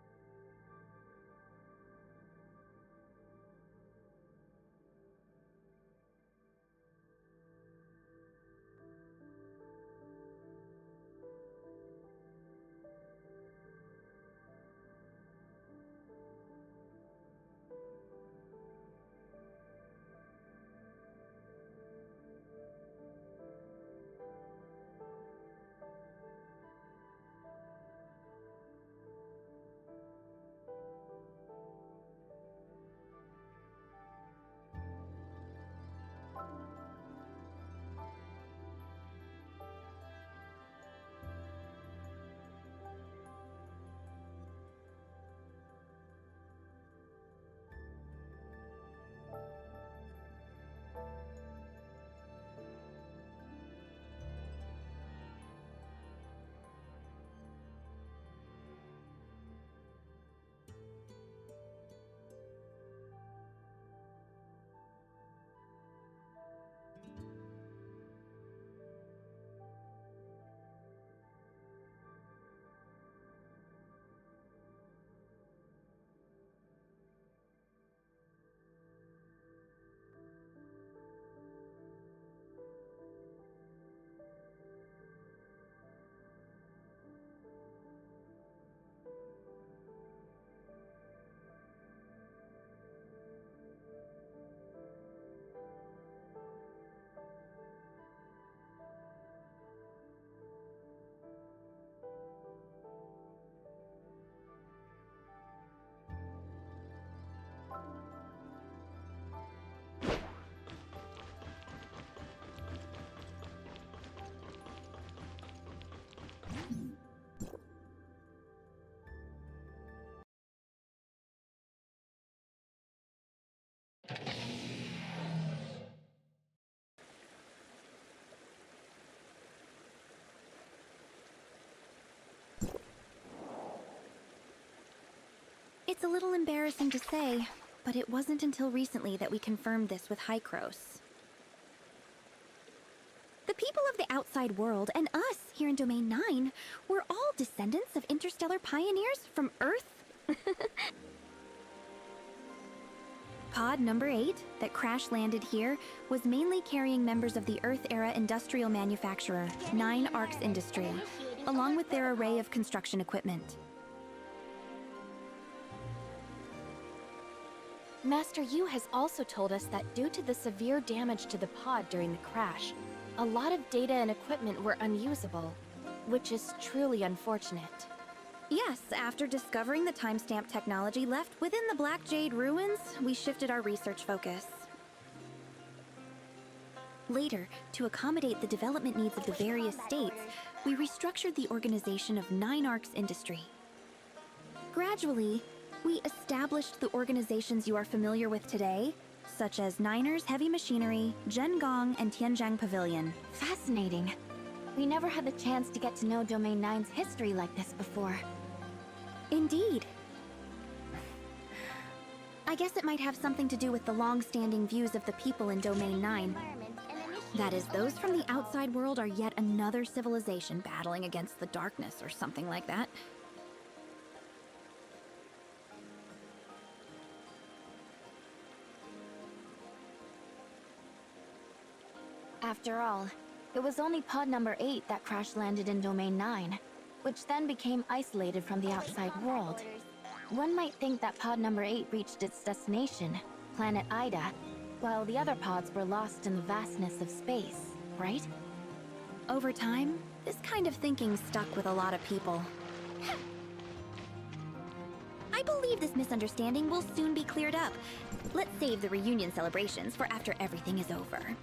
S1: It's a little embarrassing to say, but it wasn't until recently that we confirmed this with Hykros. The people of the outside world and us here in Domain 9 were all descendants of interstellar pioneers from Earth. Pod number 8, that crash-landed here, was mainly carrying members of the Earth-era industrial manufacturer, 9 Arcs Industry, along with their array of construction equipment. Master Yu has also told us that due to the severe damage to the pod during the crash, a lot of data and equipment were unusable, which is truly unfortunate. Yes, after discovering the timestamp technology left within the Black Jade ruins, we shifted our research focus. Later, to accommodate the development needs of the various states, we restructured the organization of 9 Arcs Industry. Gradually, we established the organizations you are familiar with today, such as Niners Heavy Machinery, Zhengong, and Tianjiang Pavilion.
S4: Fascinating. We never had the chance to get to know Domain 9's history like this before.
S1: Indeed. I guess it might have something to do with the long-standing views of the people in Domain 9. That is, those from the outside world are yet another civilization battling against the darkness or something like that.
S4: After all, it was only pod number 8 that crash-landed in Domain 9, which then became isolated from the outside world. One might think that pod number 8 reached its destination, planet Ida, while the other pods were lost in the vastness of space, right?
S1: Over time, this kind of thinking stuck with a lot of people. I believe this misunderstanding will soon be cleared up. Let's save the reunion celebrations for after everything is over.